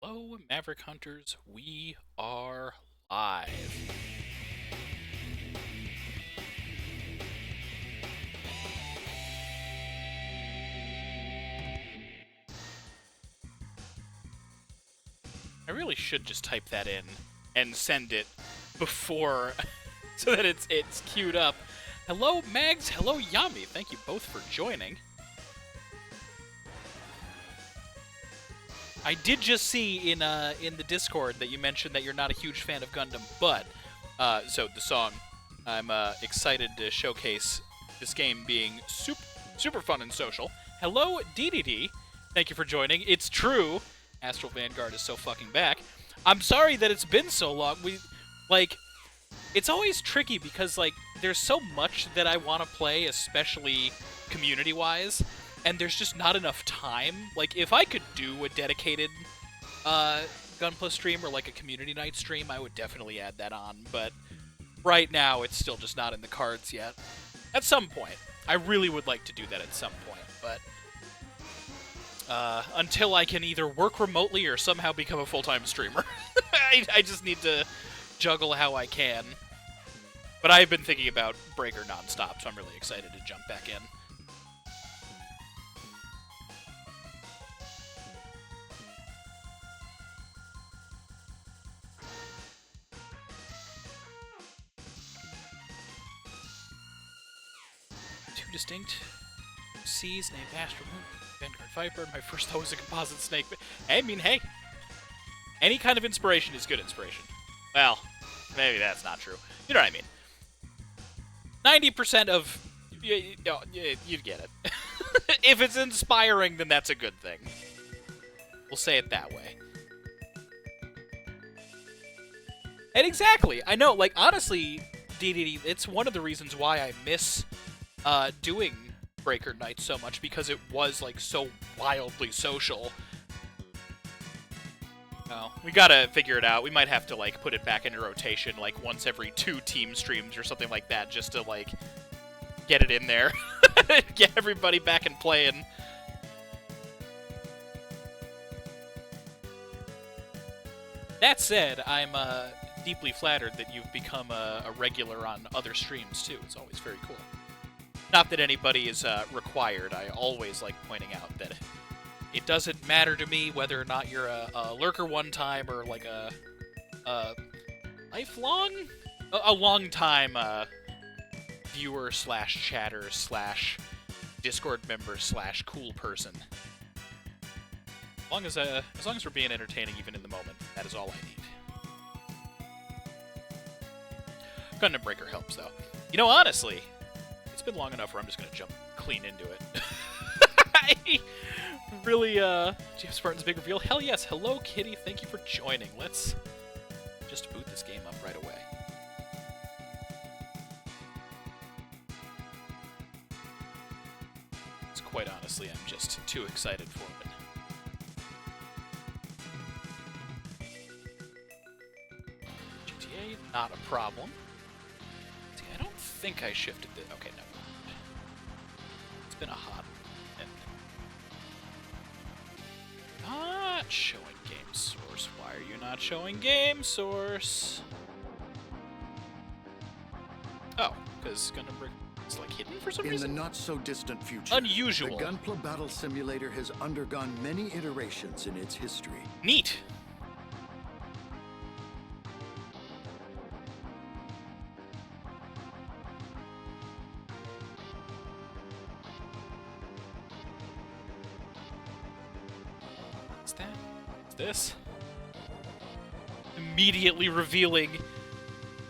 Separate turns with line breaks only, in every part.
Hello, Maverick Hunters. We are live. I really should just type that in and send it before, so that it's queued up. Hello, Mags. Hello, Yami. Thank you both for joining. I did just see in the Discord that you mentioned that you're not a huge fan of Gundam, but so the song, I'm excited to showcase this game being super fun and social. Hello, DDD. Thank you for joining. It's true. Astral Vanguard is so fucking back. I'm sorry that it's been so long. It's always tricky because there's so much that I want to play, especially community-wise, and there's just not enough time. Like, if I could do a dedicated Gunpla stream or a community night stream, I would definitely add that on, but right now it's still just not in the cards yet. At some point. I really would like to do that at some point, but until I can either work remotely or somehow become a full-time streamer. I just need to juggle how I can. But I've been thinking about Breaker nonstop, so I'm really excited to jump back in. Two distinct C's named Astral Moon, Vanguard Viper. My first thought was a composite snake, but I mean, hey, any kind of inspiration is good inspiration. Well, maybe that's not true. You know what I mean. 90% of... you'd get it. If it's inspiring, then that's a good thing. We'll say it that way. And exactly, I know, honestly, DDD, it's one of the reasons why I miss doing Breaker Nights so much, because it was, so wildly social. Oh, we gotta figure it out. We might have to, put it back into rotation, once every 2 team streams or something like that, just to, get it in there. Get everybody back and playing. That said, I'm, deeply flattered that you've become a regular on other streams, too. It's always very cool. Not that anybody is, required. I always like pointing out that it doesn't matter to me whether or not you're a lurker one time or a lifelong, a long time viewer slash chatter slash Discord member slash cool person. As long as we're being entertaining even in the moment, that is all I need. Gundam Breaker helps though. You know, honestly, it's been long enough where I'm just gonna jump clean into it. Really, James Spartan's big reveal. Hell yes. Hello, Kitty. Thank you for joining. Let's just boot this game up right away. It's quite honestly, I'm just too excited for it. GTA, not a problem. See, I don't think I shifted the... Okay, no. It's been a hot... Not showing game source. Why are you not showing game source? Oh, because Gundam Breaker is hidden for some reason?
In the not-so-distant future,
Unusual.
The Gunpla battle simulator has undergone many iterations in its history.
Neat. What's that? What's this? Immediately revealing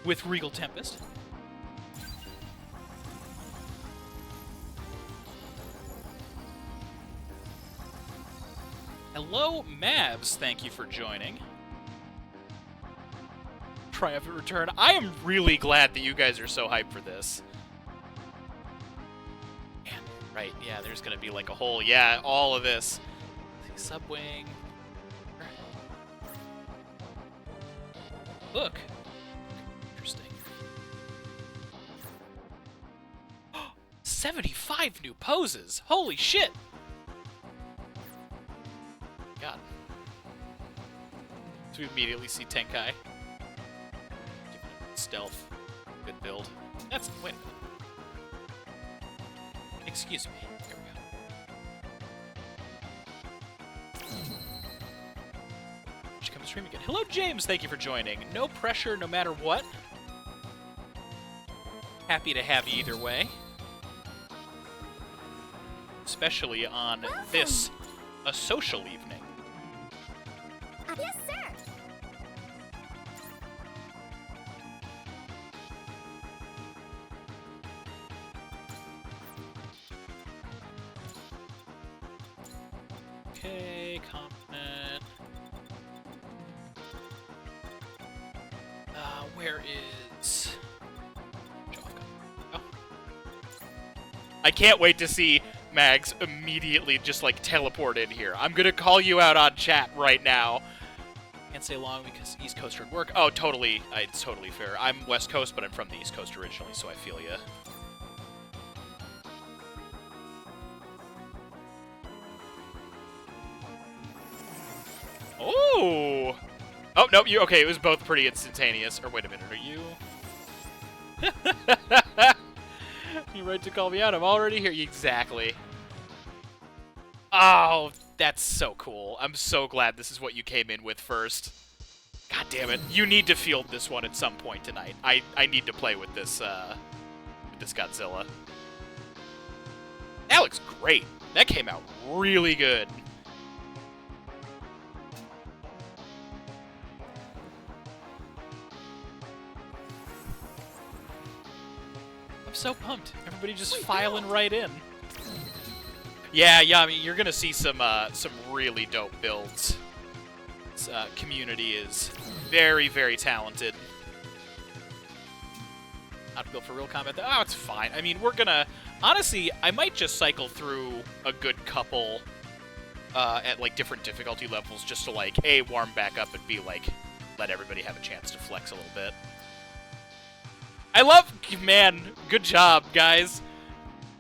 with Regal Tempest. Hello, Mavs. Thank you for joining. Triumphant return. I am really glad that you guys are so hyped for this. Man, right, yeah, there's gonna be a whole, all of this. Subwing. Look. Interesting. 75 new poses! Holy shit! God. So we immediately see Tenkai. Stealth. Good build. That's... Wait a minute. Excuse me. Here we go. She comes stream again. Hello, James. Thank you for joining. No pressure, no matter what. Happy to have you either way. Especially on this, a social evening.
Yes, sir.
Okay, comment. Where is... Oh. I can't wait to see Mags immediately just, like, teleport in here. I'm gonna call you out on chat right now. Can't stay long because East Coaster at work. Oh, totally. It's totally fair. I'm West Coast, but I'm from the East Coast originally, so I feel ya. Oh! Oh, no, you... Okay, it was both pretty instantaneous. Or wait a minute, are you... You're right to call me out. I'm already here. Exactly. Oh, that's so cool. I'm so glad this is what you came in with first. God damn it. You need to field this one at some point tonight. I need to play with this Godzilla. That looks great. That came out really good. I'm so pumped. Everybody just filing right in. Yeah, I mean, you're gonna see some really dope builds. This community is very, very talented. Not built for real combat. Oh, it's fine. I mean, we're gonna... Honestly, I might just cycle through a good couple at, like, different difficulty levels just to, like, A, warm back up and B, like, let everybody have a chance to flex a little bit. I love... Man, good job, guys.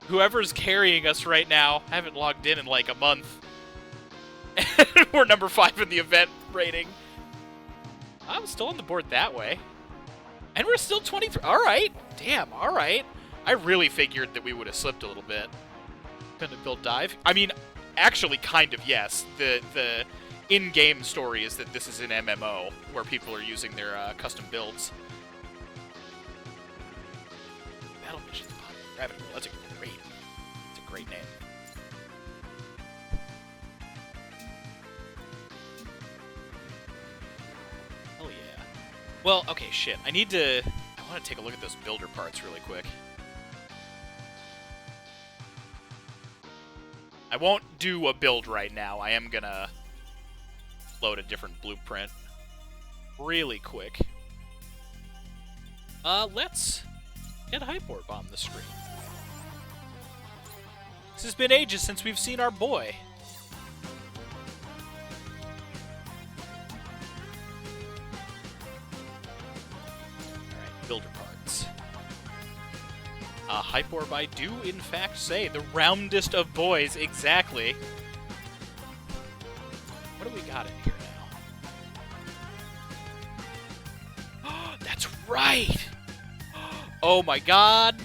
Whoever's carrying us right now, I haven't logged in like a month. We're number 5 in the event rating. I'm still on the board that way. And we're still 23. All right. Damn, all right. I really figured that we would have slipped a little bit. Gonna build dive? I mean, actually, kind of, yes. The in-game story is that this is an MMO where people are using their custom builds. Battle Mission Gravity Well, that's a great name. Hell yeah. Well, okay, shit. I want to take a look at those builder parts really quick. I won't do a build right now. I am gonna load a different blueprint really quick. Let's get Hyperorb on the screen. This has been ages since we've seen our boy. Alright, builder parts. Hyperorb, I do in fact say the roundest of boys, exactly. What do we got in here now? That's right! Oh my god!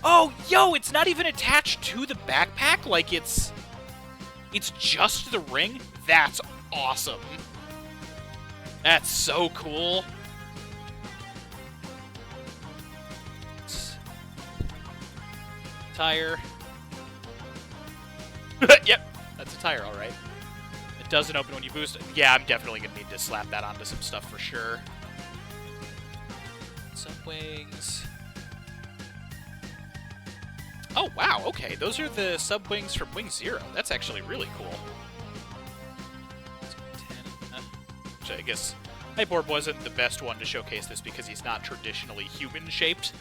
Oh, yo, it's not even attached to the backpack? Like, it's just the ring? That's awesome. That's so cool. Tire. Yep, that's a tire, all right. It doesn't open when you boost it. Yeah, I'm definitely going to need to slap that onto some stuff for sure. Some wings. Oh, wow, okay. Those are the sub-wings from Wing Zero. That's actually really cool. Which I guess Hyperorb wasn't the best one to showcase this because he's not traditionally human-shaped.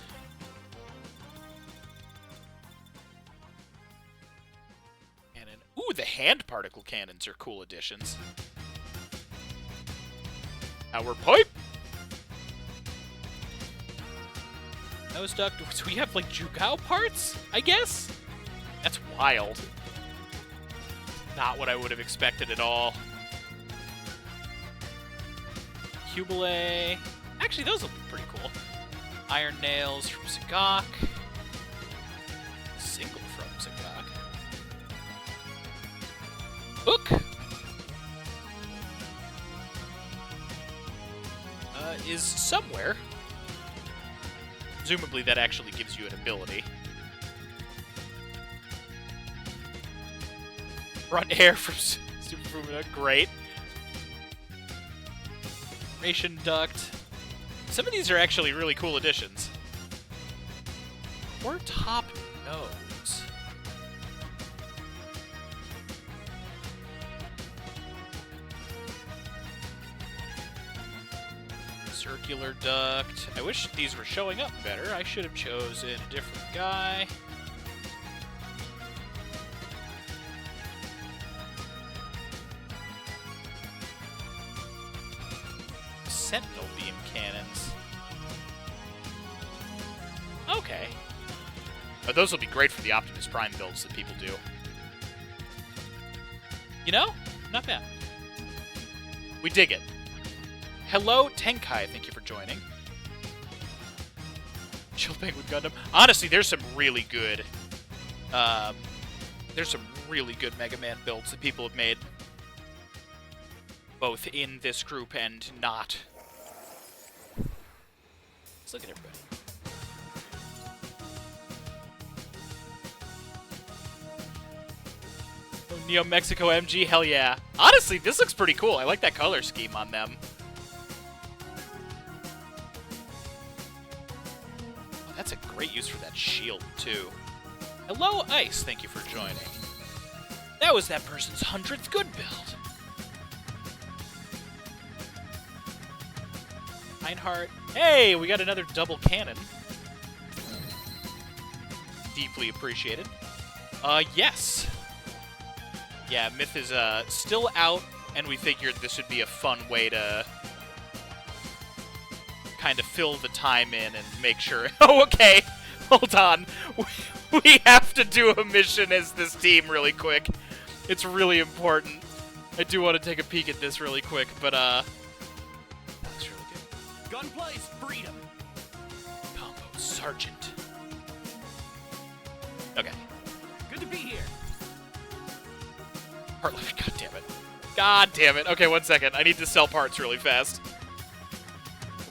Cannon. Ooh, the hand particle cannons are cool additions. Power pipe! Nose duct. So we have, like, Jugao parts, I guess? That's wild. Not what I would have expected at all. Cubile. Actually, those will be pretty cool. Iron Nails from Sagok. Single from Sagok. Hook is somewhere. Presumably that actually gives you an ability. Front air from Super Fumina, great. Ration Duct. Some of these are actually really cool additions. Or top nose. Circular duct. I wish these were showing up better. I should have chosen a different guy. Sentinel beam cannons. Okay. But those will be great for the Optimus Prime builds that people do. You know? Not bad. We dig it. Hello, Tenkai. Thank you for joining. Chill Penguin Gundam. Honestly, there's some really good... Mega Man builds that people have made. Both in this group and not. Let's look at everybody. Oh, Neo Mexico MG, hell yeah. Honestly, this looks pretty cool. I like that color scheme on them. Oh, that's a great use for that shield, too. Hello, Ice. Thank you for joining. That was that person's 100th good build. Reinhardt. Hey, we got another double cannon. Deeply appreciated. Yes. Yeah, Myth is still out, and we figured this would be a fun way to kind of fill the time in and make sure... Oh, okay. Hold on. We have to do a mission as this team really quick. It's really important. I do want to take a peek at this really quick, but, that's really good.
Gunpla is freedom.
Combo Sergeant. Okay.
Good to be here.
Heartland, god damn it. God damn it. Okay, 1 second. I need to sell parts really fast.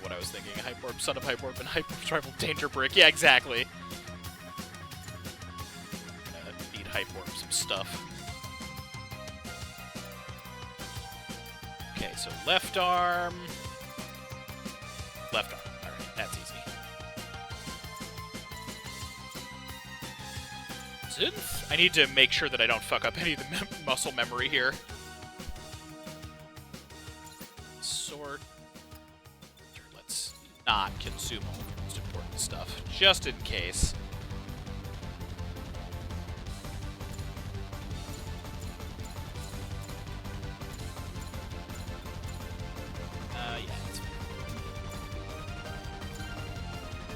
What I was thinking. Hyperwarp, Son of Hyperwarp, and Hyperwarp's rival Danger Brick. Yeah, exactly. Need Hyperwarp some stuff. Okay, so left arm. Left arm. Alright, that's easy. I need to make sure that I don't fuck up any of the muscle memory here. Sword. Let's not consume all the most important stuff, just in case. Yeah, that's fine.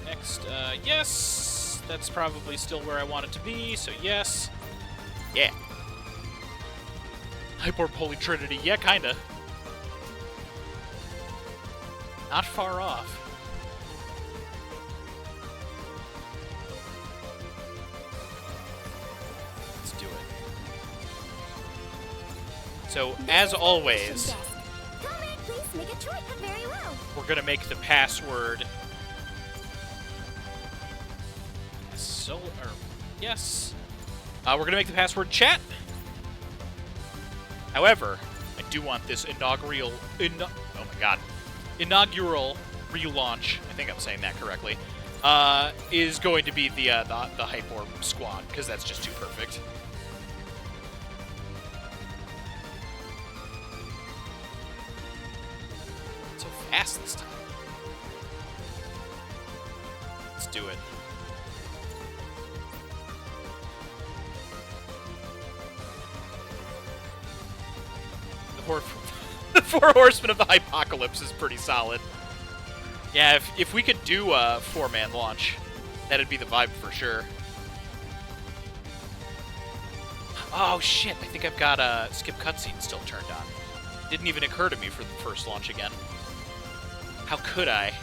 Next, yes. That's probably still where I want it to be, so yes. Yeah. Hyperwarp Holy Trinity, yeah, kinda. Not far off. Let's do it. So, as always,
Comrade, please make a choice. Very well.
we're gonna make the password... Yes. We're going to make the password chat. However, I do want this inaugural relaunch, I think I'm saying that correctly, is going to be the Hyperwarp squad, because that's just too perfect. So fast this time. Let's do it. The Four Horsemen of the Hypocalypse is pretty solid. Yeah, if we could do a 4-man launch, that'd be the vibe for sure. Oh shit, I think I've got skip cutscene still turned on. Didn't even occur to me for the first launch again. How could I?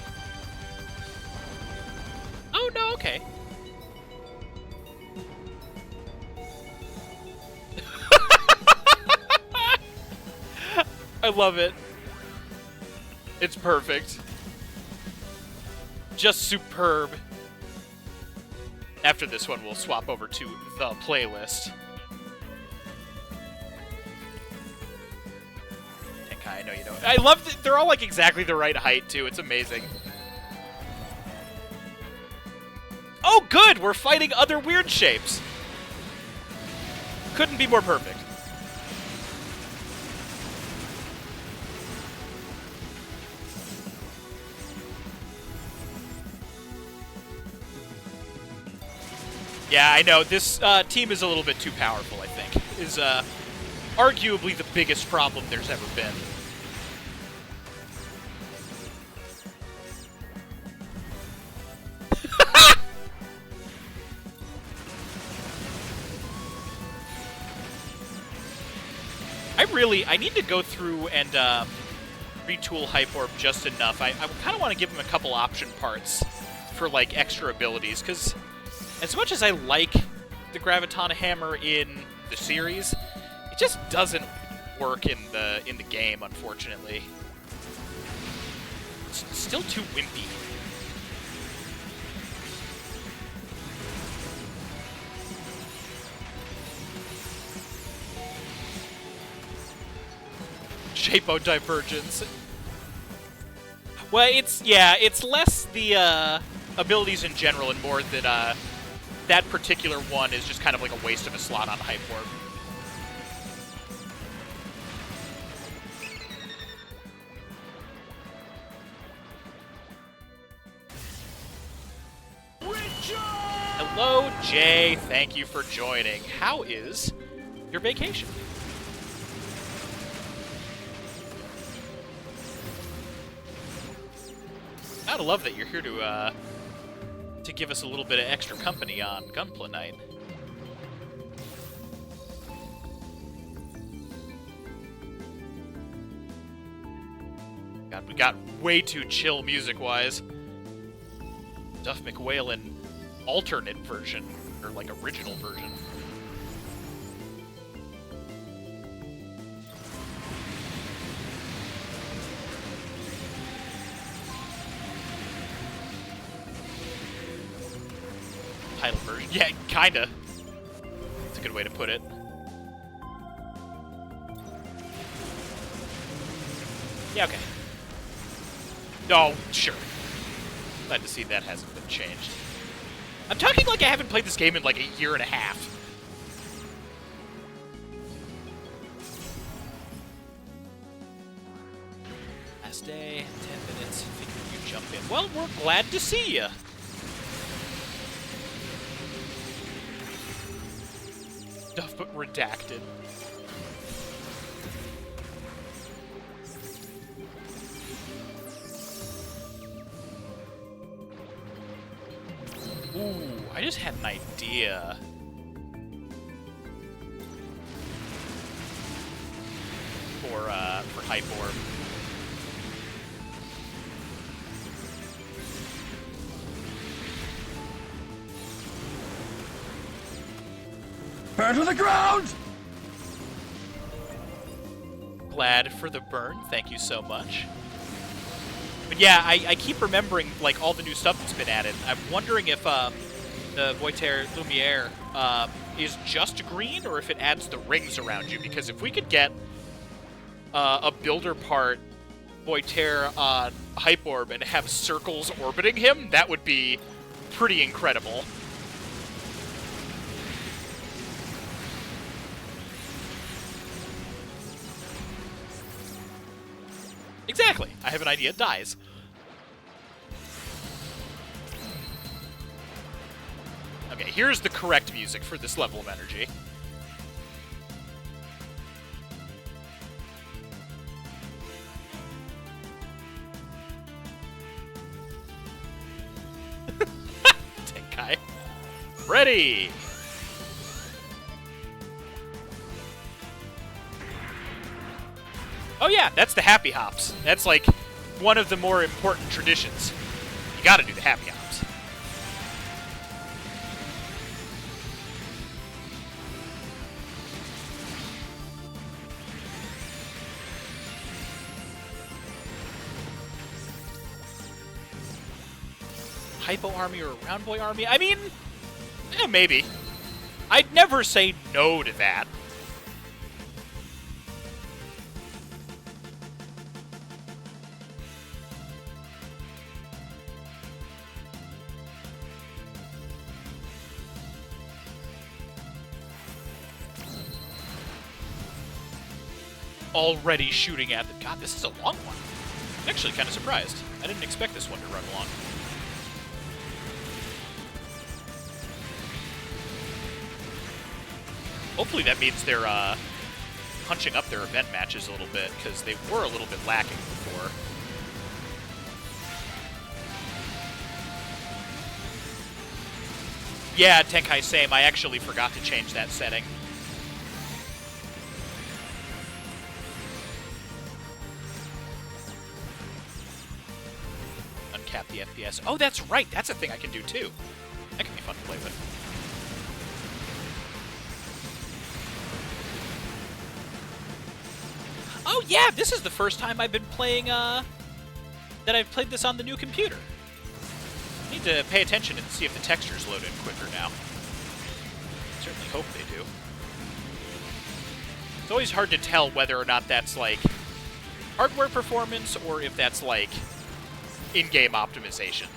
Oh, no, okay. I love it. It's perfect. Just superb. After this one, we'll swap over to the playlist. Tenkai, I know you know it. I love that they're all like exactly the right height, too. It's amazing. Oh, good! We're fighting other weird shapes. Couldn't be more perfect. Yeah, I know. This team is a little bit too powerful, I think. Is arguably the biggest problem there's ever been. I need to go through and retool Hype Orb just enough. I kind of want to give him a couple option parts for, like, extra abilities, because as much as I like the Graviton Hammer in the series, it just doesn't work in the game, unfortunately. It's still too wimpy. Shapo Divergence. Well, it's less the abilities in general and more that that particular one is just kind of like a waste of a slot on Hype Orb. Hello, Jay. Thank you for joining. How is your vacation? Gotta love that you're here to give us a little bit of extra company on Gunpla night. God, we got way too chill music-wise. Duff McWhalen alternate version, or like original version. Title version. Yeah, kinda. That's a good way to put it. Yeah, okay. Oh, sure. Glad to see that hasn't been changed. I'm talking like I haven't played this game in like a year and a half. Last day, 10 minutes. Figured you'd jump in. Well, we're glad to see ya. Stuff but redacted. Ooh, I just had an idea. For Hype Orb.
Burn to the ground!
Glad for the burn. Thank you so much. But yeah, I keep remembering, like, all the new stuff that's been added. I'm wondering if the Voltaire Lumiere is just green or if it adds the rings around you. Because if we could get a builder part Voltaire on Hype Orb and have circles orbiting him, that would be pretty incredible. Exactly. I have an idea. It dies. Okay, here's the correct music for this level of energy. Tenkai. Ready! Oh yeah, that's the happy hops. That's like one of the more important traditions. You gotta do the happy hops. Hypo army or a round boy army? I mean, yeah, maybe. I'd never say no to that. Already shooting at them. God, this is a long one. I'm actually kind of surprised. I didn't expect this one to run long. Hopefully that means they're punching up their event matches a little bit, because they were a little bit lacking before. Yeah, Tenkai same. I actually forgot to change that setting. Uncap the FPS. Oh, that's right. That's a thing I can do too. That can be fun to play with. Oh yeah, this is the first time I've been playing, that I've played this on the new computer. I need to pay attention and see if the textures load in quicker now. Certainly hope they do. It's always hard to tell whether or not that's, like, hardware performance or if that's, like, in-game optimization.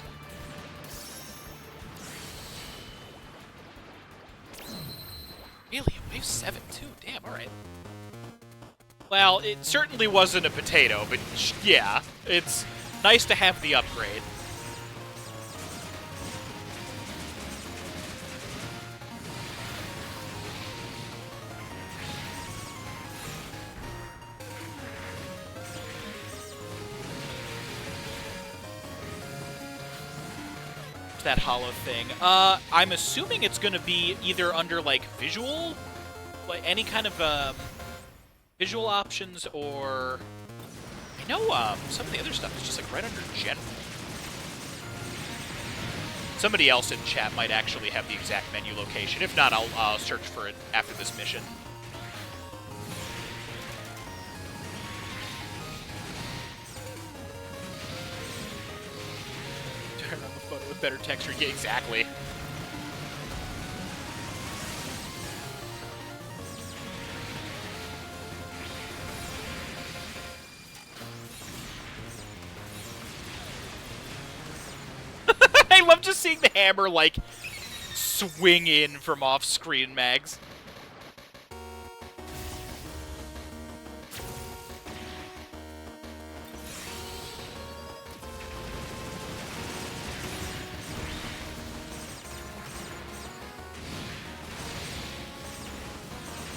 Really? A wave 7 too? Damn, alright. Well, it certainly wasn't a potato, but yeah, it's nice to have the upgrade. That hollow thing. I'm assuming it's going to be either under, like, visual, like, any kind of, visual options, or I know some of the other stuff is just like right under general. Somebody else in chat might actually have the exact menu location. If not, I'll search for it after this mission. Turn on the photo with better texture. Yeah, exactly. I love just seeing the hammer, like, swing in from off-screen, Mags.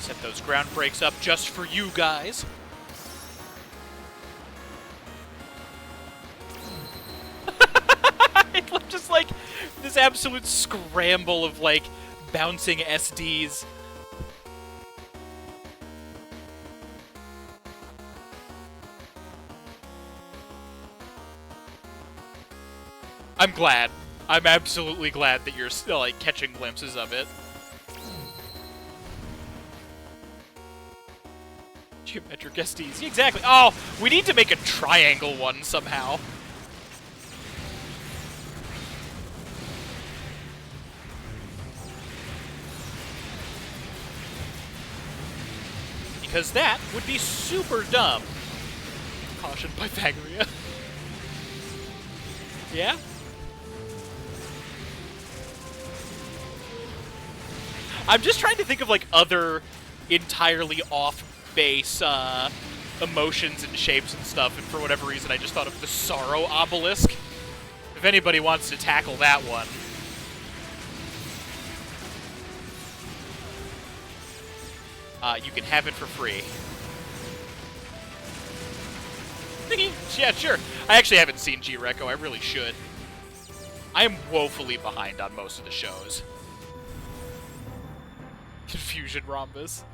Set those ground breaks up just for you guys. Just like this absolute scramble of like bouncing SDs. I'm glad. I'm absolutely glad that you're still like catching glimpses of it. Geometric SDs. Yeah, exactly. Oh, we need to make a triangle one somehow. Because that would be super dumb. Caution, Pythagorea. Yeah? I'm just trying to think of, like, other entirely off-base emotions and shapes and stuff, and for whatever reason I just thought of the Sorrow Obelisk. If anybody wants to tackle that one. You can have it for free. Yeah, sure. I actually haven't seen G-Reco. I really should. I am woefully behind on most of the shows. Confusion Rhombus.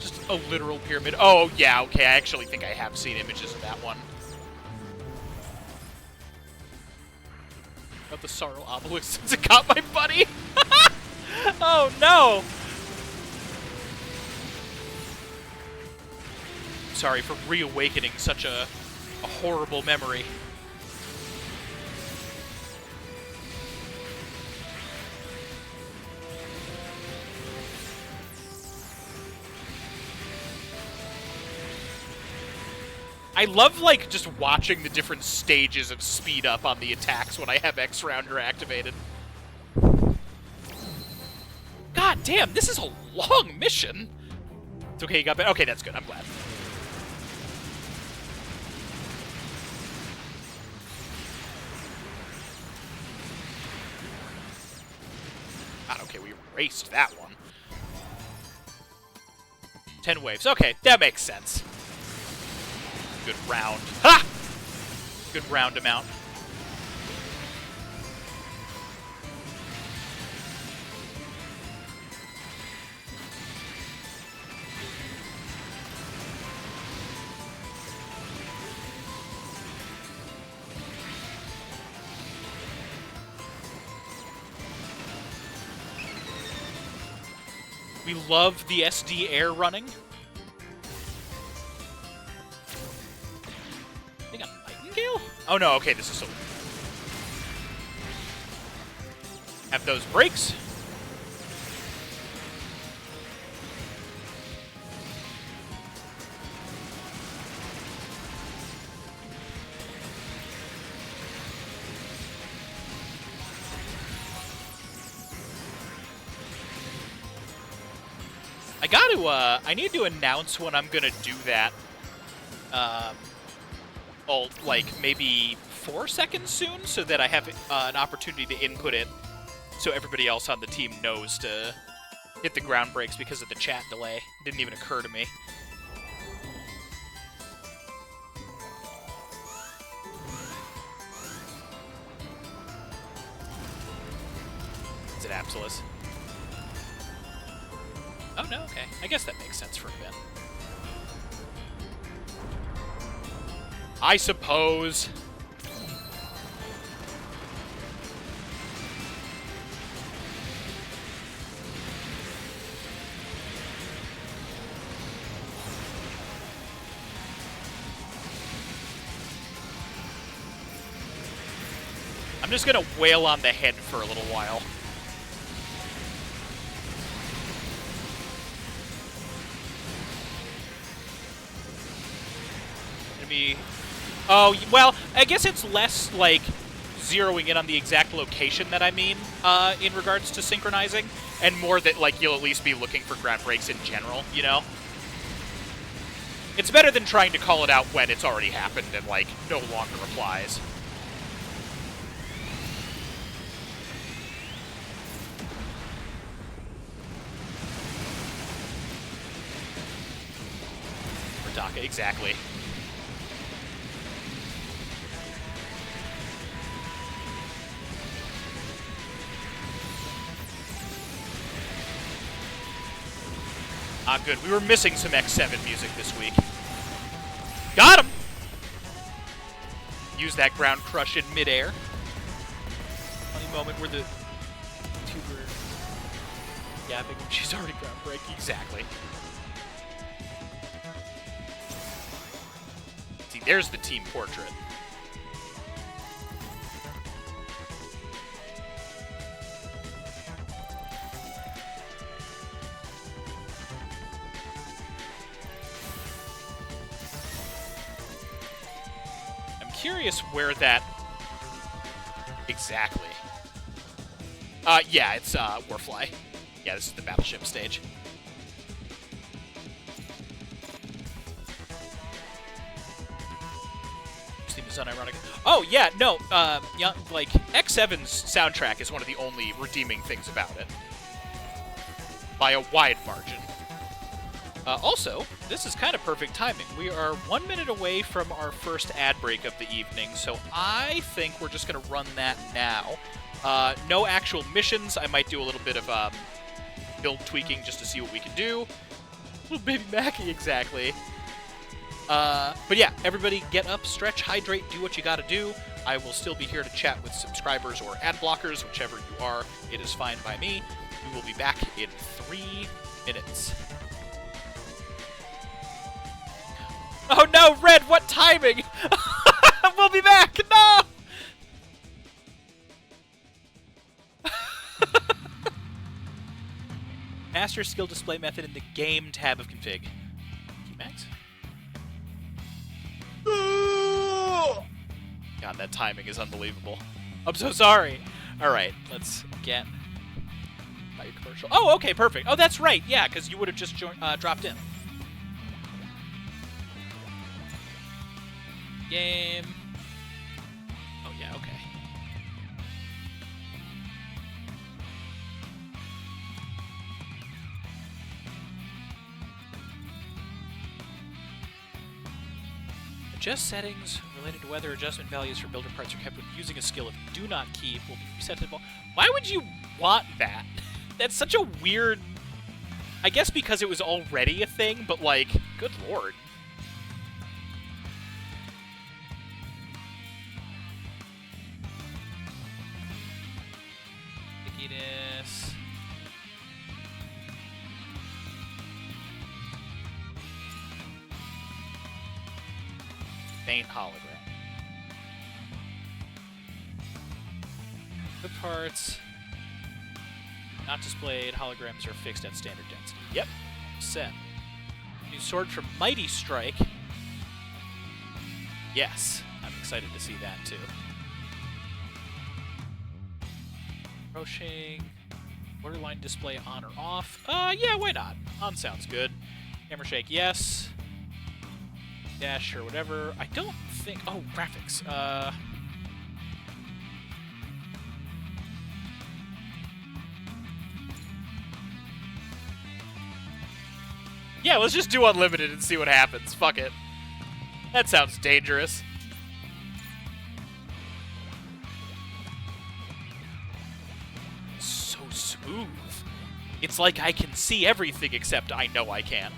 Just a literal pyramid. Oh, yeah, okay, I actually think I have seen images of that one. About the Sorrow Obelisk since it got my buddy. Oh, no. Sorry for reawakening such a horrible memory. I love, like, just watching the different stages of speed up on the attacks when I have X-Rounder activated. God damn, this is a long mission. It's okay, you got okay, that's good, I'm glad. God, okay, we erased that one. 10 waves, okay, that makes sense. Good round. Ha! Good round amount. We love the SD air running. Oh no, okay, this is so... Have those brakes. I need to announce when I'm gonna do that. Like, maybe 4 seconds soon, so that I have an opportunity to input it, so everybody else on the team knows to hit the ground brakes because of the chat delay. It didn't even occur to me. Is it Absolus? Oh, no, okay. I guess that makes sense for a bit. I suppose. I'm just gonna wail on the head for a little while. Maybe. Oh, well, I guess it's less, like, zeroing in on the exact location that I mean in regards to synchronizing, and more that, like, you'll at least be looking for ground brakes in general, you know? It's better than trying to call it out when it's already happened and, like, no longer applies. Ritaka, exactly. Ah, good. We were missing some X7 music this week. Got him! Use that ground crush in midair. Funny moment where the two were yapping when she's already ground break. Exactly. See, there's the team portrait. Curious where that exactly. Yeah, it's Warfly. Yeah, this is the battleship stage. Theme is unironic. Oh yeah, no. Yeah, like X7's soundtrack is one of the only redeeming things about it, by a wide margin. Also, this is kind of perfect timing. We are 1 minute away from our first ad break of the evening, so I think we're just going to run that now. No actual missions. I might do a little bit of build tweaking just to see what we can do. Little baby Mackie, exactly. But yeah, everybody get up, stretch, hydrate, do what you gotta do. I will still be here to chat with subscribers or ad blockers, whichever you are. It is fine by me. We will be back in 3 minutes. Oh no, Red, what timing? We'll be back! No! Master skill display method in the game tab of config. Max? God, that timing is unbelievable. I'm so sorry. Alright, let's get my commercial. Oh, okay, perfect. Oh, that's right. Yeah, because you would have just dropped in. Game. Oh, yeah, okay. Adjust settings related to weather. Adjustment values for builder parts are kept when using a skill. If you do not keep, will be reset to the ball. Why would you want that? That's such a weird... I guess because it was already a thing, but like, good lord. Stickiness. Faint hologram. The parts not displayed. Holograms are fixed at standard density. Yep. Set. New sword from Mighty Strike. Yes. I'm excited to see that too. Crocheting. Borderline display on or off. Yeah, why not? On sounds good. Camera shake, yes. Dash or whatever. I don't think... Oh, graphics. Yeah, let's just do unlimited and see what happens. Fuck it. That sounds dangerous. So smooth. It's like I can see everything except I know I can.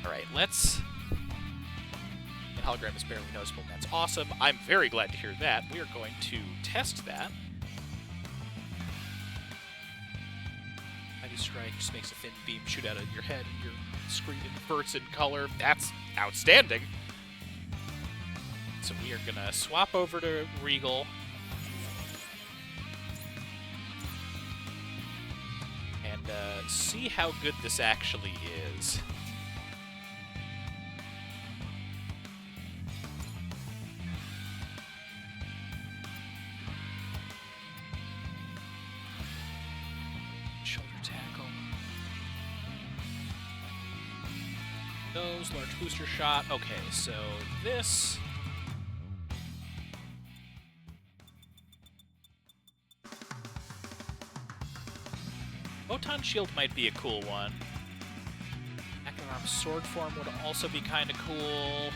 Alright, let's... The hologram is barely noticeable. That's awesome. I'm very glad to hear that. We are going to test that. Mighty Strike just makes a thin beam shoot out of your head and your screen inverts in color. That's outstanding. So we are going to swap over to Regal. And see how good this actually is. Shoulder tackle. Those, large booster shot. Okay, so this... Photon Shield might be a cool one. Active Arm Sword Form would also be kind of cool.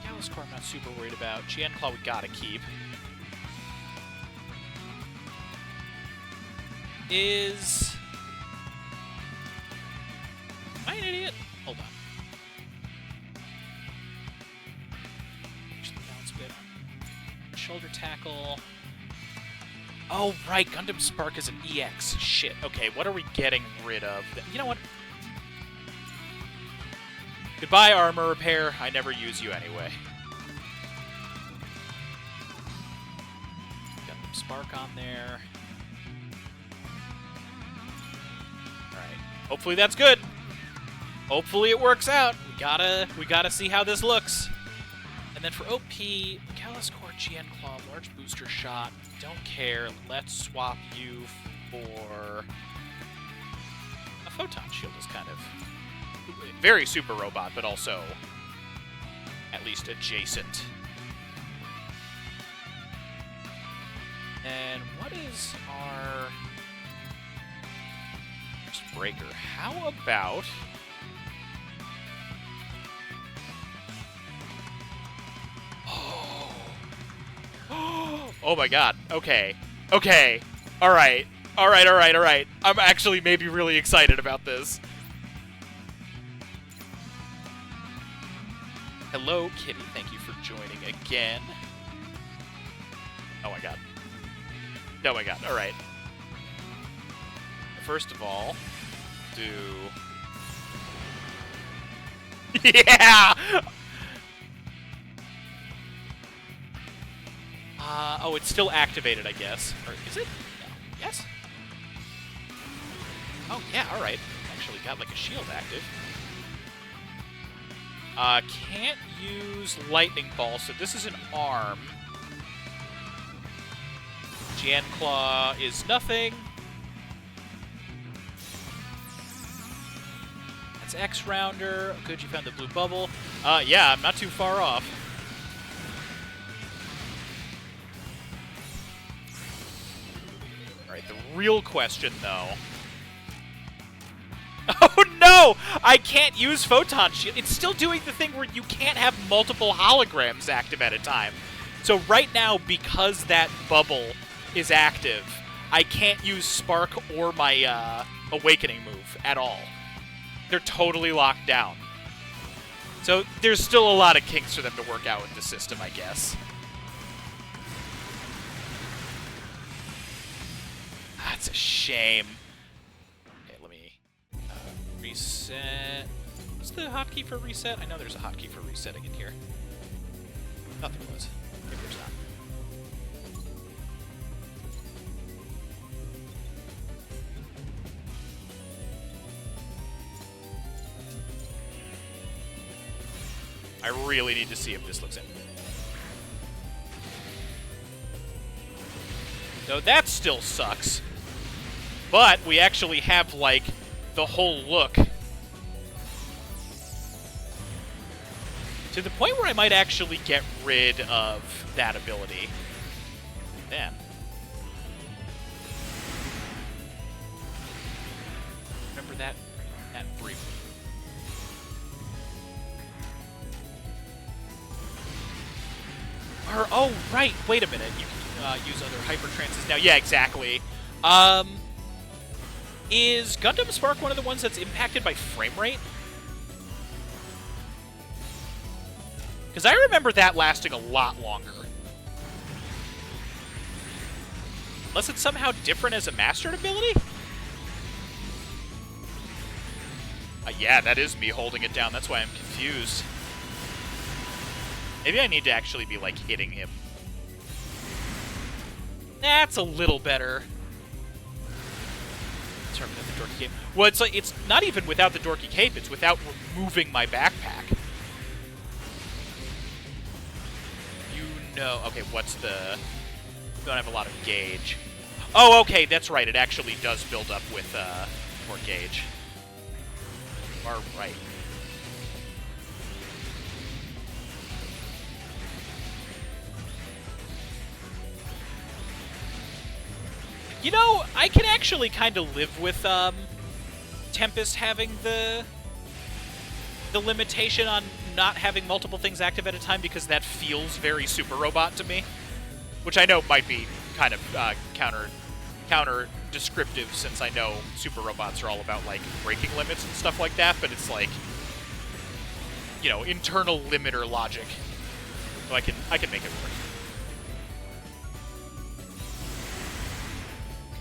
Gallus Core I'm not super worried about. Chien Claw we gotta keep. Is... Am I an idiot? Hold on. Actually, balance bit. Shoulder tackle. Oh, right. Gundam Spark is an EX. Shit. Okay, what are we getting rid of? You know what? Goodbye, armor repair. I never use you anyway. Gundam Spark on there. Alright. Hopefully that's good. Hopefully it works out. We gotta see how this looks. And then for OP, Gallus Core, Chien Claw, large booster shot. Don't care. Let's swap you for... A Photon Shield is kind of very super robot, but also at least adjacent. And what is our... Breaker? How about... Oh my god. Okay. Okay. Alright. Alright, alright, alright. I'm actually maybe really excited about this. Hello, Kitty. Thank you for joining again. Oh my god. Oh my god. All right. First of all, do... Yeah! Oh, it's still activated, I guess. Or is it? No. Yes? Oh, yeah, alright. Actually got, like, a shield active. Can't use Lightning Ball, so this is an arm. Gunpla is nothing. That's X-Rounder. Good, you found the blue bubble. Yeah, I'm not too far off. Alright, the real question, though... Oh no! I can't use Photon Shield. It's still doing the thing where you can't have multiple holograms active at a time. So right now, because that bubble is active, I can't use Spark or my Awakening move at all. They're totally locked down. So there's still a lot of kinks for them to work out with the system, I guess. That's a shame. Okay, let me reset. What's the hotkey for reset? I know there's a hotkey for resetting in here. Thought there was. Maybe there's not. I really need to see if this looks in. So that still sucks. But we actually have, like, the whole look. To the point where I might actually get rid of that ability. Man. Remember that briefly. Or, oh, right, wait a minute. You can use other hyper trances now. Yeah, exactly. Is Gundam Spark one of the ones that's impacted by frame rate? Because I remember that lasting a lot longer. Unless it's somehow different as a mastered ability? Yeah, that is me holding it down. That's why I'm confused. Maybe I need to actually be, like, hitting him. That's a little better. Terminate the dorky cape. Well, it's like, it's not even without the dorky cape. It's without removing my backpack. You know... Okay, what's the... Don't have a lot of gauge. Oh, okay, that's right. It actually does build up with more gauge. Or, right. You know, I can actually kind of live with Tempest having the limitation on not having multiple things active at a time, because that feels very Super Robot to me. Which I know might be kind of counter descriptive, since I know Super Robots are all about, like, breaking limits and stuff like that, but it's like, you know, internal limiter logic. So I can make it work.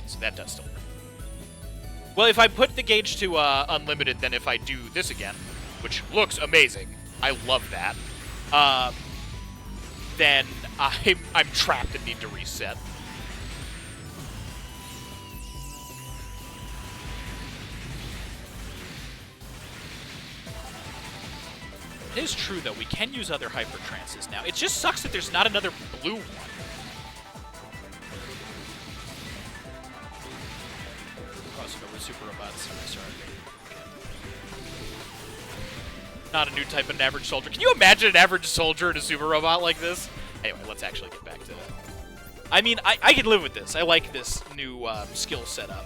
So that does still work. Well, if I put the gauge to unlimited, then if I do this again, which looks amazing, I love that, then I'm trapped and need to reset. It is true, though. We can use other hyper trances now. It just sucks that there's not another blue one. Crossover with Super Robots. Sorry. Not a new type of an average soldier. Can you imagine an average soldier in a Super Robot like this? Anyway, let's actually get back to that. I mean, I can live with this. I like this new skill setup.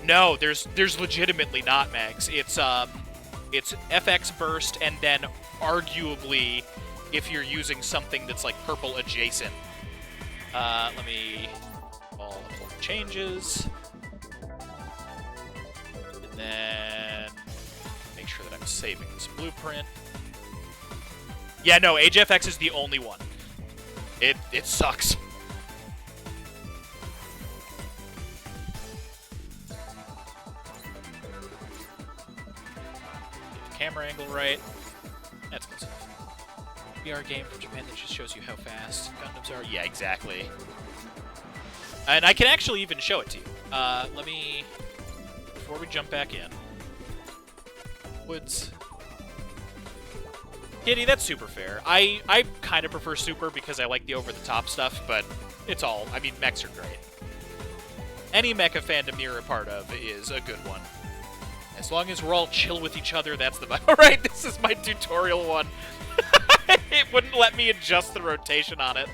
No, there's legitimately not, Mags. It's FX burst, and then arguably, if you're using something that's like purple adjacent. Let me all the changes, and then make sure that I'm saving this blueprint. Yeah, no, HFX is the only one. It sucks. Get the camera angle right. That's good stuff. VR game from Japan that just shows you how fast Gundams are. Yeah, exactly. And I can actually even show it to you. Let me... Before we jump back in. Woods. Kitty, that's super fair. I kind of prefer Super because I like the over-the-top stuff, but it's all... I mean, mechs are great. Any mecha fandom you're a part of is a good one. As long as we're all chill with each other, that's the... Alright, this is my tutorial one. It wouldn't let me adjust the rotation on it.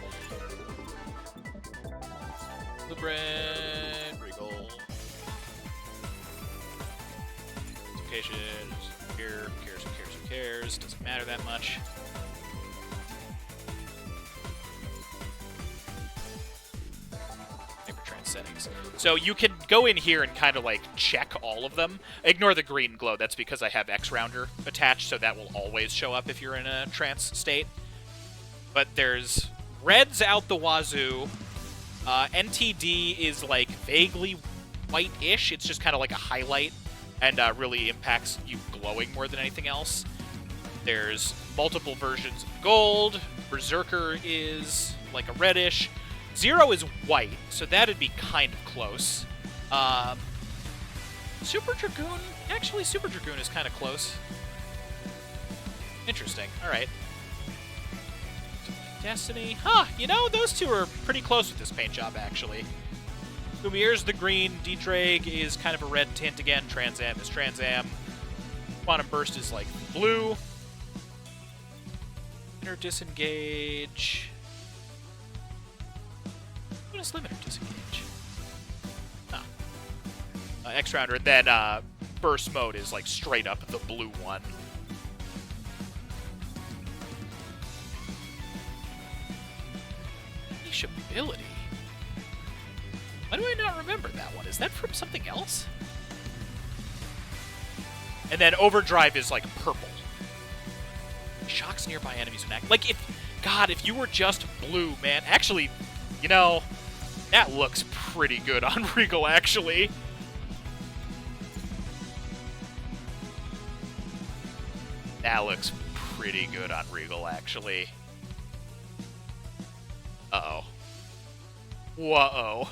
Blueprint, Regal. Location, here, who cares, doesn't matter that much. Hypertrans settings. So you can go in here and kind of like check all of them. Ignore the green glow, that's because I have X-Rounder attached, so that will always show up if you're in a trance state. But there's reds out the wazoo. NTD is like vaguely white-ish. It's just kind of like a highlight and really impacts you glowing more than anything else. There's multiple versions of gold. Berserker is like a reddish. Zero is white, so that'd be kind of close. Super Dragoon? Actually, Super Dragoon is kind of close. Interesting. All right. Destiny. Huh, you know, those two are pretty close with this paint job, actually. Lumiere's the green, D-Drag is kind of a red tint again, Trans Am is Trans Am. Quantum Burst is like blue. Limiter Disengage. What is Limiter Disengage? Huh. X-Rounder, and then Burst Mode is like straight up the blue one. Ability. Why do I not remember that one? Is that from something else? And then Overdrive is like purple. Shocks nearby enemies when like if you were just blue, man. Actually, you know, that looks pretty good on Regal, actually. That looks pretty good on Regal, actually. Uh-oh. Whoa.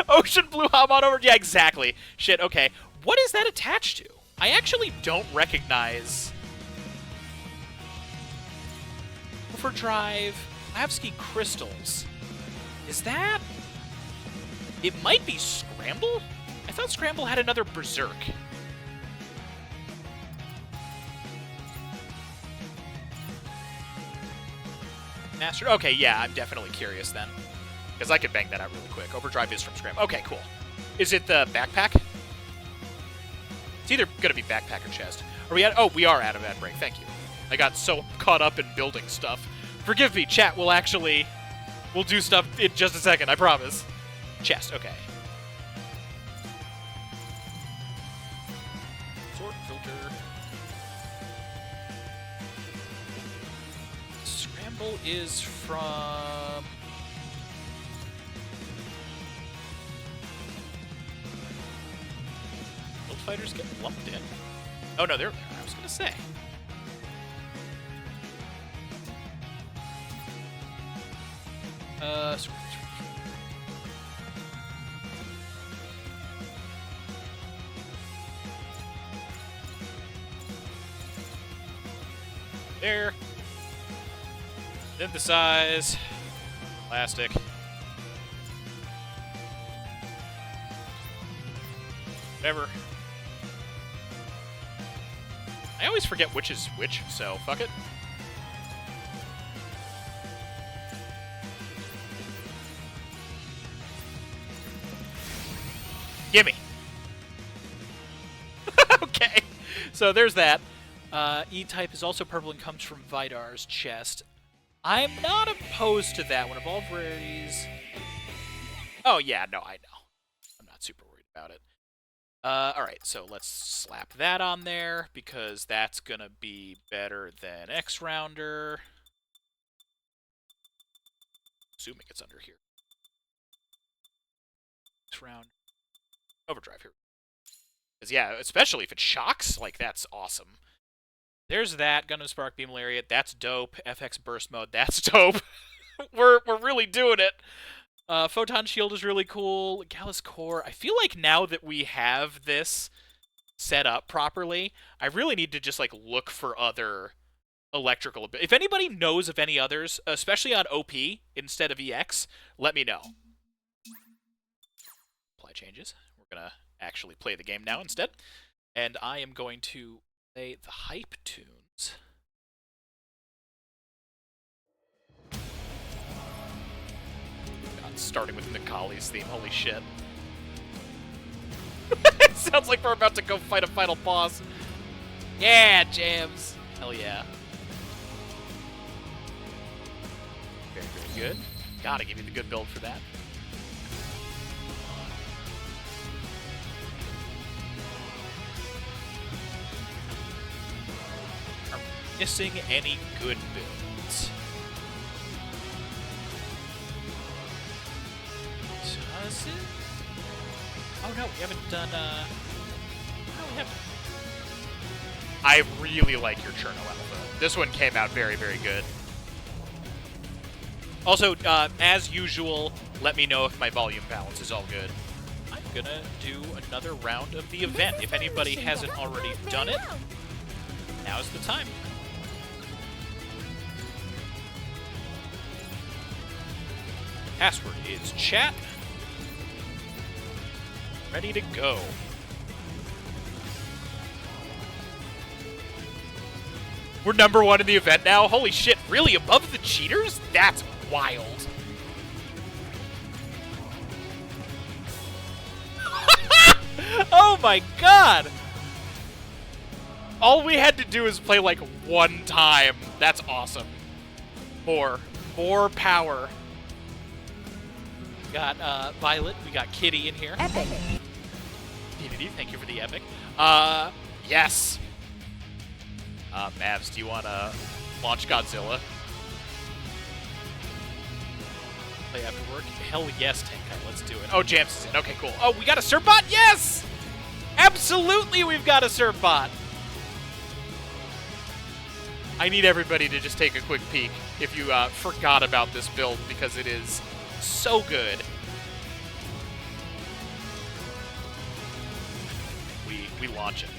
Ocean Blue Hamon over... Yeah, exactly. Shit, okay. What is that attached to? I actually don't recognize... Overdrive... Lavsky Crystals. Is that... It might be Scramble? I thought Scramble had another Berserk. Master. Okay, yeah, I'm definitely curious then. Because I could bang that out really quick. Overdrive is from Scram. Okay, cool. Is it the backpack? It's either going to be backpack or chest. Are we at... Oh, we are out of ad break. Thank you. I got so caught up in building stuff. Forgive me, chat. We'll do stuff in just a second, I promise. Chest, okay. Sort filter. Scramble is from... Build fighters get lumped in. Oh no, they're there. I was gonna say. There. Synthesize. Plastic. Whatever. I always forget which is which, so fuck it. Gimme. Okay. So there's that. E-Type is also purple and comes from Vidar's chest. I'm not opposed to that one. Evolved rarities. Oh, yeah, no, I know. I'm not super worried about it. Alright, so let's slap that on there, because that's gonna be better than X-Rounder. Assuming it's under here. X-Round. Overdrive here. Because, yeah, especially if it shocks, like, that's awesome. There's that. Gundam Spark Beam Lariat. That's dope. FX Burst Mode. That's dope. we're really doing it. Photon Shield is really cool. Gallus Core. I feel like now that we have this set up properly, I really need to just, like, look for other electrical abilities. If anybody knows of any others, especially on OP instead of EX, let me know. Apply changes. We're going to actually play the game now instead. And I am going to play the hype tunes. God, starting with Nikali's theme, holy shit. It sounds like we're about to go fight a final boss. Yeah, jams. Hell yeah. Very, very good. Gotta give you the good build for that. Are we missing any good builds? Does it? Oh no, we haven't done, no, we haven't. I really like your Cherno Alpha. This one came out very, very good. Also, as usual, let me know if my volume balance is all good. I'm gonna do another round of the event. If anybody hasn't already done it, now's the time. Password is chat. Ready to go. We're #1 in the event now? Holy shit, really? Above the cheaters? That's wild. Oh my god! All we had to do is play like one time. That's awesome. More power. We got Violet, we got Kitty in here.
Epic.
DDD, thank you for the epic. Yes. Mavs, do you want to launch Godzilla? Play after work? Hell yes, Tenkai, let's do it. Oh, Jams is in. Okay, cool. Oh, we got a Serpbot? Yes! Absolutely, we've got a Serpbot! I need everybody to just take a quick peek if you forgot about this build, because it is so good. We launch it.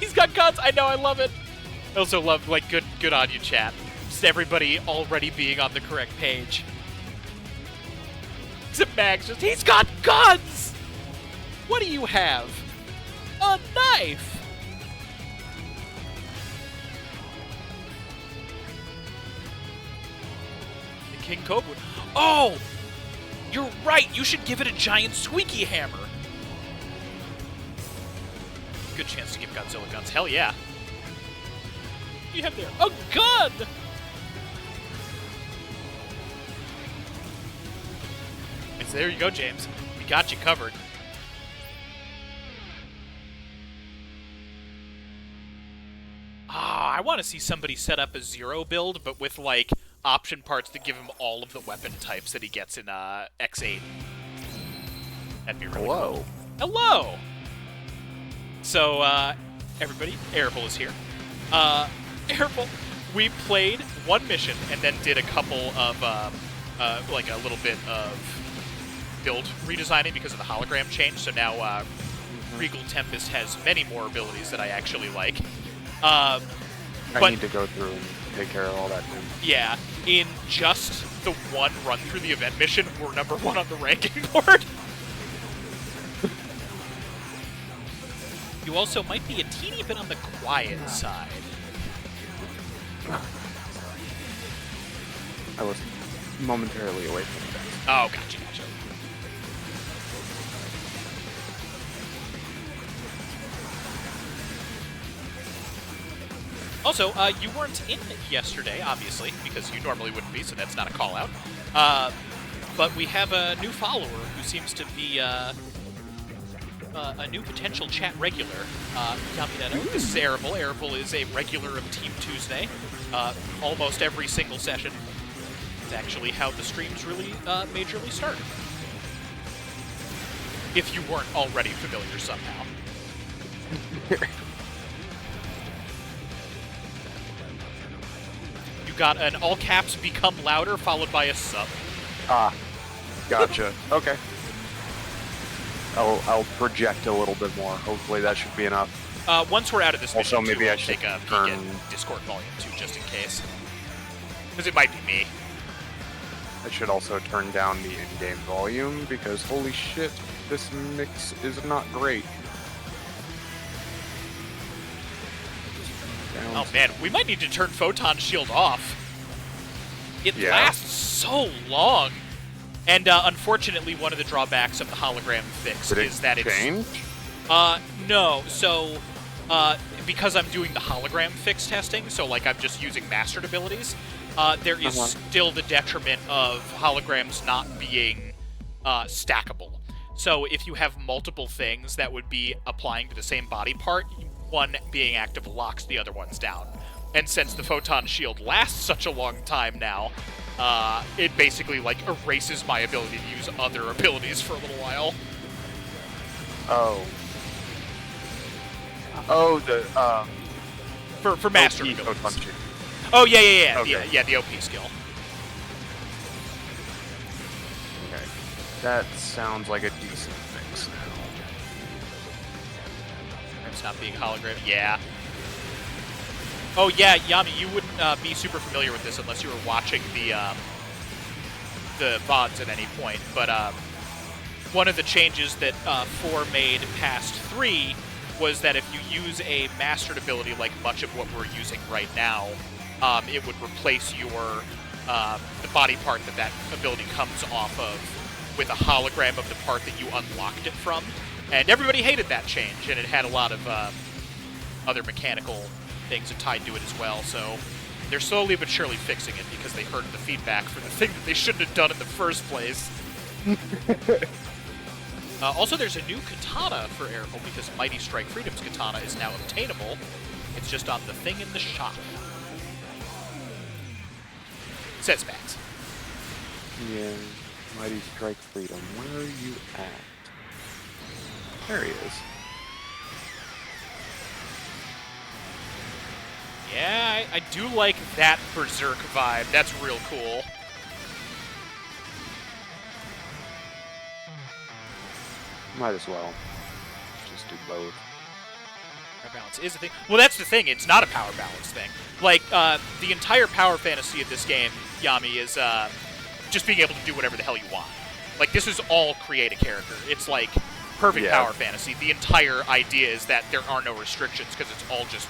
He's got guns. I know, I love it. I also love, like, good on you, chat. Just everybody already being on the correct page. Except Max, just, he's got guns! What do you have? A knife! The King Cobra. Oh! You're right, you should give it a giant squeaky hammer. Good chance to give Godzilla guns. Hell yeah. You have there a gun! So there you go, James. We got you covered. Ah, I want to see somebody set up a Zero build, but with, like, option parts to give him all of the weapon types that he gets in X8. That'd be really cool. Hello! So, everybody, Airable is here. Airable, we played one mission and then did a couple of, like a little bit of build redesigning because of the hologram change. So now, Regal Tempest has many more abilities that I actually like.
I need to go through and take care of all that too.
Yeah, in just the one run through the event mission, we're #1 on the ranking board. You also might be a teeny bit on the quiet side.
I was momentarily away from that.
Oh, gotcha. Also, you weren't in yesterday, obviously, because you normally wouldn't be, so that's not a call-out. But we have a new follower who seems to be a new potential chat regular. Yamidano. This is Arable. Arable is a regular of Team Tuesday. Almost every single session. It's actually how the streams really majorly started. If you weren't already familiar somehow. You got an all caps become louder followed by a sub.
Ah, gotcha. Okay. I'll project a little bit more. Hopefully that should be enough.
Once we're out of this
Also,
mission,
maybe
I'll
I should
take a peek
turn-
at Discord volume too, just in case. Because it might be me.
I should also turn down the in-game volume because holy shit, this mix is not great.
Oh man, we might need to turn Photon Shield off. It
Yeah.
lasts so long. And unfortunately, one of the drawbacks of the hologram fix
Did
is that it's...
change?
No. So, because I'm doing the hologram fix testing, so like I'm just using mastered abilities, there is still the detriment of holograms not being stackable. So if you have multiple things that would be applying to the same body part, one being active locks the other ones down. And since the Photon Shield lasts such a long time now, it basically like erases my ability to use other abilities for a little while.
Oh. Oh, the
For master
OP
abilities.
Photon Shield.
Oh yeah.
Okay.
The OP skill.
Okay. That sounds like a decent fix now.
It's not being hologram. Yeah. Oh yeah, Yami, you wouldn't be super familiar with this unless you were watching the VODs at any point. But one of the changes that 4 made past 3 was that if you use a mastered ability like much of what we're using right now, it would replace your the body part that ability comes off of with a hologram of the part that you unlocked it from. And everybody hated that change, and it had a lot of other mechanical things tied to it as well. So they're slowly but surely fixing it because they heard the feedback for the thing that they shouldn't have done in the first place. Also, there's a new katana for Arable because Mighty Strike Freedom's katana is now obtainable. It's just on the thing in the shop. Says Max.
Yeah. Mighty Strike Freedom. Where are you at? There he is.
Yeah, I do like that Berserk vibe. That's real cool.
Might as well. Just do both.
Power balance is a thing. Well, that's the thing. It's not a power balance thing. Like, the entire power fantasy of this game, Yami, is just being able to do whatever the hell you want. Like, this is all create a character. It's like perfect power fantasy. The entire idea is that there are no restrictions because it's all just...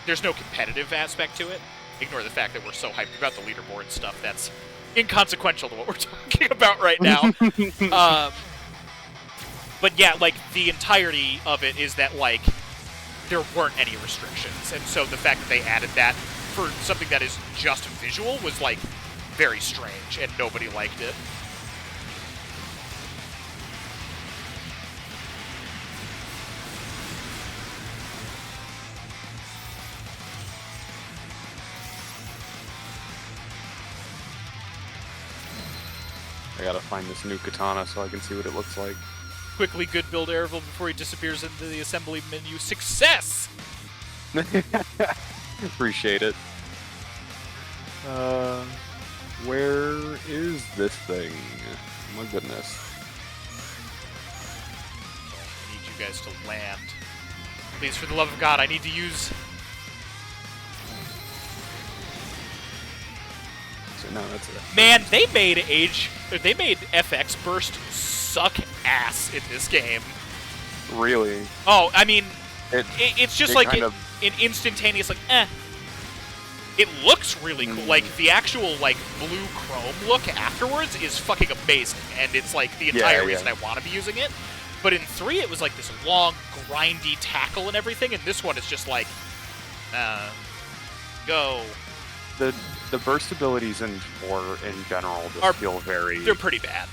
There's no competitive aspect to it. Ignore the fact that we're so hyped about the leaderboard stuff. That's inconsequential to what we're talking about right now. But yeah, like, the entirety of it is that, like, there weren't any restrictions. And so the fact that they added that for something that is just visual was, like, very strange, and nobody liked it.
I gotta find this new katana so I can see what it looks like.
Quickly good build Airville before he disappears into the assembly menu. Success!
Appreciate it. Where is this thing? My goodness.
I need you guys to land. Please, for the love of God, I need to use...
So no, that's it.
Man, they made FX Burst suck ass in this game.
Really?
Oh, I mean, it's just like
kind
an instantaneous, like, eh. It looks really cool. Like, the actual, like, blue chrome look afterwards is fucking amazing. And it's, like, the entire reason I want to be using it. But in 3, it was, like, this long, grindy tackle and everything. And this one is just, like, go.
The burst abilities in 4 in general just feel very
They're pretty bad.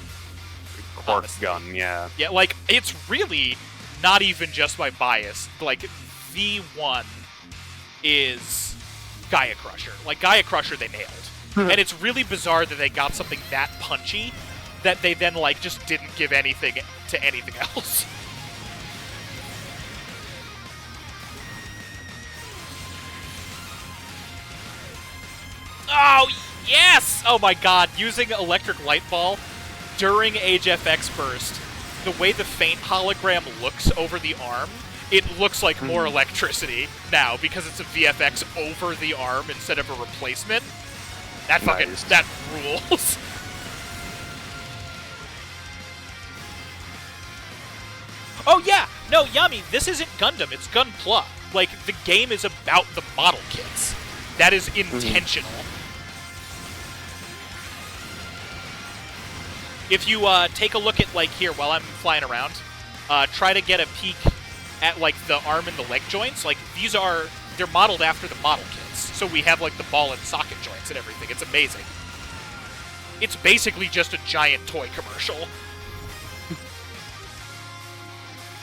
Quark gun, yeah.
Yeah, like, it's really not even just my bias. Like, V1 is Gaia Crusher. Like, Gaia Crusher they nailed. And it's really bizarre that they got something that punchy that they then, like, just didn't give anything to anything else. Oh, yes! Oh my god, using Electric Light Ball during Age FX Burst, the way the faint hologram looks over the arm, it looks like more electricity now because it's a VFX over the arm instead of a replacement. That fucking,
Nice.
that rules. Oh yeah, no, Yami, this isn't Gundam, it's Gunpla. Like, the game is about the model kits. That is intentional. If you take a look at, like, here, while I'm flying around, try to get a peek at, like, the arm and the leg joints. Like, these are, they're modeled after the model kits. So we have, like, the ball and socket joints and everything. It's amazing. It's basically just a giant toy commercial.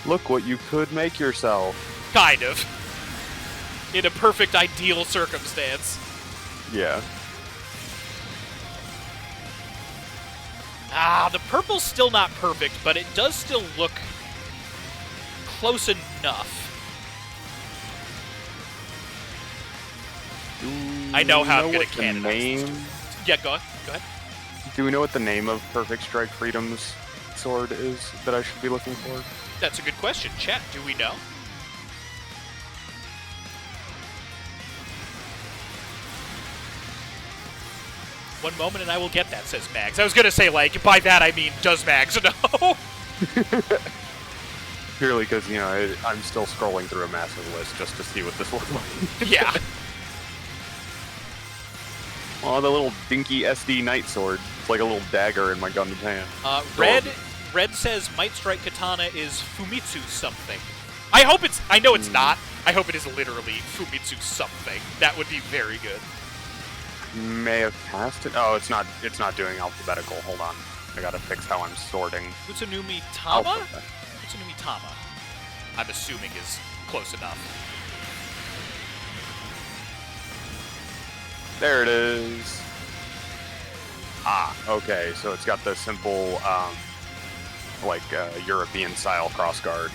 Look what you could make yourself.
Kind of. In a perfect, ideal circumstance.
Yeah.
Ah, the purple's still not perfect, but it does still look close enough. I know how I'm gonna canonize this. Yeah, go ahead.
Do we know what the name of Perfect Strike Freedom's sword is that I should be looking for?
That's a good question. Chat, do we know? One moment and I will get that, says Mags. I was gonna say, like, by that I mean, does Mags know?
Purely because, you know, I'm still scrolling through a massive list just to see what this looks like.
Yeah.
Oh, the little dinky SD Knight sword. It's like a little dagger in my Gundam hand.
Red says Might Strike Katana is Fumitsu something. I hope it's, I know it's not. I hope it is literally Fumitsu something. That would be very good.
May have passed it. Oh, it's not doing alphabetical. Hold on. I gotta fix how I'm sorting.
Utsunumi Tama?
Alphabet.
Utsunumi Tama. I'm assuming is close enough.
There it is. Ah, okay. So it's got the simple, like, European-style crossguard.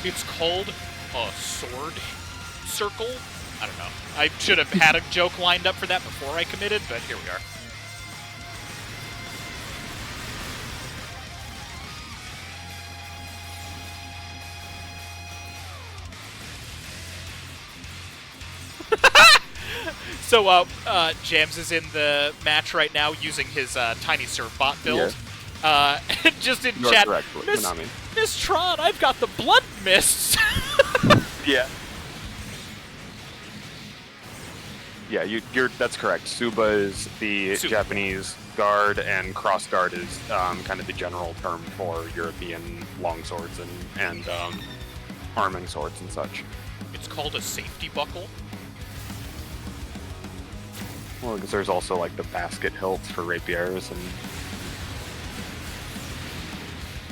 It's called a sword circle? I don't know. I should have had a joke lined up for that before I committed, but here we are. So, Jams is in the match right now using his tiny servbot build.
Yes.
Just in
You're
chat,
correct, Konami.
Miss Tron, I've got the blood mists.
Yeah. Yeah, that's correct. Suba is the Japanese guard, and crossguard is kind of the general term for European longswords and arming swords and such.
It's called a safety buckle.
Well, because there's also like the basket hilts for rapiers, and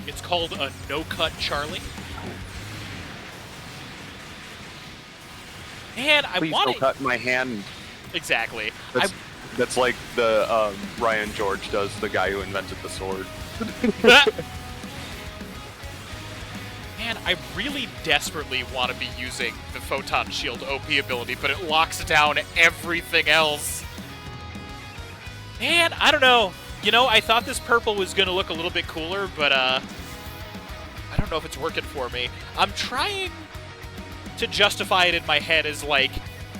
it's called a no-cut Charlie. Man, I
please
want
don't
to
cut my hand.
Exactly.
That's like the Ryan George does, the guy who invented the sword.
Man, I really desperately want to be using the Photon Shield OP ability, but it locks down everything else. Man, I don't know. You know, I thought this purple was going to look a little bit cooler, but I don't know if it's working for me. I'm trying to justify it in my head as like,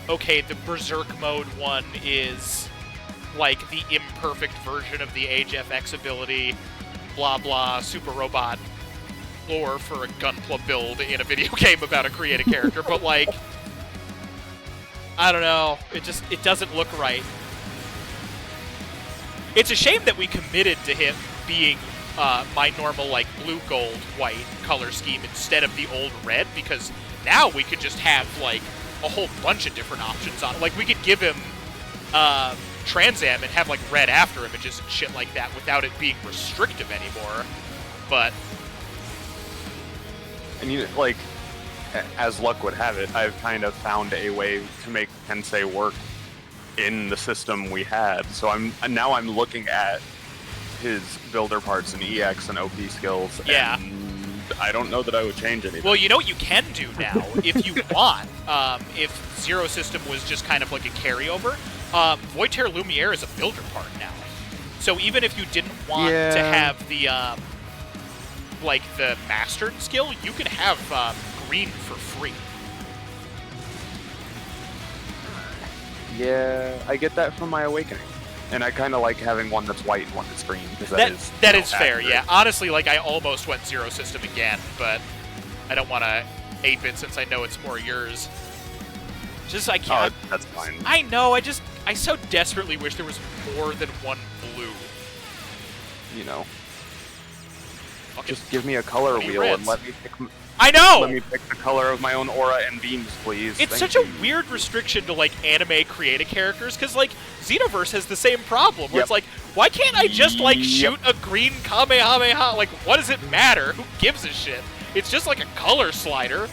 okay, the Berserk Mode one is like the imperfect version of the Age FX ability, blah blah, super robot lore for a Gunpla build in a video game about a created character, but like, I don't know, it doesn't look right. It's a shame that we committed to him being my normal like blue, gold, white color scheme instead of the old red, because now we could just have like a whole bunch of different options on it. Like we could give him Trans Am and have like red after images and shit like that without it being restrictive anymore. But
And you like, as luck would have it, I've kind of found a way to make Tensei work in the system we had. So I'm looking at his builder parts and EX and OP skills.
Yeah.
And I don't know that I would change anything.
well, you know what you can do now if you want. If Zero System was just kind of like a carryover, Voiter Lumiere is a builder part now. So even if you didn't want to have the like the mastered skill, you could have green for free.
Yeah, I get that from my Awakening. And I kind of like having one that's white and one that's green, because
That is fair,
accurate.
yeah. Honestly, like, I almost went Zero System again, but I don't want to ape it since I know it's more yours. Just, I can't...
Oh, that's fine.
I know, I so desperately wish there was more than one blue.
You know,
Fucking
just give me a color
20
wheel
reds.
and let me pick...
I know!
Let me pick the color of my own aura and beams, please.
It's
Thank
such
you.
a weird restriction to, like, anime creative characters, because, like, Xenoverse has the same problem, where it's like, why can't I just, like, shoot a green Kamehameha? Like, what does it matter? Who gives a shit? It's just like a color slider.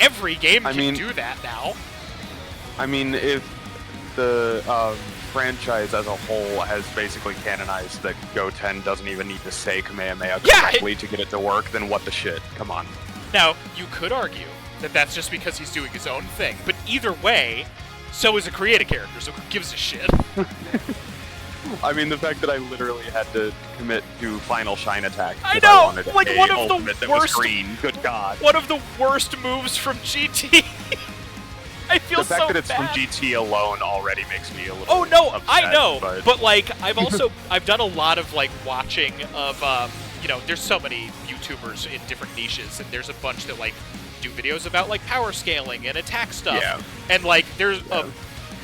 Every game can do that now.
I mean, if the franchise as a whole has basically canonized that Goten doesn't even need to say Kamehameha correctly to get it to work, then what the shit? Come on.
Now, you could argue that that's just because he's doing his own thing, but either way, so is a creative character, so who gives a shit?
I mean, the fact that I literally had to commit to Final Shine Attack.
I
'cause
know!
wanted
Like,
a
one of the
ultimate that was
worst-
green. Good God.
One of the worst moves from GT! I feel
The fact
so
that it's
bad.
from GT alone already makes me a little
Oh no,
upset,
I know,
but
like I've done a lot of like watching of you know, there's so many YouTubers in different niches, and there's a bunch that like do videos about like power scaling and attack stuff.
Yeah.
And like there's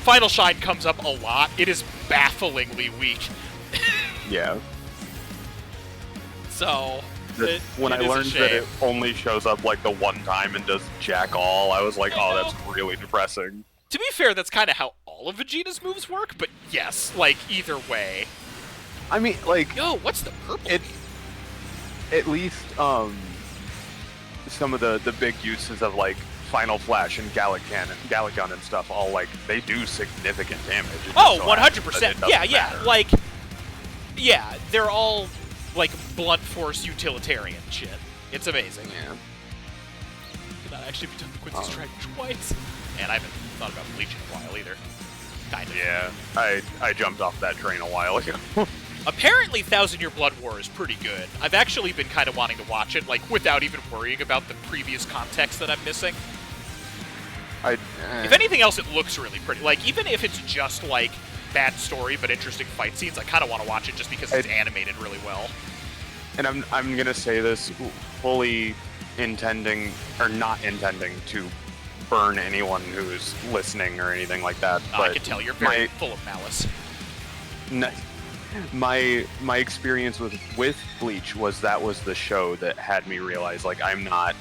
Final Shine comes up a lot. It is bafflingly weak.
yeah.
So
When I
it is a
learned that
shame.
it only shows up like the one time and does jack all, I was like, oh, that's really depressing.
To be fair, that's kind of how all of Vegeta's moves work, but yes, like either way.
I mean, like,
Yo, what's the purple?
at least some of the big uses of like Final Flash and Galagun and stuff, all like they do significant damage. It just
Oh,
so
100%.
happens that it
Yeah,
doesn't
yeah.
matter.
Like, yeah, they're all like blunt force utilitarian shit. It's amazing.
Yeah.
Could not actually be done with Quincy's Dragon twice. And I haven't thought about Bleach in a while either. Kind of.
Yeah, I jumped off that train a while ago.
Apparently, Thousand Year Blood War is pretty good. I've actually been kind of wanting to watch it, like, without even worrying about the previous context that I'm missing. If anything else, it looks really pretty. Like, even if it's just, like, bad story but interesting fight scenes, I kind of want to watch it just because it's animated really well.
And I'm gonna say this fully intending, or not intending, to burn anyone who's listening or anything like that.
I
But
can tell you're very full of malice.
My experience with Bleach was that was the show that had me realize, like, I'm not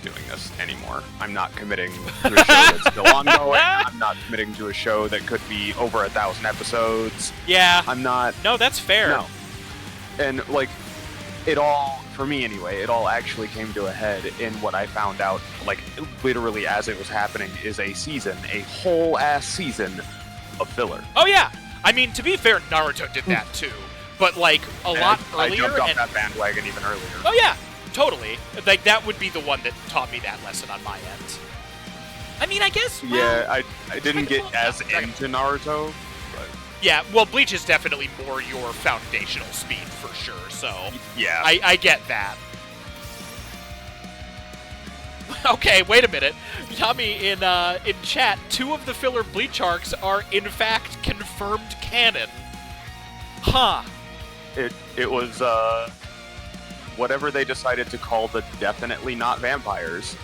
doing this anymore. I'm not committing to a show that's still ongoing. I'm not committing to a show that could be over 1,000 episodes.
Yeah.
I'm not.
No, that's fair.
No. And like, it all, for me anyway, it all actually came to a head in what I found out, like, literally as it was happening, is a whole ass season of filler.
Oh, yeah. I mean, to be fair, Naruto did that too. But, like, a lot
I
earlier.
jumped off that bandwagon even earlier.
Oh, yeah. Totally. Like, that would be the one that taught me that lesson on my end. I mean, I guess. Well,
Yeah, I didn't get as into Naruto. But
yeah, well, Bleach is definitely more your foundational speed for sure, so.
yeah.
I get that. Okay, wait a minute. Tommy, in chat, 2 of the filler Bleach arcs are, in fact, confirmed canon. Huh.
It was, whatever they decided to call the definitely not vampires.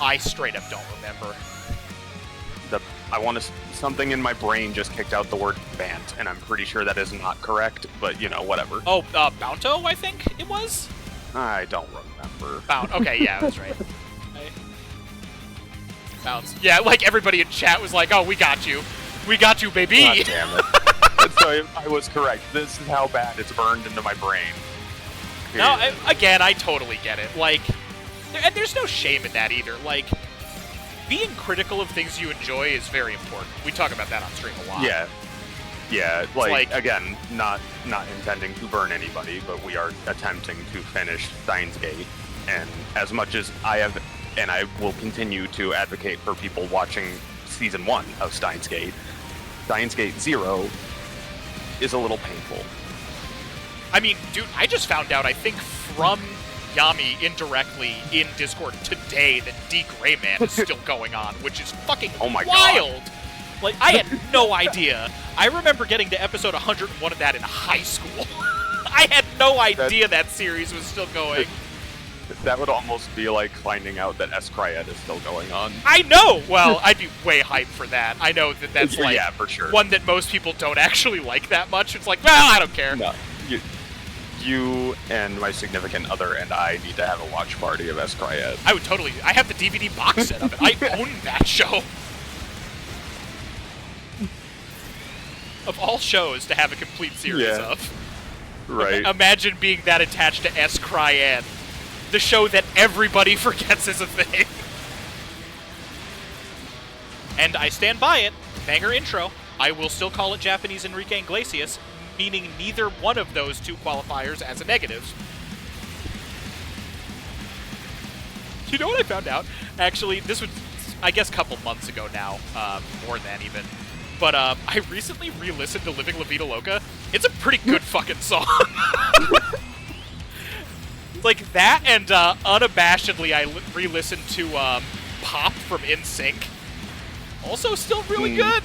I straight up don't remember.
I want to something in my brain just kicked out the word Bant, and I'm pretty sure that is not correct. But you know, whatever.
Oh, Bounto, I think it was.
I don't remember.
Bound. Okay, yeah, that's right. Bounce. Yeah, like everybody in chat was like, "Oh, we got you, baby."
God damn it! So I was correct. This is how bad it's burned into my brain.
No, again, I totally get it. Like, and there's no shame in that either. Like, being critical of things you enjoy is very important. We talk about that on stream a lot.
Yeah. Like again, not intending to burn anybody, but we are attempting to finish Steins Gate, and as much as I have, and I will continue to advocate for people watching Season 1 of Steins Gate 0 is a little painful.
I mean, dude, I just found out, I think, from Yami indirectly in Discord today that D. Greyman is still going on, which is fucking wild.
God.
Like, I had no idea. I remember getting to episode 101 of that in high school. I had no idea that series was still going.
That would almost be like finding out that S. Cryet is still going on.
I know! Well, I'd be way hyped for that. I know that that's like
yeah, for sure.
One that most people don't actually like that much. It's like, well, I don't care.
No. You and my significant other and I need to have a watch party of S. Cryet.
I would totally. I have the DVD box set of it. I own that show. Of all shows to have a complete series of.
Right.
Imagine being that attached to S. Cryet, the show that everybody forgets is a thing. And I stand by it. Banger intro. I will still call it Japanese Enrique Iglesias, meaning neither one of those two qualifiers as a negative. You know what I found out? Actually, this was, I guess, a couple months ago now, more than even. But I recently re-listened to Living La Vida Loca. It's a pretty good fucking song. Like that, and unabashedly, I re-listened to Pop from NSYNC. Also, still really good.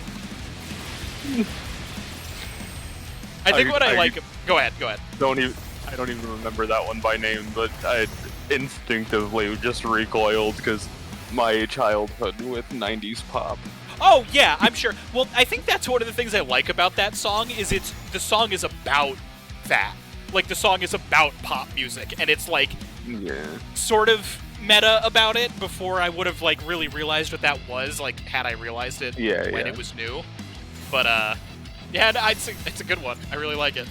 I think what I like. Go ahead.
I don't even remember that one by name, but I instinctively just recoiled because my childhood with 90s pop.
Oh yeah, I'm sure. Well, I think that's one of the things I like about that song is the song is about that. Like the song is about pop music, and it's like sort of meta about it. Before I would have like really realized what that was. Like had I realized it when it was new, but yeah, it's a good one. I really like it.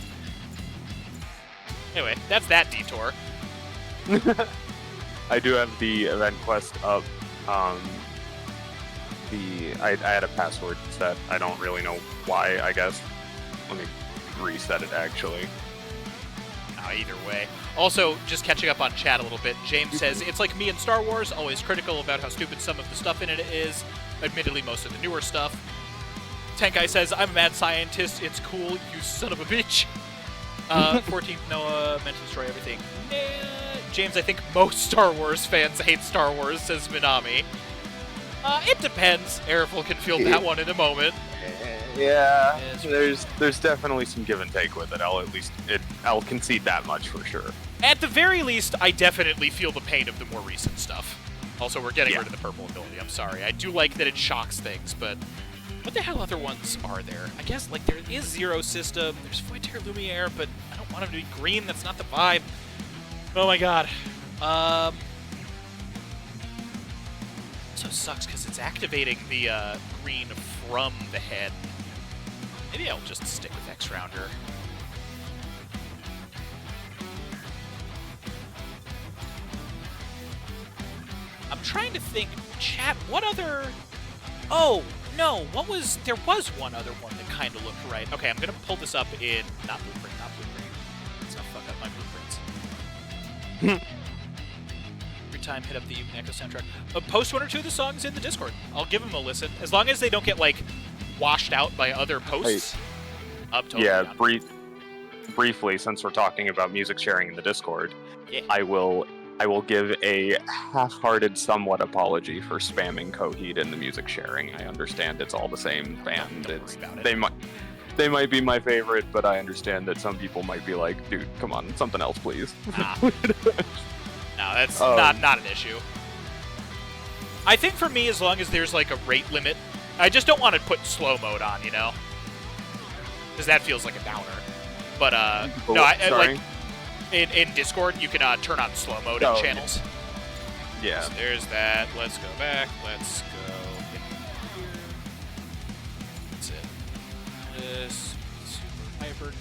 Anyway, that's that detour.
I do have the event quest up. I had a password set. I don't really know why, I guess. Let me reset it, actually.
Either way. Also, just catching up on chat a little bit, James says, it's like me in Star Wars, always critical about how stupid some of the stuff in it is. Admittedly, most of the newer stuff. Tenkai says, I'm a mad scientist, it's cool, you son of a bitch. 14th Noah meant to destroy everything. James, I think most Star Wars fans hate Star Wars, says Minami. It depends. Arifel can feel that one in a moment.
Yeah, there's definitely some give and take with it. I'll concede that much for sure.
At the very least, I definitely feel the pain of the more recent stuff. Also, we're getting rid of the purple ability. I'm sorry. I do like that it shocks things, but what the hell other ones are there? I guess, like, there is Zero System, there's Foytaire Lumiere, but I don't want him to be green. That's not the vibe. Oh my god. So sucks because it's activating the green from the head. Maybe I'll just stick with X-Rounder. I'm trying to think, chat, what other... Oh, no, there was one other one that kind of looked right. Okay, I'm going to pull this up in... Not Blueprint. Let's not fuck up my blueprints. Every time, hit up the Echo soundtrack. Post one or two of the songs in the Discord. I'll give them a listen. As long as they don't get, like, washed out by other posts. Totally
briefly, since we're talking about music sharing in the Discord, I will give a half-hearted, somewhat apology for spamming Coheed in the music sharing. I understand it's all the same band. They might be my favorite, but I understand that some people might be like, dude, come on, something else, please.
No, that's not an issue. I think for me, as long as there's like a rate limit I just don't want to put slow mode on, you know? Because that feels like a downer. But, no, like, in Discord, you can turn on slow mode in channels.
Yeah.
So there's that. Let's go back. Let's go. That's it. This. Super Hyper.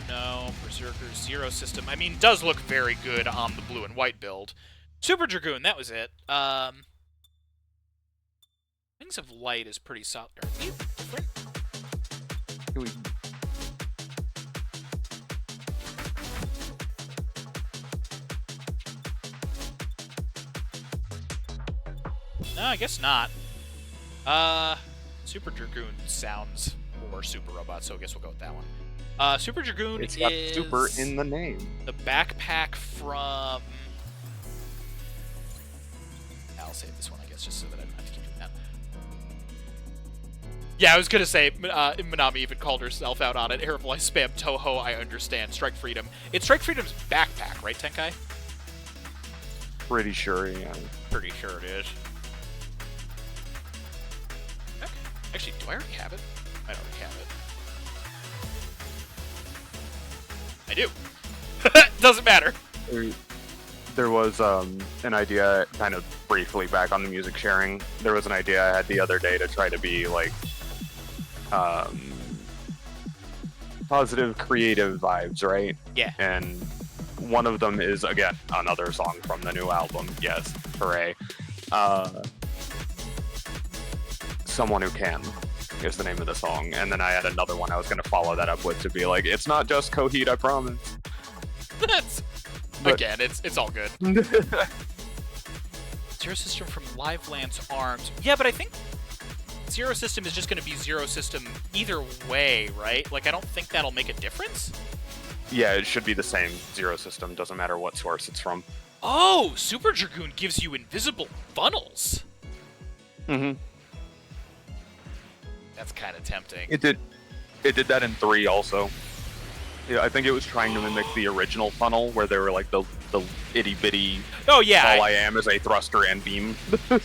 No. Berserker. Zero System. I mean, does look very good on the blue and white build. Super Dragoon. That was it. Wings of Light is pretty solid. No, I guess not. Super Dragoon sounds more Super Robot, so I guess we'll go with that one. Super Dragoon
It's got
is
super in the name.
the backpack from... I'll save this one, I guess, just so that I don't have to keep doing that. Yeah, I was gonna say, Minami even called herself out on it. Airful, I spam Toho, I understand. Strike Freedom. It's Strike Freedom's backpack, right, Tenkai?
Pretty sure, yeah.
Pretty sure it is. Okay. Actually, do I already have it? I don't already have it. I do. Doesn't matter.
There was an idea, kind of briefly back on the music sharing, there was an idea I had the other day to try to be, like, positive, creative vibes, right?
Yeah.
And one of them is, again, another song from the new album. Yes, hooray. Someone Who Can is the name of the song. And then I had another one I was going to follow that up with to be like, it's not just Coheed, I promise.
That's...
But-
Again, it's all good. Zero System from Live Lance Arms. Yeah, but I think Zero System is just going to be Zero System either way, right? Like, I don't think that'll make a difference.
Yeah, it should be the same Zero System. Doesn't matter what source it's from.
Oh, Super Dragoon gives you invisible funnels.
Mm-hmm.
That's kind of tempting.
It did that in 3 also. Yeah, I think it was trying to mimic the original funnel where they were like the itty bitty.
Oh yeah.
All I am is a thruster and beam.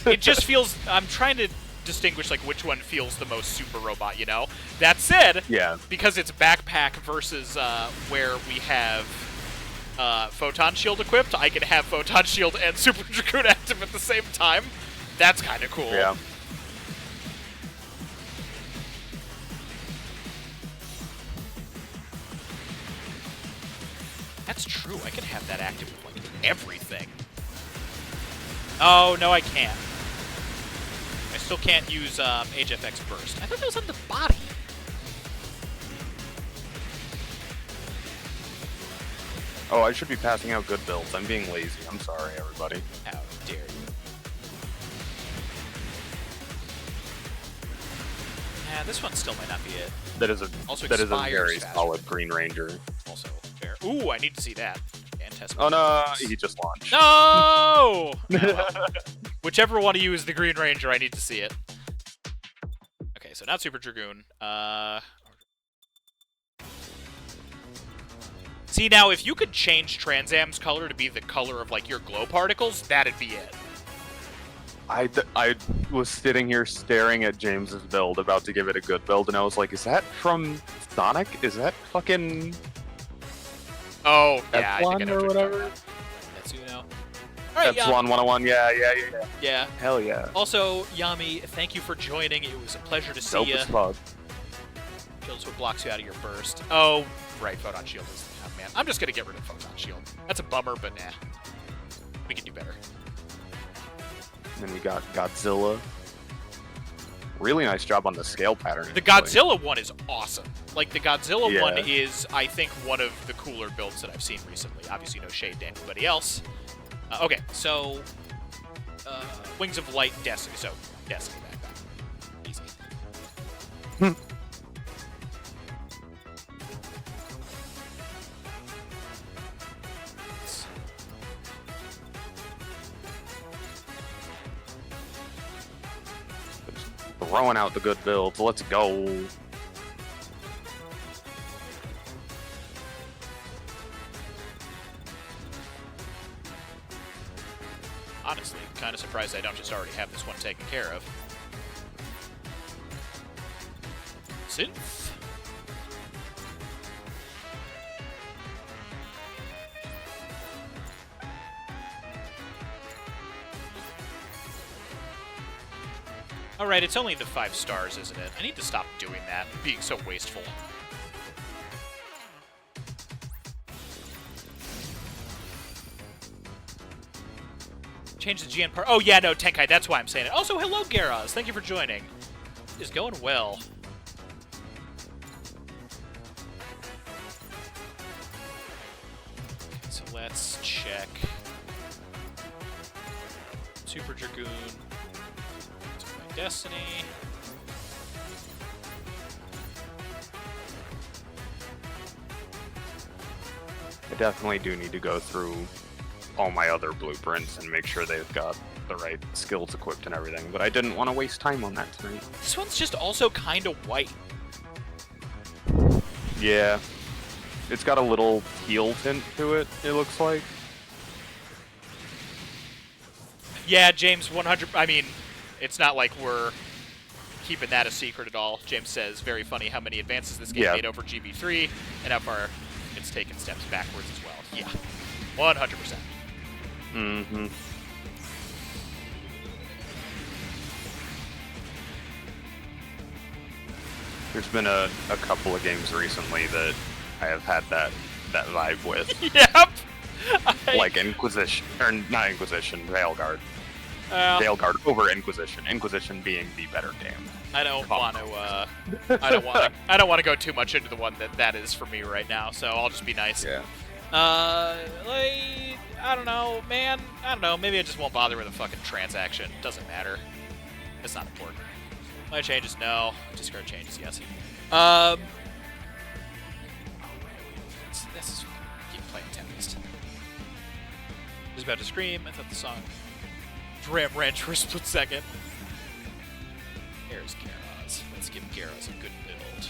It just feels. I'm trying to distinguish like which one feels the most Super Robot. You know. That said.
Yeah.
Because it's backpack versus where we have Photon Shield equipped, I can have Photon Shield and Super Dragoon active at the same time. That's kind of cool.
Yeah.
That's true. I can have that active with, like, everything. Oh, no, I can't. I still can't use HFX Burst. I thought that was on the body.
Oh, I should be passing out good builds. I'm being lazy. I'm sorry, everybody.
How dare you. Yeah, this one still might not be it.
That is a
Also
that is a
expires
very
faster
solid
than-
Green Ranger.
Also fair. Ooh, I need to see that. And test.
Oh no, he just launched.
No! Well, whichever one of you is the Green Ranger, I need to see it. Okay, so not Super Dragoon. See, now, if you could change Trans Am's color to be the color of, like, your glow particles, that'd be it.
I was sitting here staring at James's build, about to give it a good build, and I was like, is that from Sonic? Is that fucking
Oh, yeah, I think I
Epsilon
know
or
what you're talking
whatever?
about. That's you know. Alright,
Epsilon 101? Yeah.
Yeah.
Hell yeah.
Also, Yami, thank you for joining. It was a pleasure to see
Dope
you.
as fuck.
Shield's what blocks you out of your burst. Oh, right, Photon Shield is... Oh, man. I'm just going to get rid of Photon Shield. That's a bummer, but nah. We can do better.
And then we got Godzilla. Really nice job on the scale pattern.
The
actually.
Godzilla one is awesome. Like, the Godzilla
Yeah.
one is, I think, one of the cooler builds that I've seen recently. Obviously, no shade to anybody else. Okay, so... Wings of Light, Destiny. So, Destiny backpack. Easy.
Throwing out the good builds. Let's go.
Honestly, kind of surprised I don't just already have this one taken care of. Synth. Alright, it's only the 5 stars, isn't it? I need to stop doing that, being so wasteful. Change the GN part. Oh, yeah, no, Tenkai, that's why I'm saying it. Also, hello, Garaz. Thank you for joining. It is going well. So let's check. Super Dragoon. To my Destiny.
I definitely do need to go through all my other blueprints and make sure they've got the right skills equipped and everything, but I didn't want to waste time on that tonight.
This one's just also kind of white.
Yeah. It's got a little teal tint to it, it looks like.
Yeah, James, 100... I mean, it's not like we're keeping that a secret at all. James says, very funny how many advances this game made over GB3 and how far it's taken steps backwards as well. Yeah, 100%.
Mm-hmm. There's been a couple of games recently that I have had that vibe with.
Yep!
Like Inquisition, or not Inquisition, Veilguard. Veilguard over Inquisition. Inquisition being the better game.
I don't want to. I don't want to go too much into the one that is for me right now. So I'll just be nice.
Yeah.
Like, I don't know, man. I don't know. Maybe I just won't bother with a fucking transaction. Doesn't matter. It's not important. My changes, no. Discard changes, yes. This is keep playing Tempest. Just about to scream. I thought the song Dram Ranch for a split second. Here's Garaz. Let's give Garaz a good build.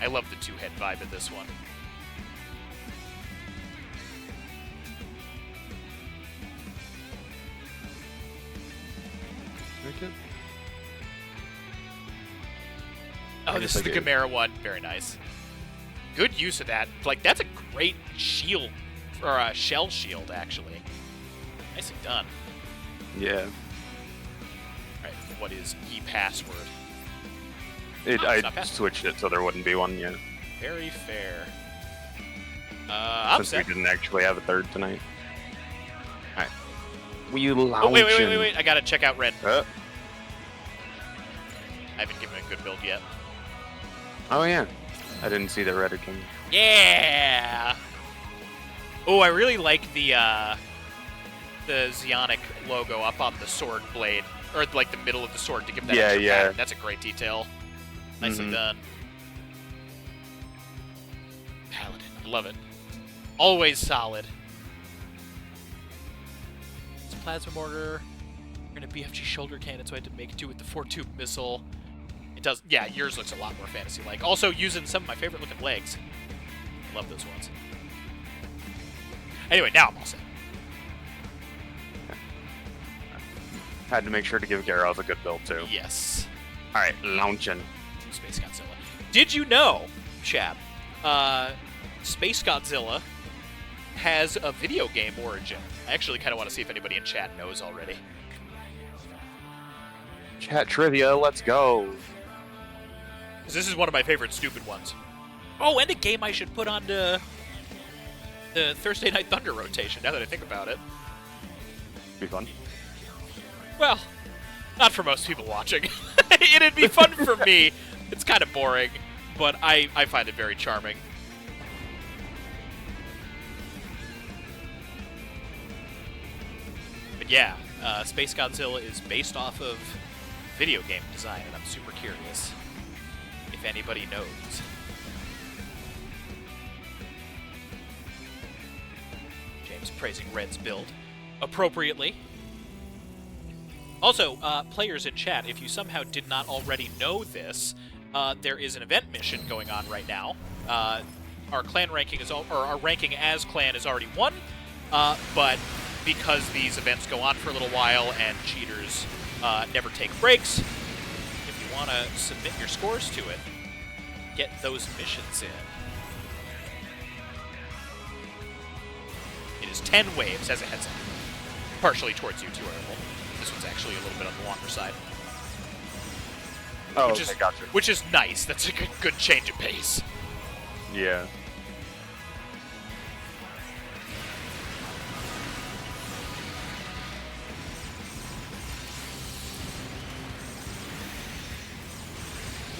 I love the two-head vibe of this one. Oh, this is the Chimera one. Very nice. Good use of that. Like, that's a great shield, or a shell shield, actually. Nicely done.
Yeah.
Alright, what is e-password?
I switched it so there wouldn't be one yet.
Very fair. I'm
Since
set.
we didn't actually have a third tonight. Alright. We lounging.
Oh, wait. I gotta check out red.
I
haven't given it a good build yet.
Oh, yeah. I didn't see the red king.
Yeah! Oh, I really like the Zionic logo up on the sword blade, or like the middle of the sword to give that extra pattern. That's a great detail. Nicely done. Paladin, I love it. Always solid. It's a plasma mortar. We're gonna BFG shoulder cannon, so I had to make do with the 4-tube missile. It does, yeah, yours looks a lot more fantasy-like. Also using some of my favorite looking legs. Love those ones. Anyway, now I'm all set.
Had to make sure to give Garaz a good build, too.
Yes.
Alright, launching.
Space Godzilla. Did you know, chap, Space Godzilla has a video game origin? I actually kind of want to see if anybody in chat knows already.
Chat trivia, let's go.
'Cause this is one of my favorite stupid ones. Oh, and a game I should put on the Thursday Night Thunder rotation, now that I think about it.
Be fun.
Well, not for most people watching. It'd be fun for me. It's kind of boring, but I find it very charming. But yeah, Space Godzilla is based off of video game design, and I'm super curious if anybody knows. James praising Red's build appropriately. Also, players in chat, if you somehow did not already know this, there is an event mission going on right now. Our clan ranking is, or our ranking as clan is already won, but because these events go on for a little while and cheaters never take breaks, if want to submit your scores to it, get those missions in. It is 10 waves as it heads up. Partially towards you, too, Earl. This one's actually a little bit on the longer side.
Oh,
which
okay, gotcha.
Which is nice. That's a good change of pace.
Yeah.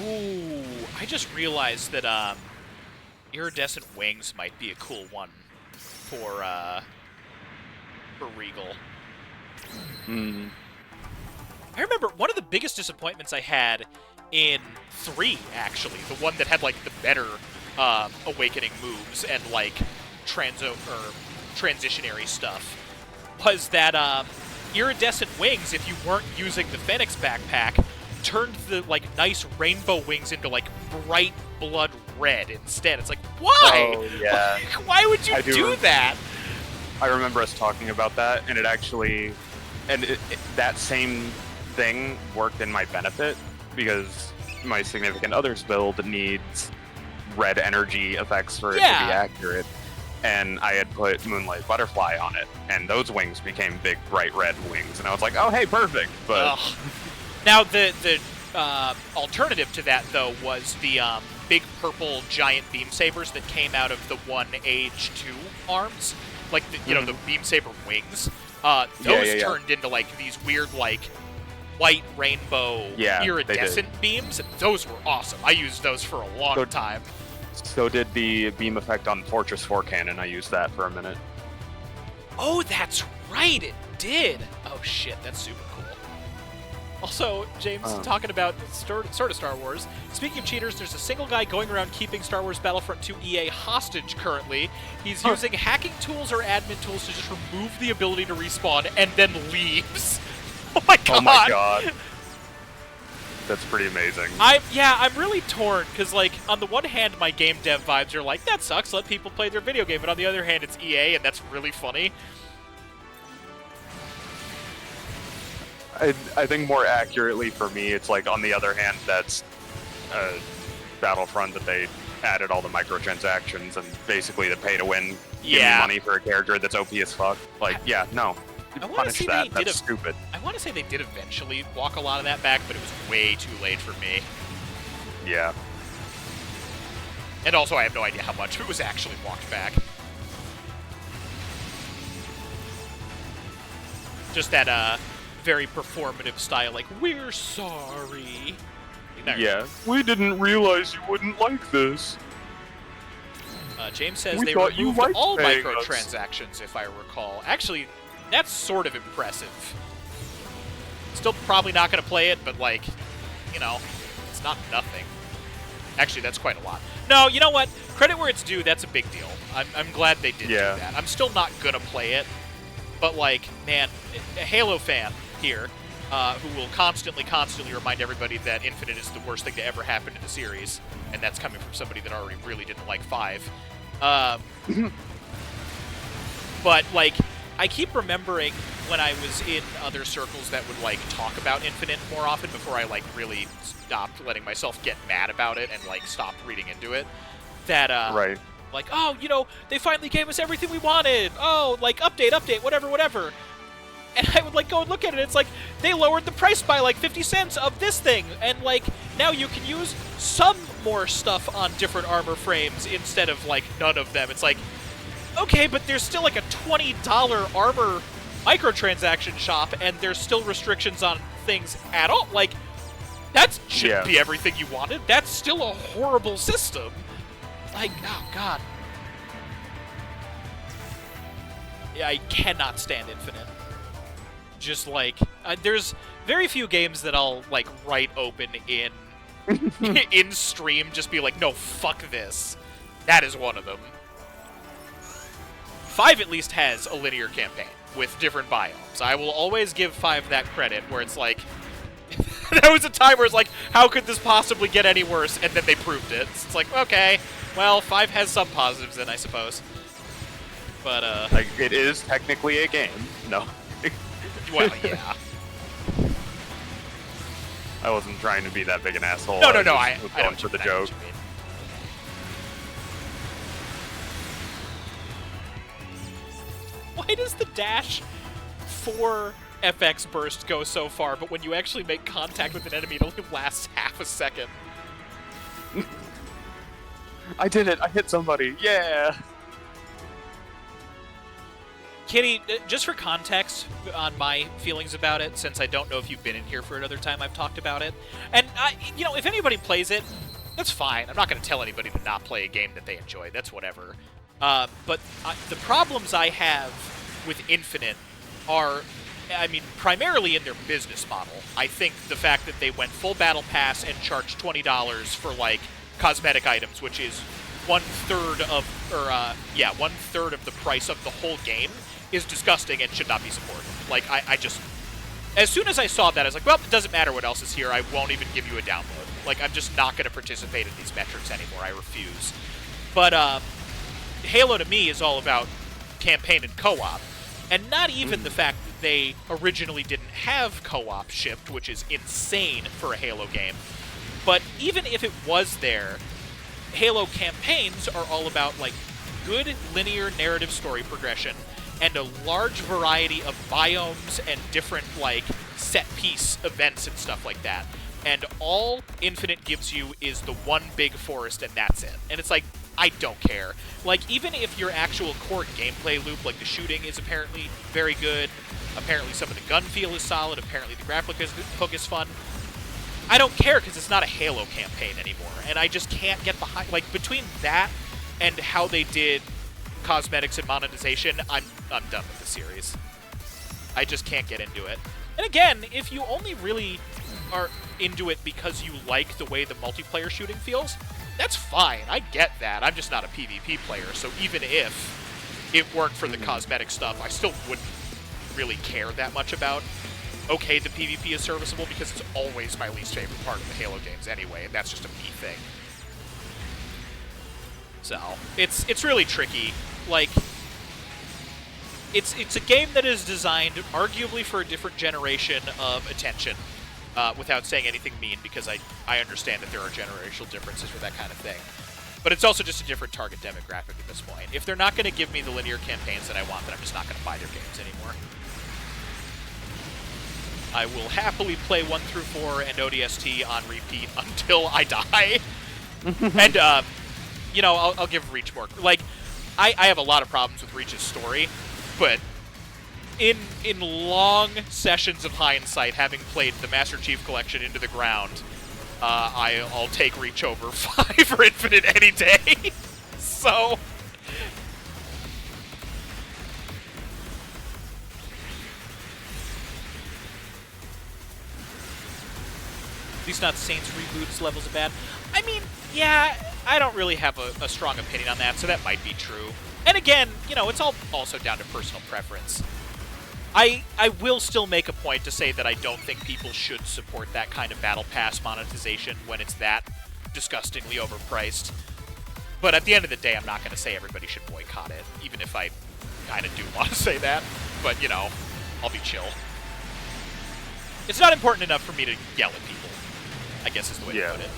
Ooh, I just realized that iridescent wings might be a cool one for Regal.
Hmm.
I remember one of the biggest disappointments I had in 3, actually, the one that had like the better awakening moves and like transitionary stuff, was that iridescent wings, if you weren't using the Phoenix backpack, turned the like nice rainbow wings into like bright blood red instead. It's like, why?
Oh, yeah.
Why would you do that?
I remember us talking about that, and it actually, that same thing worked in my benefit, because my significant other's build needs red energy effects for it to be accurate. And I had put Moonlight Butterfly on it, and those wings became big, bright red wings, and I was like, oh, hey, perfect. But
now the alternative to that though was the big purple giant beam sabers that came out of the 1 Age 2 arms, like the, you know, the beam saber wings. Those turned into like these weird like white rainbow iridescent beams, and those were awesome. I used those for a long time.
So did the beam effect on Fortress 4 cannon. I used that for a minute.
Oh, that's right, it did. Oh shit, that's super cool. Also, James, talking about sort of Star Wars, speaking of cheaters, there's a single guy going around keeping Star Wars Battlefront 2 EA hostage currently. He's using hacking tools or admin tools to just remove the ability to respawn and then leaves. Oh my god!
Oh my god. That's pretty amazing.
I'm really torn, because, like, on the one hand, my game dev vibes are like, that sucks, let people play their video game, but on the other hand, it's EA, and that's really funny.
I think more accurately for me, it's like, on the other hand, that's Battlefront that they added all the microtransactions and basically the pay-to-win, give me money for a character that's OP as fuck. Like, no. Punish that. That's stupid.
I want to say they did eventually walk a lot of that back, but it was way too late for me.
Yeah.
And also, I have no idea how much it was actually walked back. Just that very performative style, like, we're sorry.
Yeah. We didn't realize you wouldn't like this.
James says they removed all microtransactions, if I recall. Actually, that's sort of impressive. Still probably not going to play it, but, like, you know, it's not nothing. Actually, that's quite a lot. No, you know what? Credit where it's due, that's a big deal. I'm glad they did do that. I'm still not going to play it, but, like, man, a Halo fan here who will constantly remind everybody that Infinite is the worst thing to ever happen to the series, and that's coming from somebody that already really didn't like 5. But, like, I keep remembering when I was in other circles that would, like, talk about Infinite more often before I, like, really stopped letting myself get mad about it and, like, stopped reading into it, that, like, oh, you know, they finally gave us everything we wanted. Oh, like, update, whatever. And I would, like, go and look at it, and it's like, they lowered the price by, like, 50 cents of this thing, and, like, now you can use some more stuff on different armor frames instead of, like, none of them. It's like, okay, but there's still like a $20 armor microtransaction shop, and there's still restrictions on things at all. Like, that shouldn't be everything you wanted. That's still a horrible system. Like, oh god. Yeah, I cannot stand Infinite. Just like, there's very few games that I'll like write open in in stream, just be like, no, fuck this. That is one of them. 5 at least has a linear campaign with different biomes. I will always give 5 that credit, where it's like, there was a time where it's like, how could this possibly get any worse? And then they proved it. So it's like, okay, well, 5 has some positives then, I suppose. But,
like, it is technically a game. No.
Well, yeah.
I wasn't trying to be that big an asshole.
No,
I was
I
going
don't
for the
I know what
joke.
you mean. Why does the dash for FX burst go so far, but when you actually make contact with an enemy, it only lasts half a second?
I did it! I hit somebody! Yeah!
Kitty, just for context on my feelings about it, since I don't know if you've been in here for another time I've talked about it, and, if anybody plays it, that's fine. I'm not going to tell anybody to not play a game that they enjoy. That's whatever. But the problems I have with Infinite are, primarily in their business model. I think the fact that they went full Battle Pass and charged $20 for, cosmetic items, which is one-third of the price of the whole game, is disgusting and should not be supported. I just... As soon as I saw that, I was like, well, it doesn't matter what else is here. I won't even give you a download. I'm just not going to participate in these metrics anymore. I refuse. But Halo, to me, is all about campaign and co-op. And not even the fact that they originally didn't have co-op shipped, which is insane for a Halo game. But even if it was there, Halo campaigns are all about, good linear narrative story progression and a large variety of biomes and different, set-piece events and stuff like that. And all Infinite gives you is the one big forest, and that's it. And it's I don't care. Even if your actual core gameplay loop, the shooting is apparently very good, apparently some of the gun feel is solid, apparently the graphic hook is fun, I don't care because it's not a Halo campaign anymore. And I just can't get behind... between that and how they did cosmetics and monetization, I'm done with the series. I just can't get into it. And again, if you only really are into it because you like the way the multiplayer shooting feels, that's fine. I get that. I'm just not a PvP player, so even if it weren't for the cosmetic stuff, I still wouldn't really care that much about. Okay, the PvP is serviceable because it's always my least favorite part of the Halo games anyway, and that's just a me thing. So, it's really tricky. It's a game that is designed arguably for a different generation of attention, without saying anything mean, because I understand that there are generational differences with that kind of thing. But it's also just a different target demographic at this point. If they're not going to give me the linear campaigns that I want, then I'm just not going to buy their games anymore. I will happily play 1 through 4 and ODST on repeat until I die. And, I'll give Reach more... I have a lot of problems with Reach's story, but in long sessions of hindsight, having played the Master Chief Collection into the ground, I'll take Reach over 5 or Infinite any day. So... At least not Saints reboots levels of bad. Yeah, I don't really have a strong opinion on that, so that might be true. And again, it's all also down to personal preference. I will still make a point to say that I don't think people should support that kind of Battle Pass monetization when it's that disgustingly overpriced. But at the end of the day, I'm not going to say everybody should boycott it, even if I kind of do want to say that. But, I'll be chill. It's not important enough for me to yell at people, I guess is the way to put it.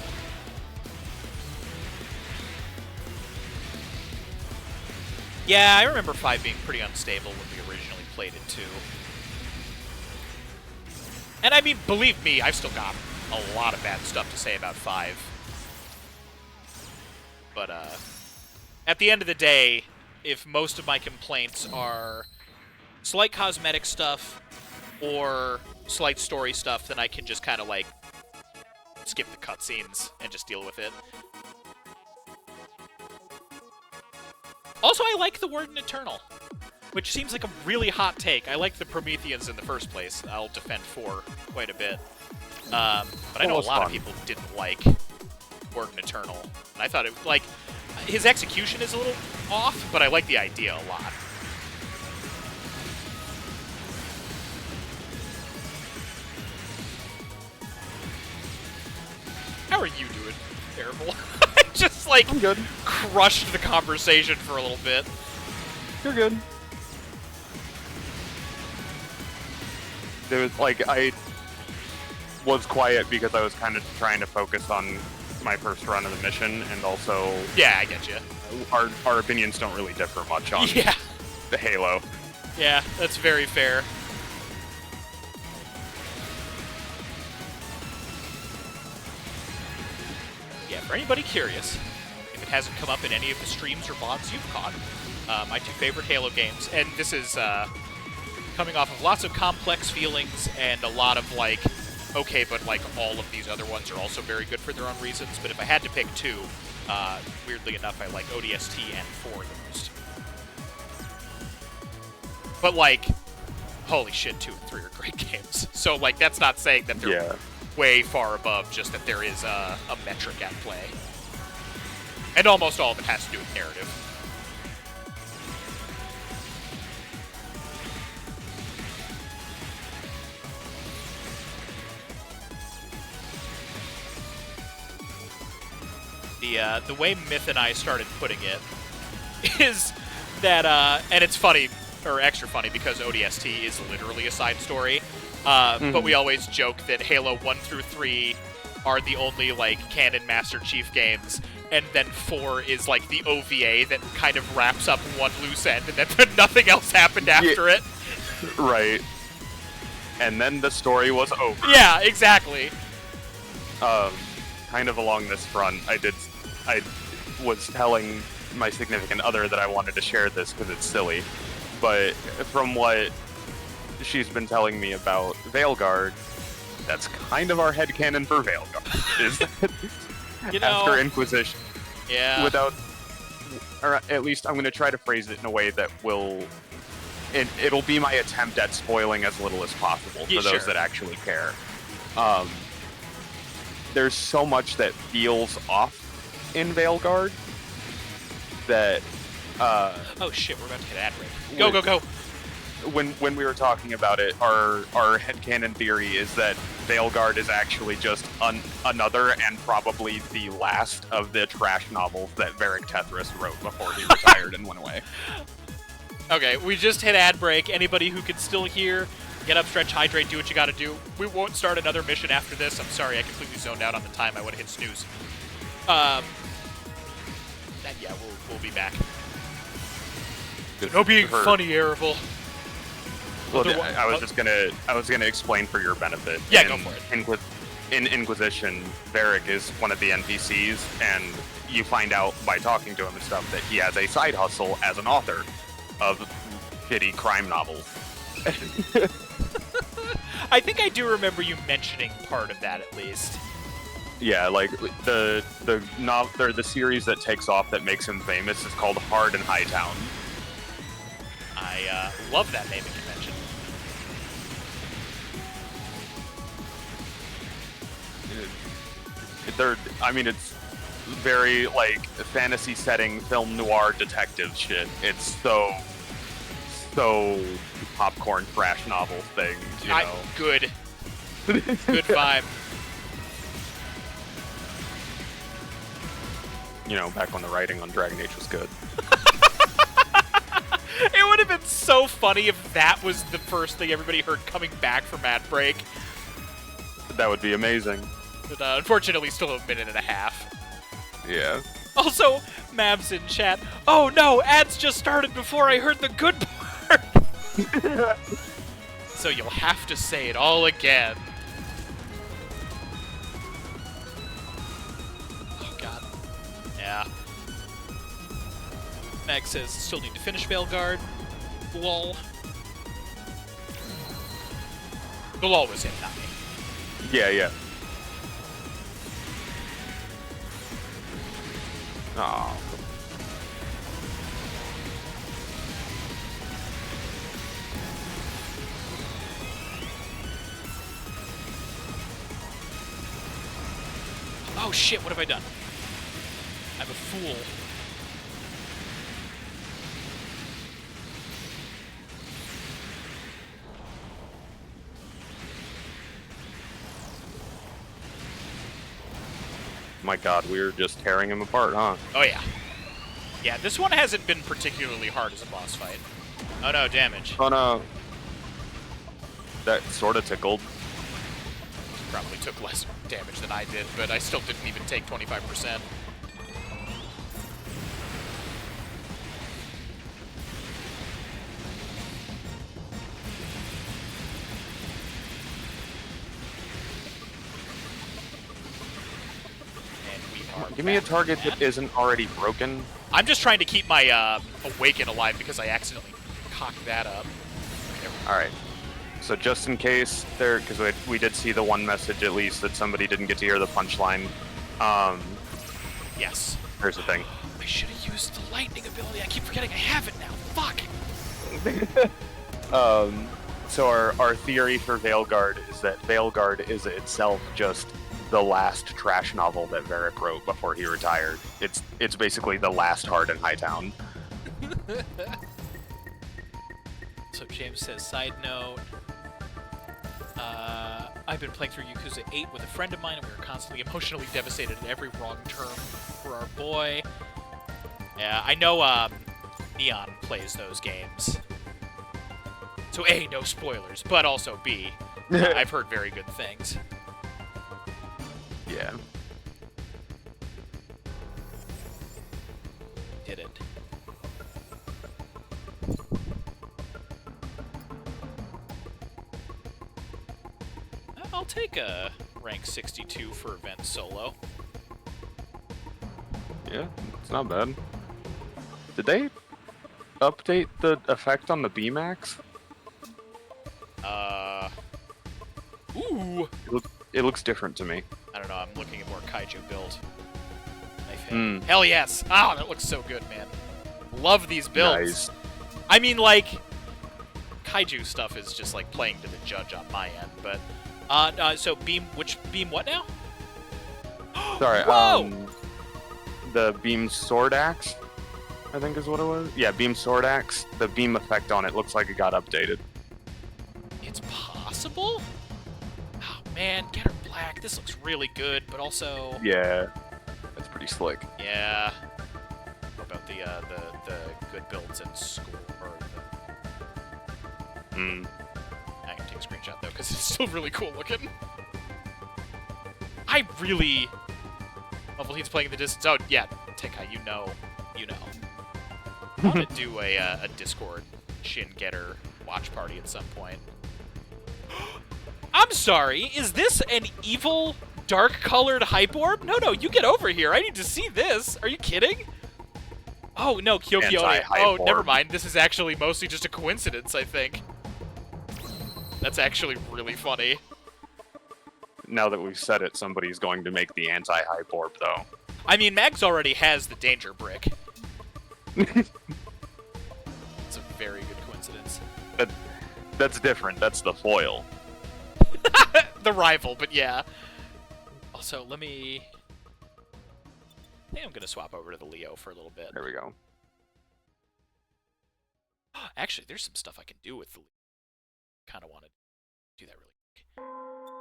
Yeah, I remember 5 being pretty unstable when we originally played it, too. And believe me, I've still got a lot of bad stuff to say about 5. But, at the end of the day, if most of my complaints are slight cosmetic stuff or slight story stuff, then I can just kind of, skip the cutscenes and just deal with it. Also, I like the word Eternal, which seems like a really hot take. I like the Prometheans in the first place. I'll defend 4 quite a bit. But I know a lot of people didn't like word Eternal. And I thought it, his execution is a little off, but I like the idea a lot. How are you doing? Terrible. Just,
I'm good.
Crushed the conversation for a little bit.
You're good. There was, was quiet because I was kind of trying to focus on my first run of the mission, and also
Yeah, I get you.
our opinions don't really differ much on
Yeah.
the Halo.
Yeah, that's very fair. Yeah, for anybody curious, if it hasn't come up in any of the streams or VODs you've caught, my two favorite Halo games, and this is coming off of lots of complex feelings and a lot of like, okay, but like all of these other ones are also very good for their own reasons, but if I had to pick two, weirdly enough, I like ODST and 4 the most. But like, holy shit, 2 and 3 are great games. So like, that's not saying that they're way far above, just that there is a metric at play. And almost all of it has to do with narrative. The way Myth and I started putting it is that, and it's funny, or extra funny, because ODST is literally a side story, but we always joke that Halo 1 through 3 are the only, like, canon Master Chief games, and then 4 is, like, the OVA that kind of wraps up one loose end, and then nothing else happened after it.
Right. And then the story was over.
Yeah, exactly.
Kind of along this front, I was telling my significant other that I wanted to share this because it's silly, but from what she's been telling me about Veilguard, that's kind of our headcanon for Veilguard, is that
You know,
after Inquisition,
yeah.
without, or at least I'm going to try to phrase it in a way that it'll be my attempt at spoiling as little as possible for those that actually care. There's so much that feels off in Veilguard that
oh shit, we're about to hit ad break. Go.
When we were talking about it, our headcanon theory is that Veilguard is actually just another and probably the last of the trash novels that Varric Tethras wrote before he retired and went away.
Okay, we just hit ad break. Anybody who can still hear, get up, stretch, hydrate, do what you gotta do. We won't start another mission after this. I'm sorry, I completely zoned out on the time. I would have hit snooze. And yeah, we'll be back. No being funny, Erevel.
Well, I was gonna explain for your benefit.
Yeah, go for it.
In Inquisition, Varric is one of the NPCs, and you find out by talking to him and stuff that he has a side hustle as an author of shitty crime novels.
I think I do remember you mentioning part of that at least.
Yeah, like the series that takes off that makes him famous is called Hard and Hightown.
I love that naming convention.
It's very like fantasy setting, film noir detective shit. It's so popcorn trash novel thing, you know.
Good vibe.
You know, back when the writing on Dragon Age was good.
It would have been so funny if that was the first thing everybody heard coming back from ad break.
That would be amazing.
But unfortunately, still a minute and a half.
Yeah.
Also, Mabs in chat. Oh no, ads just started before I heard the good part. So you'll have to say it all again. Oh god. Yeah. Max says, still need to finish Veilguard. Lol. The lol was him, not me.
Yeah. Oh.
Oh shit, what have I done? I'm a fool.
My god, we were just tearing him apart, huh?
Oh yeah. Yeah, this one hasn't been particularly hard as a boss fight. Oh no, damage.
Oh no. That sort of tickled.
Probably took less damage than I did, but I still didn't even take 25%.
Give me a target that isn't already broken.
I'm just trying to keep my Awaken alive because I accidentally cocked that up.
Alright. So just in case there, because we did see the one message at least that somebody didn't get to hear the punchline.
Yes.
Here's the thing.
I should have used the lightning ability. I keep forgetting I have it now. Fuck.
So our theory for Veilguard is that Veilguard is itself just the last trash novel that Varric wrote before he retired. It's basically the last Hard in Hightown.
So James says, side note, I've been playing through Yakuza 8 with a friend of mine, and we were constantly emotionally devastated at every wrong turn for our boy. Yeah, I know Neon plays those games. So A, no spoilers, but also B, I've heard very good things.
Yeah.
Did it. I'll take a rank 62 for event solo.
Yeah, it's not bad. Did they update the effect on the B-Max?
Ooh!
It looks different to me.
I don't know, I'm looking at more kaiju build. Hell yes! Oh, that looks so good, man. Love these builds.
Nice.
I mean, like, kaiju stuff is just like playing to the judge on my end, but so beam, which beam what now?
Sorry,
Whoa!
The beam sword axe, I think is what it was. Yeah, beam sword axe. The beam effect on it looks like it got updated.
It's possible? Oh man, get her black. This looks really good, but also
Yeah, that's pretty slick.
yeah. What about the good builds in school or the... I can take a screenshot though, because it's still really cool looking. I really... Level Heat's playing in the distance. Oh, yeah, Tenkai, you know. I'm gonna do a Discord Shin Getter watch party at some point. I'm sorry, is this an evil, dark-colored hype orb? No, you get over here. I need to see this. Are you kidding? Oh, no, Kyokyo. Oh, never mind. This is actually mostly just a coincidence, I think. That's actually really funny.
Now that we've said it, somebody's going to make the anti-hype orb, though.
I mean, Mags already has the danger brick. It's a very good coincidence.
That's different. That's the foil.
The rival, but yeah. Also, let me... I think I'm going to swap over to the Leo for a little bit.
There we go.
Actually, there's some stuff I can do with the Leo. Kind of want to do that really quick.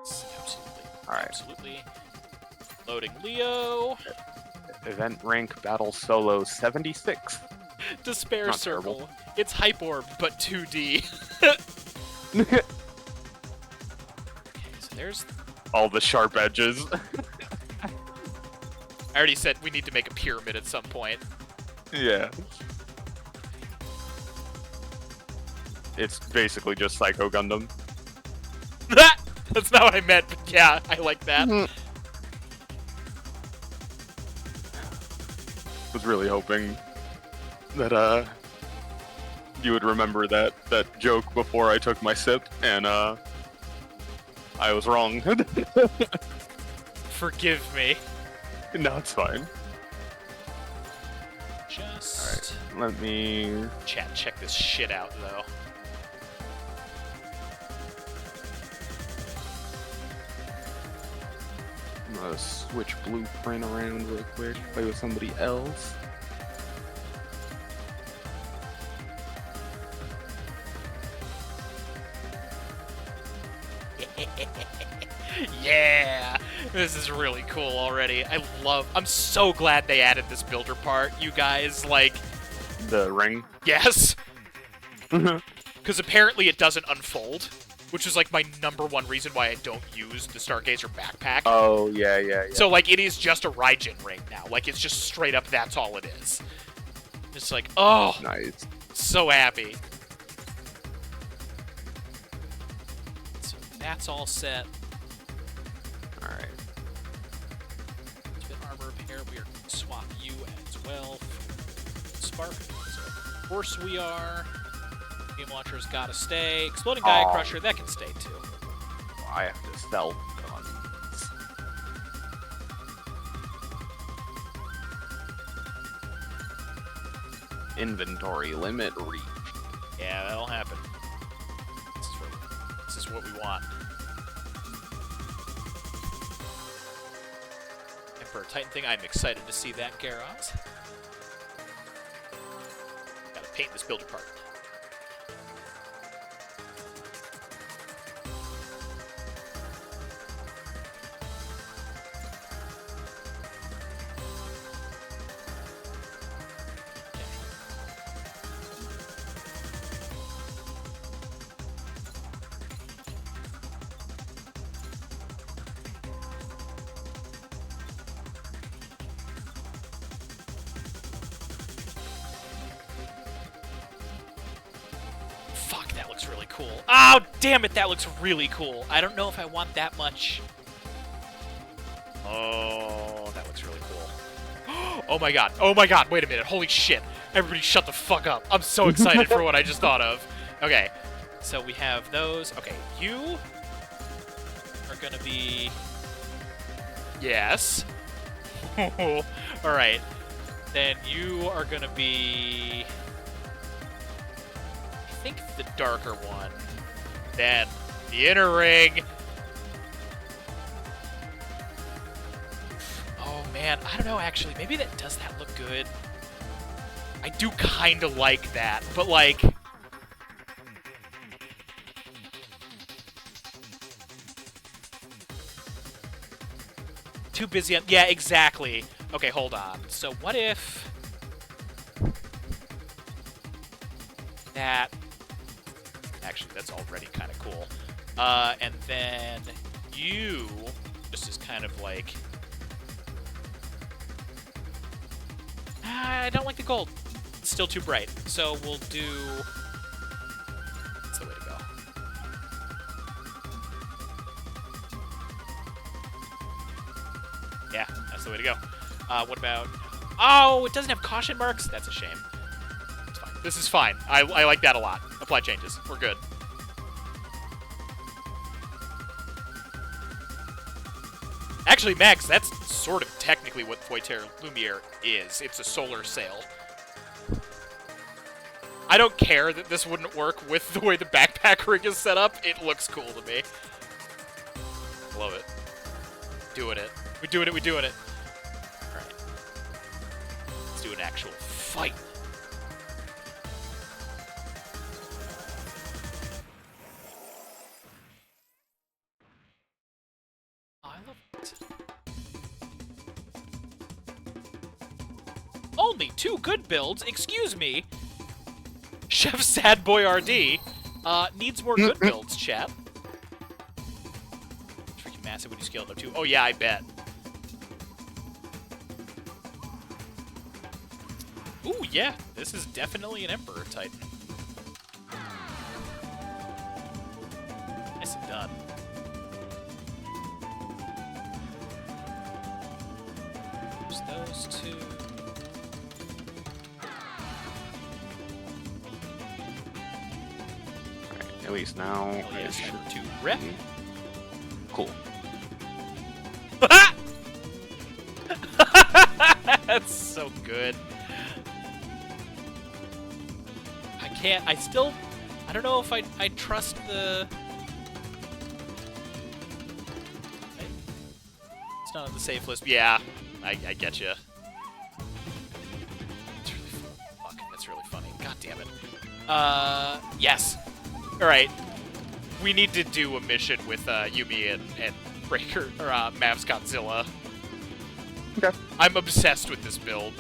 Absolutely.
Alright.
Absolutely. Loading Leo.
Event rank battle solo 76.
Despair
Not
Circle.
terrible.
It's Hype Orb, but 2D. Okay, so there's...
All the sharp edges.
I already said we need to make a pyramid at some point.
Yeah. It's basically just Psycho Gundam.
That's not what I meant, but yeah, I like that.
Was really hoping that you would remember that joke before I took my sip, and I was wrong.
Forgive me.
No, it's fine.
Just...
Alright, let me...
Chat, check this shit out, though.
I'm gonna switch Blueprint around real quick, play with somebody else.
Yeah! This is really cool already. I'm so glad they added this builder part, you guys. Like,
The ring.
yes! Because apparently it doesn't unfold, which is like my #1 reason why I don't use the Stargazer backpack.
Oh, yeah.
So, like, it is just a Raijin ring now. Like, it's just straight up, that's all it is. It's like, oh,
Nice.
so happy. So that's all set.
All right.
Spin armor repair, we are going to swap you as well for Spark. So, of course we are. Game Launcher's gotta stay. Exploding Gaia Crusher, that can stay too.
I have to stealth guns. Inventory limit reached.
Yeah, that'll happen. This is what we want. Emperor Titan thing, I'm excited to see that, Garrots. Gotta paint this builder part. Fuck, that looks really cool. Oh, damn it, that looks really cool. I don't know if I want that much. Oh, that looks really cool. Oh my god, wait a minute, holy shit. Everybody shut the fuck up. I'm so excited for what I just thought of. Okay, so we have those. Okay, you are gonna be... Yes. Alright. Then you are gonna be... I think the darker one. Then the inner ring. Oh man, I don't know actually. Maybe that does that look good. I do kind of like that, but like too busy on, yeah, exactly. Okay, hold on. So what if that... Actually, that's already kind of cool. And then you just is kind of like... I don't like the gold. It's still too bright. So we'll do... That's the way to go. Yeah, that's the way to go. What about... Oh, it doesn't have caution marks? That's a shame. It's fine. This is fine. I like that a lot. Apply changes. We're good. Actually, Max, that's sort of technically what Foyter Lumiere is. It's a solar sail. I don't care that this wouldn't work with the way the backpack rig is set up. It looks cool to me. Love it. Doing it. We're doing it. We're doing it. All right. Let's do an actual fight. Oh, I love it. Only 2 good builds? Excuse me. Chef Sad Boy RD needs more good builds, chat. Freaking massive when you scale it up too. Oh yeah, I bet. Ooh, yeah. This is definitely an Emperor Titan. Nice and done. There's those 2.
At least now.
Oh,
I
yes,
should-
to rep.
Cool.
That's so good. I can't. I don't know if I trust the. It's not on the safe list. Yeah, I get you. It's really fuck. That's really funny. God damn it. Yes. All right. We need to do a mission with Yumi and Breaker or Mavs Godzilla.
Okay.
I'm obsessed with this build.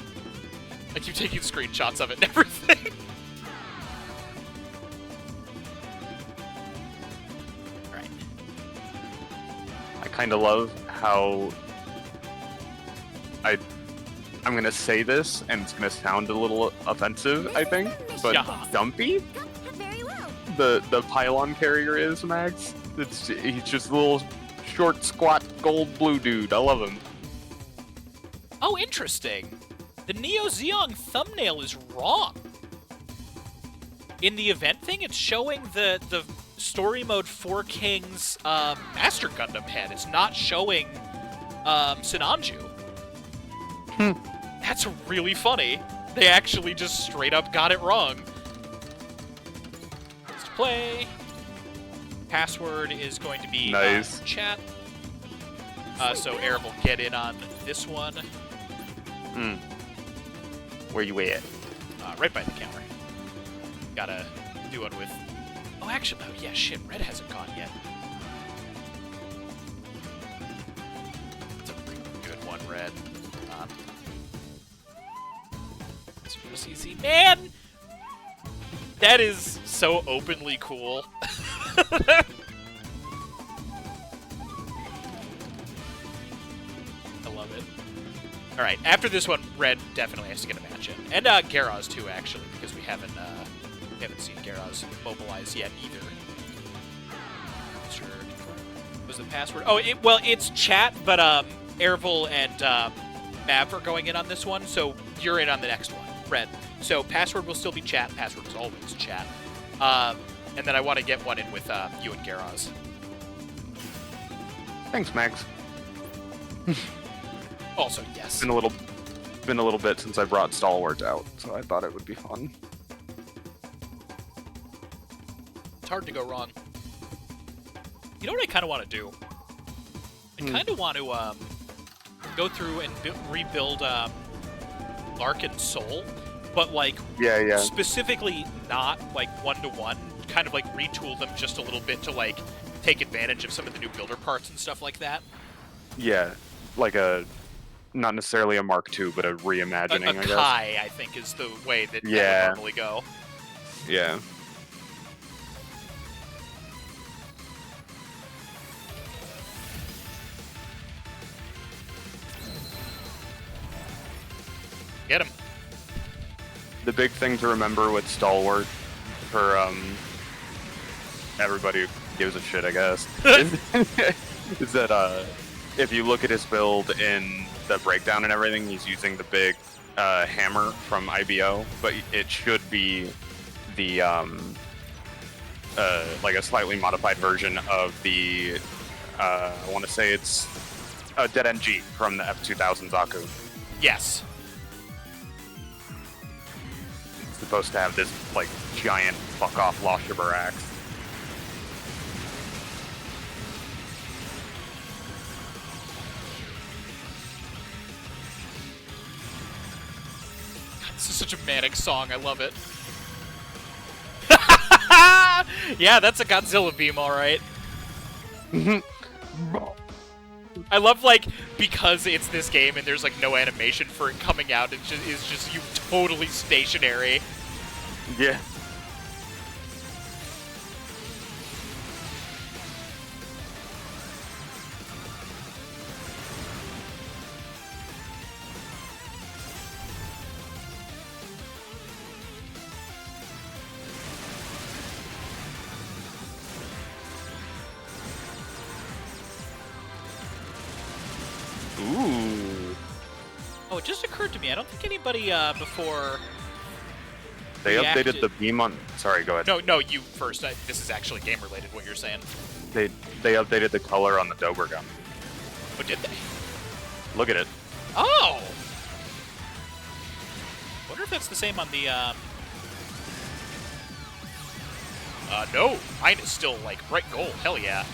I keep taking screenshots of it and everything.
I kind of love how I'm gonna say this, and it's gonna sound a little offensive, I think, but
Yeah.
dumpy
Very well.
the pylon carrier is, Max. He's just a little short, squat, gold blue dude. I love him.
Oh, interesting. The Neo Zeong thumbnail is wrong. In the event thing, it's showing the story mode 4 Kings Master Gundam head. It's not showing Sinanju. That's really funny. They actually just straight up got it wrong. Let's play. Password is going to be
Nice.
chat. So Air will get in on this one.
Where you at?
Right by the counter. Gotta do one with... Oh, actually, oh yeah, shit, Red hasn't gone yet. That's a really good one, Red. Super CC. Man! That is so openly cool. I love it. Alright, after this one, Red definitely has to get a match in. And Garaz too, actually, because we haven't seen Garaz mobilize yet either. Sure. What was the password? Oh, it's chat, but Airville and Mav are going in on this one, so you're in on the next one, Red. So password will still be chat. Password is always chat. And then I want to get one in with you and Garaz.
Thanks, Max.
Also, yes.
Been a little bit since I brought Stalwart out, so I thought it would be fun.
It's hard to go wrong. You know what I kind of want to do? I kind of want to go through and rebuild Larkin's Soul, but like
Yeah.
specifically not like 1-to-1. Kind of like retool them just a little bit to like take advantage of some of the new builder parts and stuff like that.
Yeah, like not necessarily a Mark II, but a reimagining, I guess.
Kai, I think, is the way that that would normally go.
Yeah.
Get him.
The big thing to remember with Stalwart, for everybody who gives a shit, I guess, is that if you look at his build in the breakdown and everything, he's using the big hammer from IBO, but it should be the like a slightly modified version of the I want to say it's a Dead NG from the F2000 Zaku.
Yes.
It's supposed to have this like giant fuck off Loshibur axe.
This is such a manic song. I love it. Yeah, that's a Godzilla beam, all right. I love, like, because it's this game and there's, like, no animation for it coming out, it's just you totally stationary.
Yeah. Ooh.
Oh, it just occurred to me, I don't think anybody, before...
They
reacted.
updated the beam on... Sorry, go ahead.
No, you first. This is actually game-related, what you're saying.
They updated the color on the Dober gun.
Oh, did they?
Look at it.
Oh! Wonder if that's the same on the, no. Mine is still, like, bright gold. Hell yeah.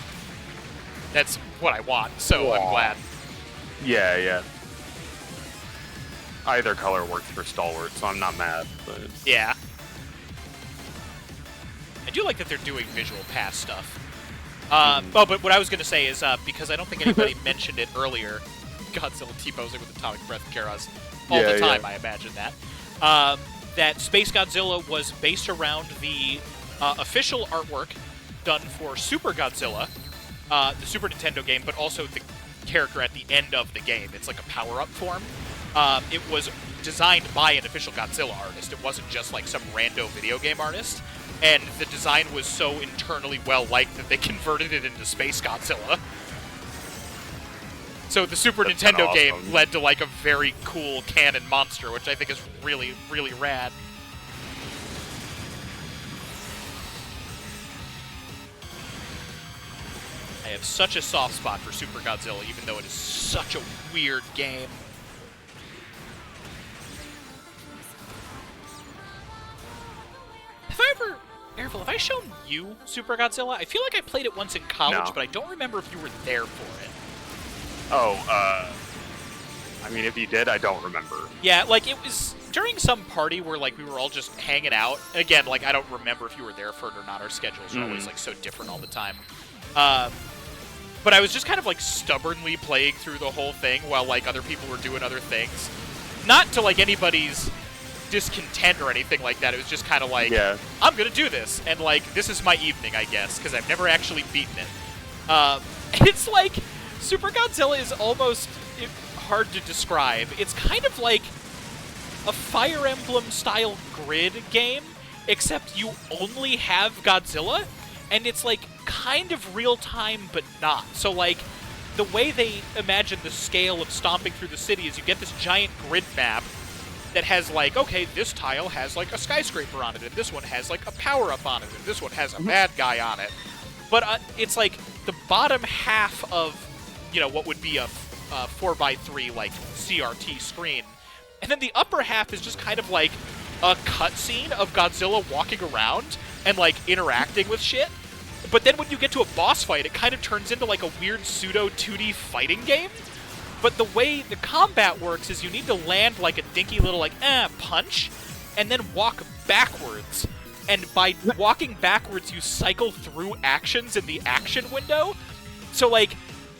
That's what I want, so I'm glad.
Yeah, yeah. Either color works for Stalwart, so I'm not mad, but...
Yeah. I do like that they're doing visual pass stuff. Oh, but what I was going to say is, because I don't think anybody mentioned it earlier, Godzilla T-posing with Atomic Breath Karas all the time, I imagine that. That Space Godzilla was based around the official artwork done for Super Godzilla, the Super Nintendo game, but also the character at the end of the game. It's like a power-up form. It was designed by an official Godzilla artist. It wasn't just like some rando video game artist. And the design was so internally well-liked that they converted it into Space Godzilla. So the Super Nintendo game led to like a very cool canon monster, which I think is really, really rad. I have such a soft spot for Super Godzilla, even though it is such a weird game. Have I ever... Airful, have I shown you Super Godzilla? I feel like I played it once in college, but I don't remember if you were there for it.
Oh, I mean, if you did, I don't remember.
Yeah, like, it was during some party where, like, we were all just hanging out. Again, like, I don't remember if you were there for it or not. Our schedules are always, like, so different all the time. But I was just kind of, like, stubbornly playing through the whole thing while, like, other people were doing other things. Not to, like, anybody's discontent or anything like that. It was just kind of like, I'm gonna do this. And, like, this is my evening, I guess, because I've never actually beaten it. And it's like... Super Godzilla is almost hard to describe. It's kind of like a Fire Emblem-style grid game, except you only have Godzilla, and it's like kind of real-time, but not. So like, the way they imagine the scale of stomping through the city is you get this giant grid map that has like, okay, this tile has like a skyscraper on it, and this one has like a power-up on it, and this one has a bad guy on it. But it's like the bottom half of you know, what would be a 4x3, like, CRT screen. And then the upper half is just kind of like a cutscene of Godzilla walking around and, like, interacting with shit. But then when you get to a boss fight, it kind of turns into, like, a weird pseudo 2D fighting game. But the way the combat works is you need to land, like, a dinky little, like, punch, and then walk backwards. And by walking backwards, you cycle through actions in the action window. So, like...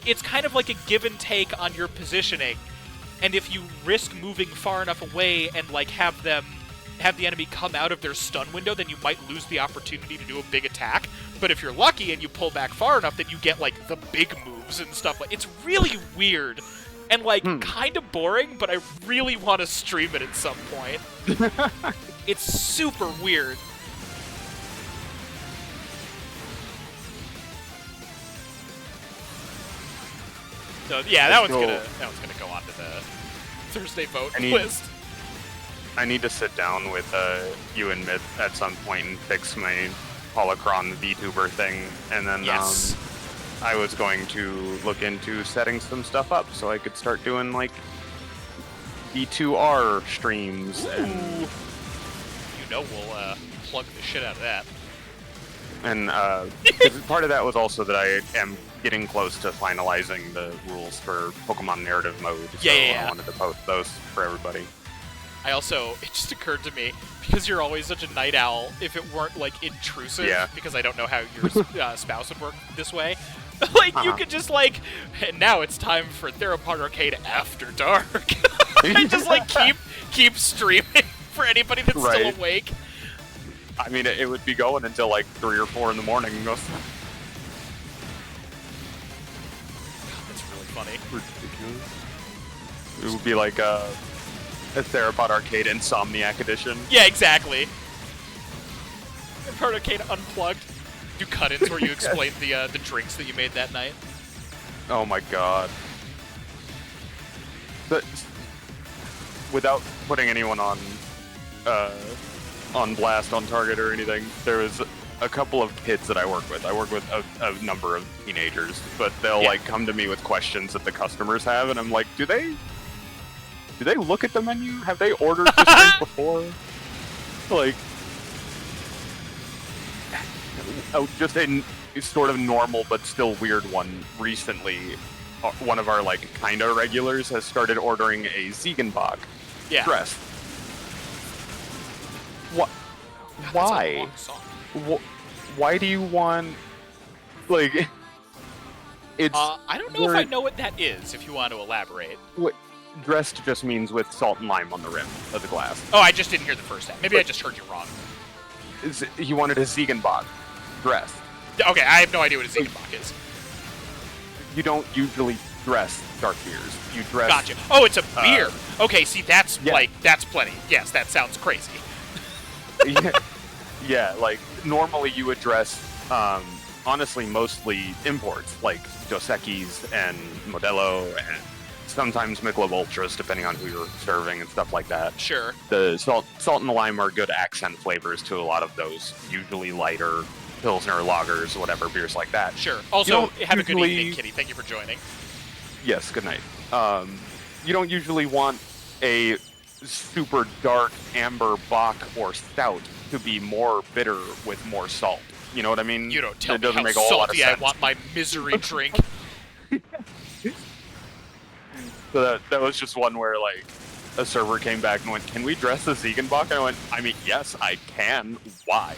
It's kind of like a give and take on your positioning, and if you risk moving far enough away and like have the enemy come out of their stun window, then you might lose the opportunity to do a big attack. But if you're lucky and you pull back far enough, then you get like the big moves and stuff. Like it's really weird and like kind of boring, but I really want to stream it at some point. It's super weird. So yeah, that one's gonna go onto the Thursday vote list.
I need to sit down with you and Myth at some point and fix my Holocron VTuber thing, and then I was going to look into setting some stuff up so I could start doing like V2R streams. And
you know, we'll plug the shit out of that.
And part of that was also that I am getting close to finalizing the rules for Pokemon Narrative Mode, so I wanted to post those for everybody.
I also, it just occurred to me, because you're always such a night owl, if it weren't, like, intrusive, because I don't know how your spouse would work this way, like, you could just, like, and now it's time for Theropod Arcade After Dark. And just, like, keep streaming for anybody that's still awake.
I mean, it would be going until, like, 3 or 4 in the morning.
Funny.
Ridiculous. It would be like a Theropod Arcade Insomniac edition.
Yeah, exactly. Theropod Arcade Unplugged. Do cut-ins where you explain the drinks that you made that night.
Oh my god. Without putting anyone on blast on target or anything, there was a couple of kids that I work with. I work with a number of teenagers, but they'll like come to me with questions that the customers have, and I'm like, do they look at the menu? Have they ordered this drink before? Like, just a sort of normal but still weird one. Recently, one of our like kinda regulars has started ordering a Ziegenbach dress. What? Why? Why do you want, like, it's...
I don't know if I know what that is, if you want to elaborate.
What, dressed just means with salt and lime on the rim of the glass.
Oh, I just didn't hear the first half. Maybe I just heard you wrong.
He wanted a Ziegenbach dressed.
Okay, I have no idea what a Ziegenbach is.
you don't usually dress dark beers. You dress.
Gotcha. Oh, it's a beer. Okay, see, that's
yeah.
that's plenty. Yes, that sounds crazy.
Yeah, like normally you would dress, honestly, mostly imports, like Dos Equis and Modelo, and sometimes Michelob Ultras, depending on who you're serving and stuff like that.
Sure.
The salt and lime are good accent flavors to a lot of those, usually lighter Pilsner lagers, whatever, beers like that.
Sure. Also, have a good evening, Kitty. Thank you for joining.
Yes, good night. You don't usually want a super dark amber bock or stout to be more bitter with more salt. You know what I mean?
You don't tell
it
me
doesn't
how
make a whole lot of
salty I
sense.
want my misery drink.
So that was just one where, like, a server came back and went, "Can we dress the Ziegenbock?" And I went, "I mean, yes, I can. Why?"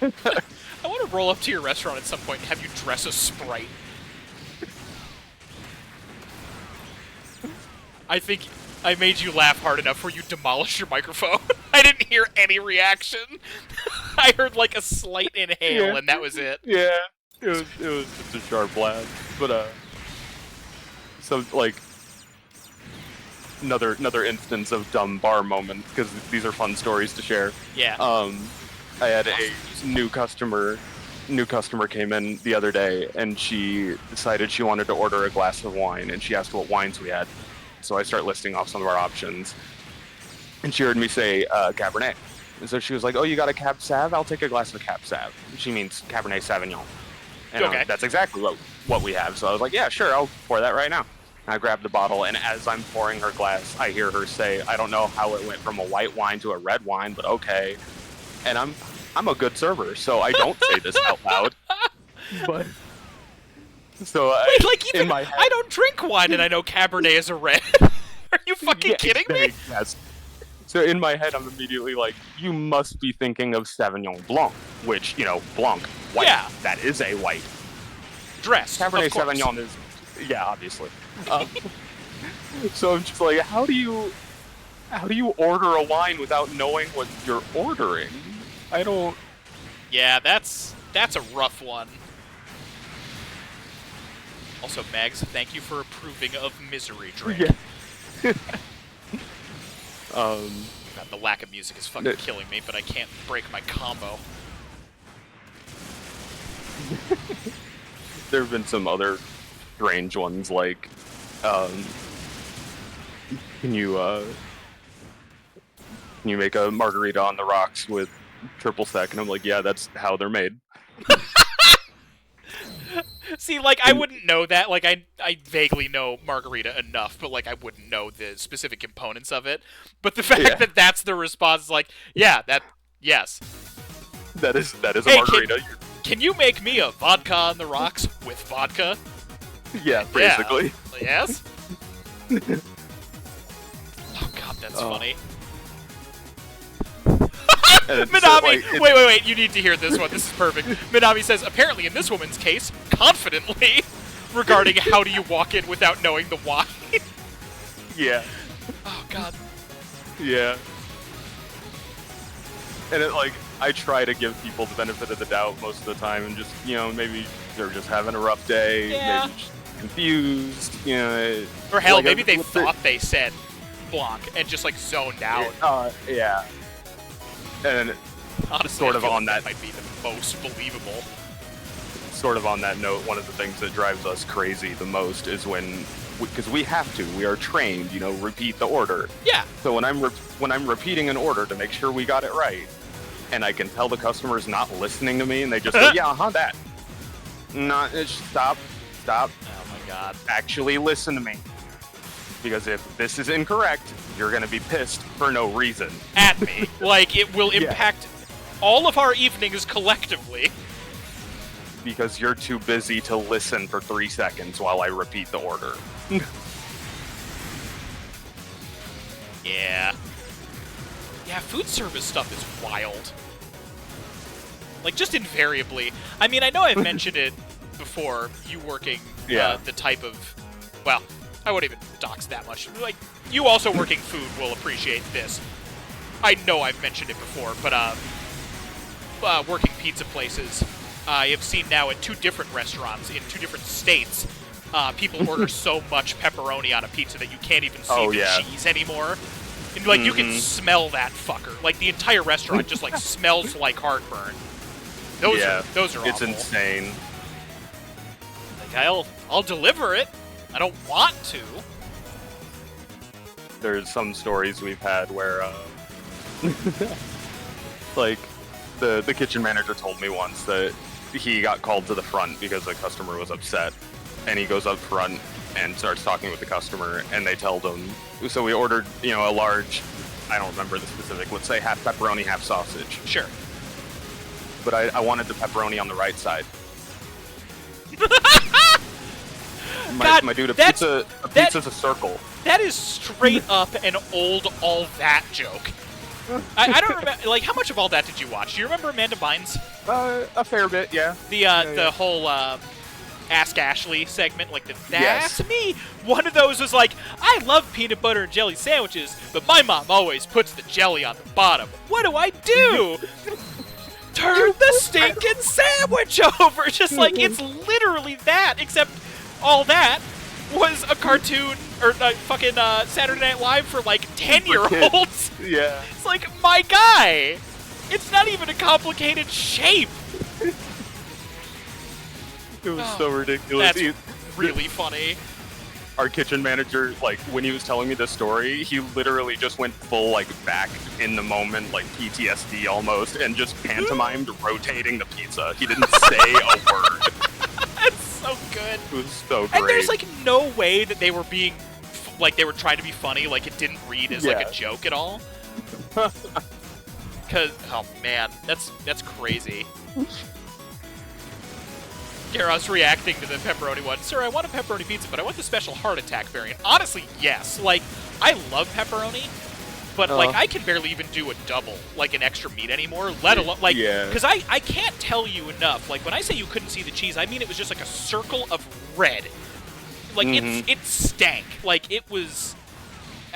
I want to roll up to your restaurant at some point and have you dress a Sprite. I think I made you laugh hard enough where you demolished your microphone. I didn't hear any reaction. I heard like a slight inhale, and that was it.
Yeah, it was just a sharp blast. But so like another instance of dumb bar moment, because these are fun stories to share.
Yeah.
I had a new customer came in the other day, and she decided she wanted to order a glass of wine, and she asked what wines we had. So I start listing off some of our options, and she heard me say Cabernet. And so she was like, "Oh, you got a Cab Sav? I'll take a glass of Cab Sav." She means Cabernet Sauvignon. And
okay.
That's exactly what we have. So I was like, "Yeah, sure, I'll pour that right now." And I grabbed the bottle, and as I'm pouring her glass, I hear her say, "I don't know how it went from a white wine to a red wine, but okay." And I'm a good server, so I don't say this out loud. But so
wait, like even
in my head,
I don't drink wine, and I know Cabernet is a red. Are you fucking kidding me?
Yes. So in my head, I'm immediately like, "You must be thinking of Sauvignon Blanc," which, Blanc, white.
Yeah.
That is a white.
Dress.
Cabernet
of course.
Sauvignon is, yeah, obviously. So I'm just like, how do you order a wine without knowing what you're ordering? I don't.
Yeah, that's a rough one. Also, Mags, thank you for approving of misery drink.
Yeah.
God, the lack of music is fucking killing me, but I can't break my combo.
There have been some other strange ones, like, can you make a margarita on the rocks with triple sec? And I'm like, yeah, that's how they're made.
See, like, I wouldn't know that. Like, I vaguely know margarita enough, but, like, I wouldn't know the specific components of it. But the fact that that's the response is like, yeah, yes.
That is a
Hey,
margarita.
Can you make me a vodka on the rocks with vodka?
Yeah, basically.
Yeah. Yes? Oh, God, that's funny. Minami, wait, you need to hear this one. This is perfect. Minami says, apparently in this woman's case, confidently, regarding how do you walk in without knowing the why.
Yeah.
Oh, God.
Yeah. And I try to give people the benefit of the doubt most of the time, and just, maybe they're just having a rough day, maybe just confused,
Or hell, maybe they thought they said Blanc and just, zoned out.
Yeah. And
honestly,
sort of on that
might be the most believable.
Sort of on that note, one of the things that drives us crazy the most is because we have to, we are trained, repeat the order.
Yeah. So
when I'm repeating an order to make sure we got it right, and I can tell the customer's not listening to me, and they just go, yeah, that. Not stop.
Oh my God.
Actually listen to me. Because if this is incorrect, you're going to be pissed for no reason.
At me. It will impact all of our evenings collectively.
Because you're too busy to listen for 3 seconds while I repeat the order.
Yeah. Yeah, food service stuff is wild. Just invariably. I mean, I know I've mentioned it before, you working the type of... Well, I won't even dox that much. You also working food will appreciate this. I know I've mentioned it before, but working pizza places, I have seen now at 2 different restaurants in 2 different states people order so much pepperoni on a pizza that you can't even see
Oh,
the
yeah.
cheese anymore. And, like, you can smell that fucker. Like, the entire restaurant just, like, smells like heartburn. Those are
It's
awful.
insane.
Like, I'll deliver it. I don't want to.
There's some stories we've had where, like, the kitchen manager told me once that he got called to the front because a customer was upset, and he goes up front and starts talking with the customer, and they told him, so we ordered, you know, a large, I don't remember the specific, let's say half pepperoni, half sausage.
Sure.
But I wanted the pepperoni on the right side.
God,
my dude,
that's-
pizza's a circle.
That is straight up an old all that joke. I don't remember, like, how much of all that did you watch? Do you remember Amanda Bynes?
A fair bit, yeah.
The whole Ask Ashley segment, like that's
Yes.
me. One of those was like, I love peanut butter and jelly sandwiches, but my mom always puts the jelly on the bottom. What do I do? Turn the stinking sandwich over. Just like, it's literally that, except all that was a cartoon or fucking Saturday Night Live for like 10-year-olds.
Yeah.
It's like, my guy, it's not even a complicated shape.
It was so ridiculous.
That's really funny.
Our kitchen manager, like, when he was telling me this story, he literally just went full, like, back in the moment, like PTSD almost, and just pantomimed rotating the pizza. He didn't say a word.
That's so good.
It was so great.
And there's, like, no way that they were being, like, they were trying to be funny, like, it didn't read as, like, a joke at all. Because, oh, man, that's crazy. Garros reacting to the pepperoni one. Sir, I want a pepperoni pizza, but I want the special heart attack variant. Honestly, yes. Like, I love pepperoni, but, like, I can barely even do a double, like, an extra meat anymore, let alone, like, because I can't tell you enough. Like, when I say you couldn't see the cheese, I mean it was just, like, a circle of red. Like, it stank. Like, it was...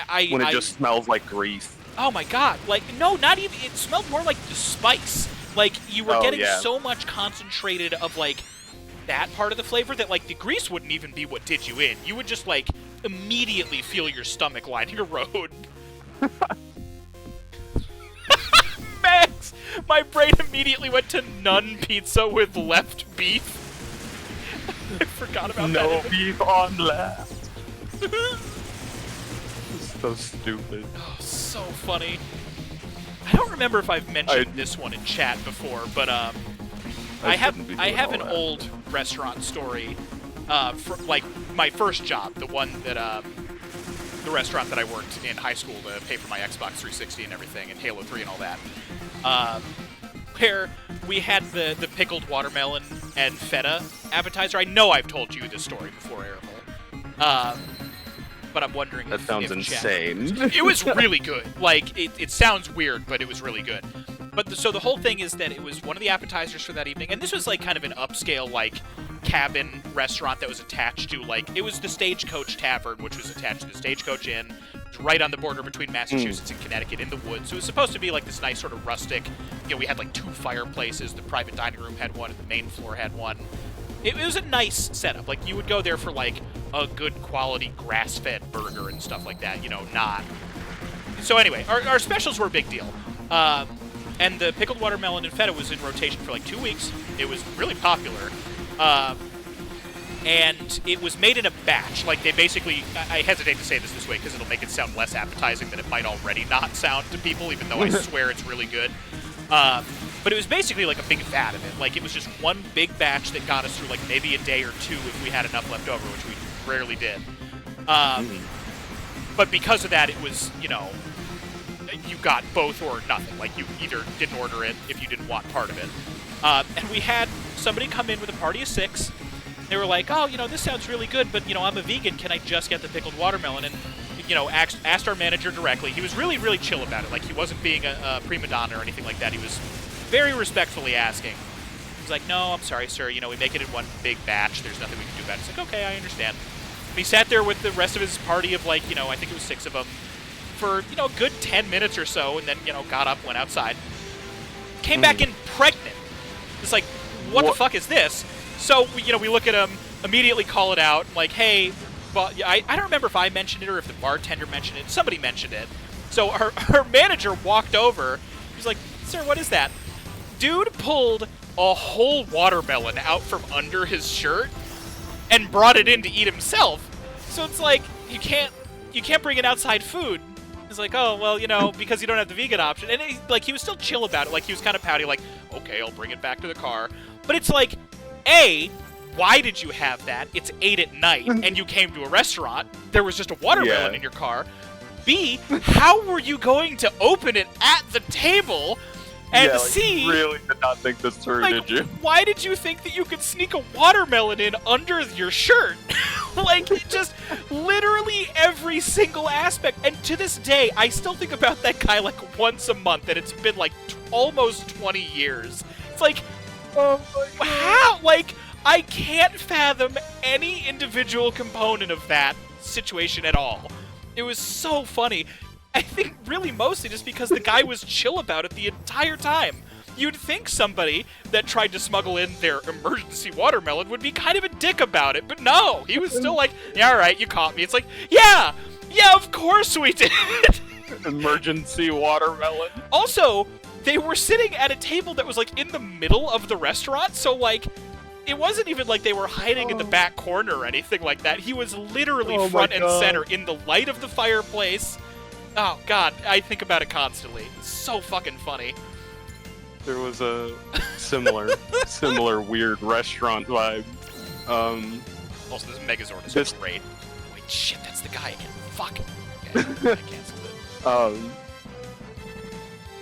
When it just smells like grease.
Oh, my God. Like, no, not even... It smelled more like the spice. Like, you were getting so much concentrated of, like... that part of the flavor that, like, the grease wouldn't even be what did you in. You would just, like, immediately feel your stomach lining a road. Max! My brain immediately went to nun pizza with left beef. I forgot about that.
No beef on left. So stupid.
Oh, so funny. I don't remember if I've mentioned this one in chat before, but, I have an old restaurant story, for, like, my first job, the one that, the restaurant that I worked in high school to pay for my Xbox 360 and everything, and Halo 3 and all that, where we had the pickled watermelon and feta appetizer. I know I've told you this story before, Errol, but I'm wondering
that
if
sounds insane.
It was really good. Like, it sounds weird, but it was really good. But so the whole thing is that it was one of the appetizers for that evening, and this was like kind of an upscale like cabin restaurant that was attached to like it was the Stagecoach Tavern, which was attached to the Stagecoach Inn. It was right on the border between Massachusetts and Connecticut in the woods. So it was supposed to be like this nice sort of rustic. You know, we had like 2 fireplaces. The private dining room had one, and the main floor had one. It was a nice setup. Like you would go there for like a good quality grass-fed burger and stuff like that. You know, not. So anyway, our specials were a big deal. And the pickled watermelon and feta was in rotation for like 2 weeks. It was really popular. And it was made in a batch. Like, they basically... I hesitate to say this way because it'll make it sound less appetizing than it might already not sound to people, even though I swear it's really good. But it was basically like a big vat of it. Like, it was just one big batch that got us through, like, maybe a day or 2 if we had enough left over, which we rarely did. But because of that, it was, you know... You got both or nothing. Like, you either didn't order it if you didn't want part of it. And we had somebody come in with a party of 6. They were like, oh, you know, this sounds really good, but, you know, I'm a vegan. Can I just get the pickled watermelon? And, you know, asked our manager directly. He was really, really chill about it. Like, he wasn't being a prima donna or anything like that. He was very respectfully asking. He was like, no, I'm sorry, sir. You know, we make it in one big batch. There's nothing we can do about it. It's like, okay, I understand. And he sat there with the rest of his party of, like, you know, I think it was 6 of them. For, you know, a good 10 minutes or so, and then, you know, got up, went outside. Came back in pregnant. It's like, what the fuck is this? So, you know, we look at him, immediately call it out, like, hey, but I don't remember if I mentioned it or if the bartender mentioned it. Somebody mentioned it. So her manager walked over. He's like, sir, what is that? Dude pulled a whole watermelon out from under his shirt and brought it in to eat himself. So it's like, you can't bring in outside food. He's like, oh, well, you know, because you don't have the vegan option. And he was still chill about it. Like, he was kind of pouty, like, okay, I'll bring it back to the car. But it's like, A, why did you have that? It's 8 at night, and you came to a restaurant. There was just a watermelon in your car. B, how were you going to open it at the table? And C,
you really did not think this through,
like,
did you?
why did you think that you could sneak a watermelon in under your shirt? Like, just literally every single aspect. And to this day, I still think about that guy like once a month, and it's been like almost 20 years. It's like, how? Like, I can't fathom any individual component of that situation at all. It was so funny. I think really mostly just because the guy was chill about it the entire time. You'd think somebody that tried to smuggle in their emergency watermelon would be kind of a dick about it, but no, he was still like, yeah, all right, you caught me. It's like, yeah, of course we did.
Emergency watermelon.
Also, they were sitting at a table that was like in the middle of the restaurant, so like, it wasn't even like they were hiding in the back corner or anything like that. He was literally front and center in the light of the fireplace. Oh, God, I think about it constantly. It's so fucking funny.
There was a similar weird restaurant vibe.
Also, this Megazord is great. Wait, shit, that's the guy again. Fuck. Okay, I canceled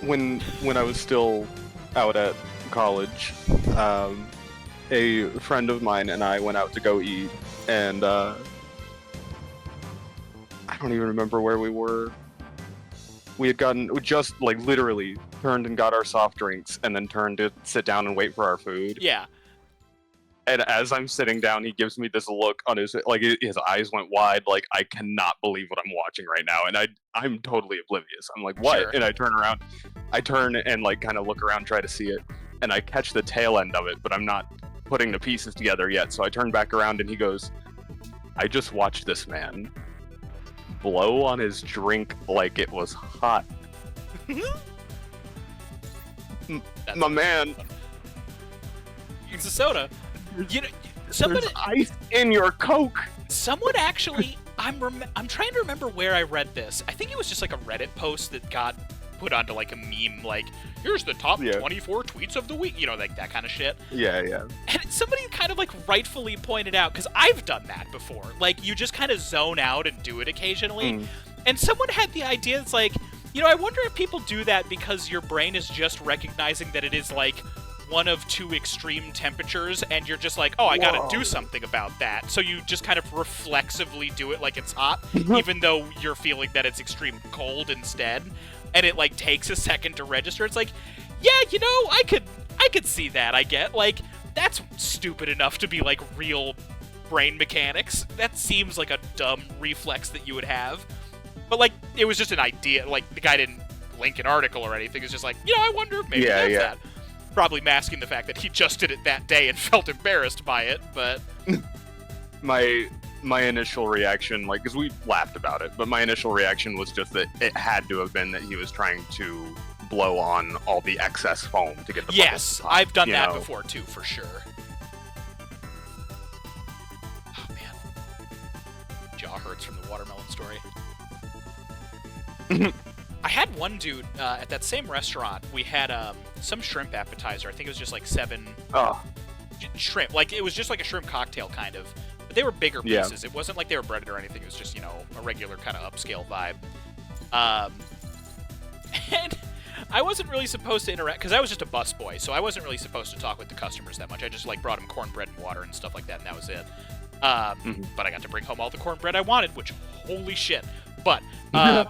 it.
When I was still out at college, a friend of mine and I went out to go eat, and I don't even remember where we were. We just like literally turned and got our soft drinks and then turned to sit down and wait for our food.
Yeah.
And as I'm sitting down, he gives me this look on his eyes went wide, like, I cannot believe what I'm watching right now. And I'm totally oblivious. I'm like, what?
Sure.
And I turn and like kind of look around, try to see it, and I catch the tail end of it, but I'm not putting the pieces together yet. So I turn back around and he goes, I just watched this man blow on his drink like it was hot. My man.
It's a soda. You know, somebody,
there's ice in your Coke.
Someone actually, I'm trying to remember where I read this. I think it was just like a Reddit post that got put onto like a meme, like, here's the top 24 tweets of the week, you know, like that kind of shit.
Yeah.
And somebody kind of like rightfully pointed out, because I've done that before, like you just kind of zone out and do it occasionally. And someone had the idea, it's like, you know, I wonder if people do that because your brain is just recognizing that it is like one of two extreme temperatures, and you're just like, oh, I gotta do something about that. So you just kind of reflexively do it like it's hot, even though you're feeling that it's extreme cold instead. And it like takes a second to register. It's like, yeah, you know, I could see that, I get. Like, that's stupid enough to be like real brain mechanics. That seems like a dumb reflex that you would have. But like, it was just an idea. Like, the guy didn't link an article or anything. It's just like, you know, I wonder if maybe that's that. Probably masking the fact that he just did it that day and felt embarrassed by it, but...
My initial reaction, like, because we laughed about it, but my initial reaction was just that it had to have been that he was trying to blow on all the excess foam to get the
Yes,
pop,
I've done that before too, for sure. Oh man, jaw hurts from the watermelon story. I had one dude at that same restaurant. We had some shrimp appetizer. I think it was just like 7 shrimp. Like, it was just like a shrimp cocktail kind of. But they were bigger pieces. It wasn't like they were breaded or anything. It was just, you know, a regular kind of upscale vibe. And I wasn't really supposed to interact, because I was just a busboy, so I wasn't really supposed to talk with the customers that much. I just, like, brought them cornbread and water and stuff like that, and that was it. But I got to bring home all the cornbread I wanted, which, holy shit. But, there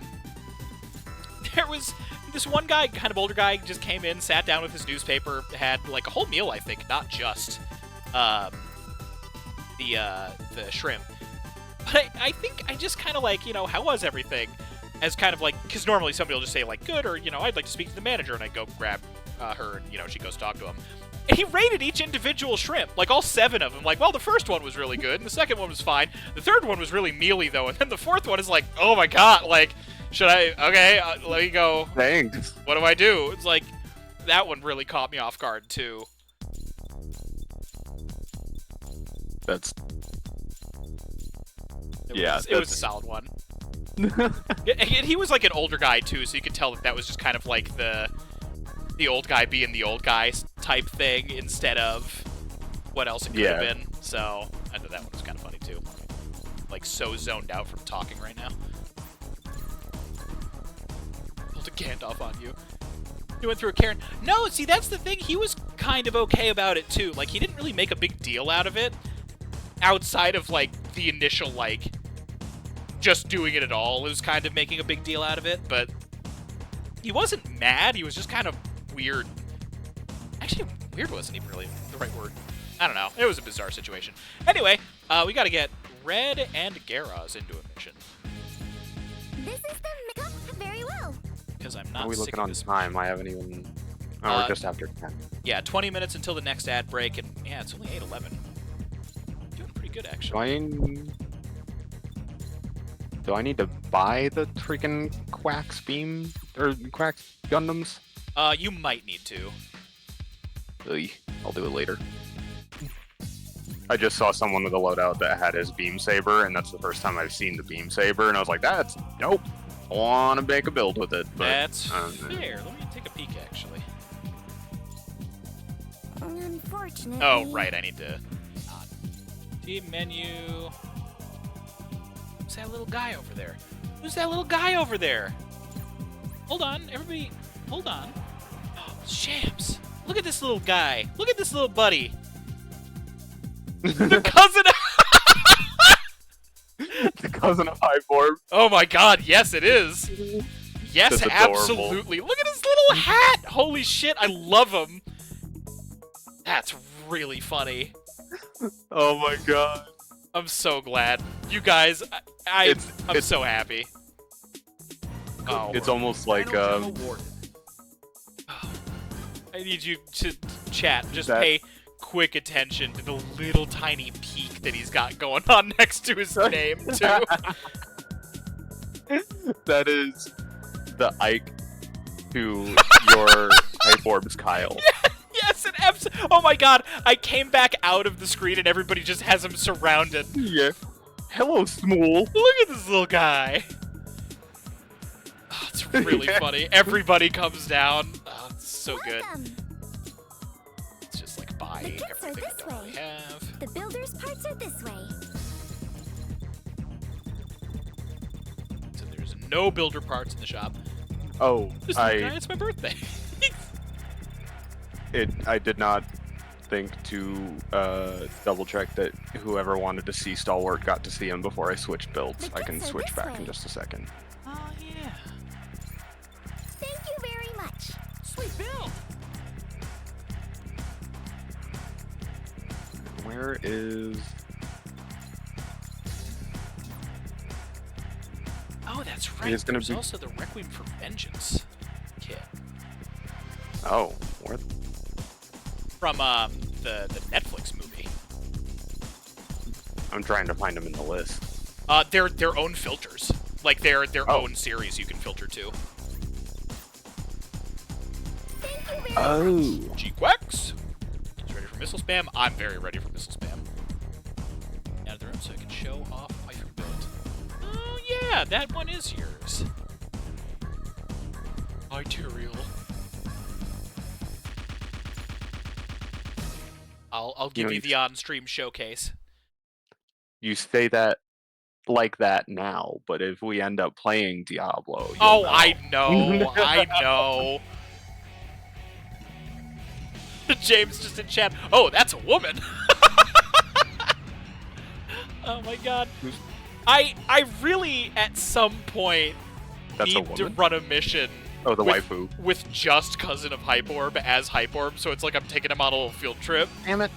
was this one guy, kind of older guy, just came in, sat down with his newspaper, had, like, a whole meal, I think, not just, the shrimp. But I think I just kind of like, you know, how was everything? As kind of like, because normally somebody will just say like, good, or, you know, I'd like to speak to the manager, and I go grab her, and, you know, she goes talk to him. And he rated each individual shrimp, like all 7 of them. Like, well, the first one was really good, and the second one was fine. The third one was really mealy, though, and then the fourth one is like, oh my god, like, should I, okay, let me go.
Thanks.
What do I do? It's like, that one really caught me off guard, too.
That's...
It was a solid one. And he was like an older guy, too, so you could tell that was just kind of like the old guy being the old guy type thing instead of what else it could have been. So I know that one was kind of funny too. Like so zoned out from talking right now. Pulled a Gandalf on you. You went through a Karen. No, see that's the thing. He was kind of okay about it too. Like he didn't really make a big deal out of it, outside of like the initial like just doing it at all. It was kind of making a big deal out of it, but he wasn't mad. He was just kind of weird. Actually, weird wasn't even really the right word. I don't know. It was a bizarre situation. Anyway, we got to get Red and Garaz into a mission.
This is the very well.
Because I'm not
Are we
sick
looking
of
on
this
time? I haven't even... Oh, we're just after 10.
Yeah, 20 minutes until the next ad break, and yeah, it's only 8:11. Doing pretty good, actually.
Do I need to buy the freaking Quacks beam or Quacks Gundams?
You might need to.
Ugh, I'll do it later. I just saw someone with a loadout that had his beam saber, and that's the first time I've seen the beam saber, and I was like, "That's nope. I want to make a build with it." But,
that's fair. Let me take a peek, actually.
Unfortunately.
Oh, right. I need to. Team menu. Who's that little guy over there? Who's that little guy over there? Hold on, everybody. Hold on. Oh, Shams. Look at this little guy. Look at this little buddy. The cousin.
The cousin of Highborn.
Oh my God! Yes, it is. Yes,
That's adorable.
absolutely. Look at his little hat. Holy shit! I love him. That's really funny.
Oh my God.
I'm so glad. You guys, I'm so happy. Oh,
It's almost like
I need you to chat. Just pay quick attention to the little tiny peak that he's got going on next to his name, too.
That is the Ike to your Hypeorbs Kyle.
Yes, oh my God! I came back out of the screen and everybody just has him surrounded.
Yeah. Hello, Smool.
Look at this little guy. Oh, it's really funny. Everybody comes down. Oh, it's so good. It's just like buy
The kits are
everything
this
I don't
way.
have.
The builder's parts are this way.
So there's no builder parts in the shop.
Oh,
This little guy, it's my birthday.
I did not think to double check that whoever wanted to see Stalwart got to see him before I switched builds.
The
I can
kits are
switch
this
back
way.
in just a second.
Oh yeah.
Thank you very much.
Sweet build.
Where is...
Oh, that's right.
It's gonna
There's
be-
also the Requiem for Vengeance kit
Oh, where...
from the Netflix movie.
I'm trying to find him in the list.
They're their own filters. Like their
Oh.
own series you can filter to.
Thank you very
Oh.
G-Quacks. He's ready for missile spam. I'm very ready for missile spam. Out of the room so I can show off my build. Oh yeah, that one is yours. Arterial. I'll give
know,
you the on-stream showcase.
You say that like that now, but if we end up playing Diablo, you'll
Oh,
know.
I know, I know. James just in chat. Oh, that's a woman. Oh my God. I really at some point
That's a
need to
woman?
run a mission.
Oh, the
with,
waifu.
with just cousin of Hypeorb as Hypeorb, so it's like I'm taking him on a little field trip.
Damn it.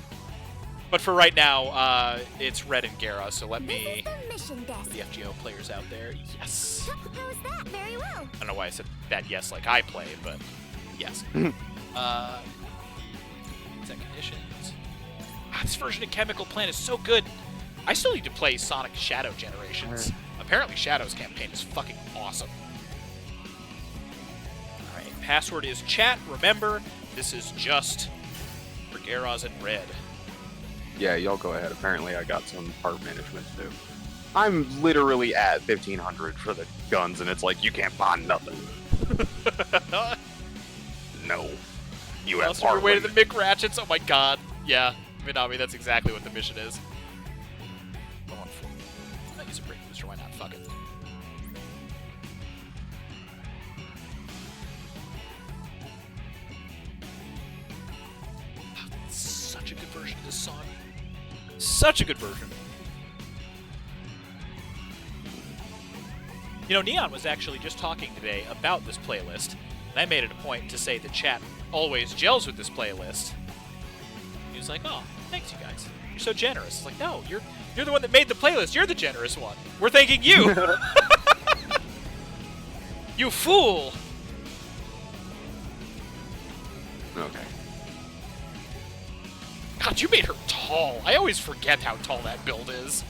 But for right now, it's Red and Gara, so let
This
me
is the mission desk.
the FGO players out there. Yes.
Propose that very well.
I don't know why I said that yes like I play, but yes. Means and conditions. This version of Chemical Plant is so good. I still need to play Sonic Shadow Generations. Apparently Shadow's campaign is fucking awesome. Alright, password is chat. Remember, this is just for Gyarados in red.
Yeah, y'all go ahead. Apparently I got some part management to do. I'm literally at 1500 for the guns, and it's like, you can't buy nothing. No. You have
Also, your
part
way to the
limit.
Mick Ratchets. Oh my god. Yeah, Minami, that's exactly what the mission is. Going for it. Might use a break booster. Why not? Fuck it. Such a good version of this song. Such a good version. You know, Neon was actually just talking today about this playlist, and I made it a point to say that chat always gels with this playlist. He was like, "Oh, thanks, you guys. You're so generous." It's like, no, you're the one that made the playlist. You're the generous one. We're thanking you. You fool.
Okay.
God, you made her tall. I always forget how tall that build is.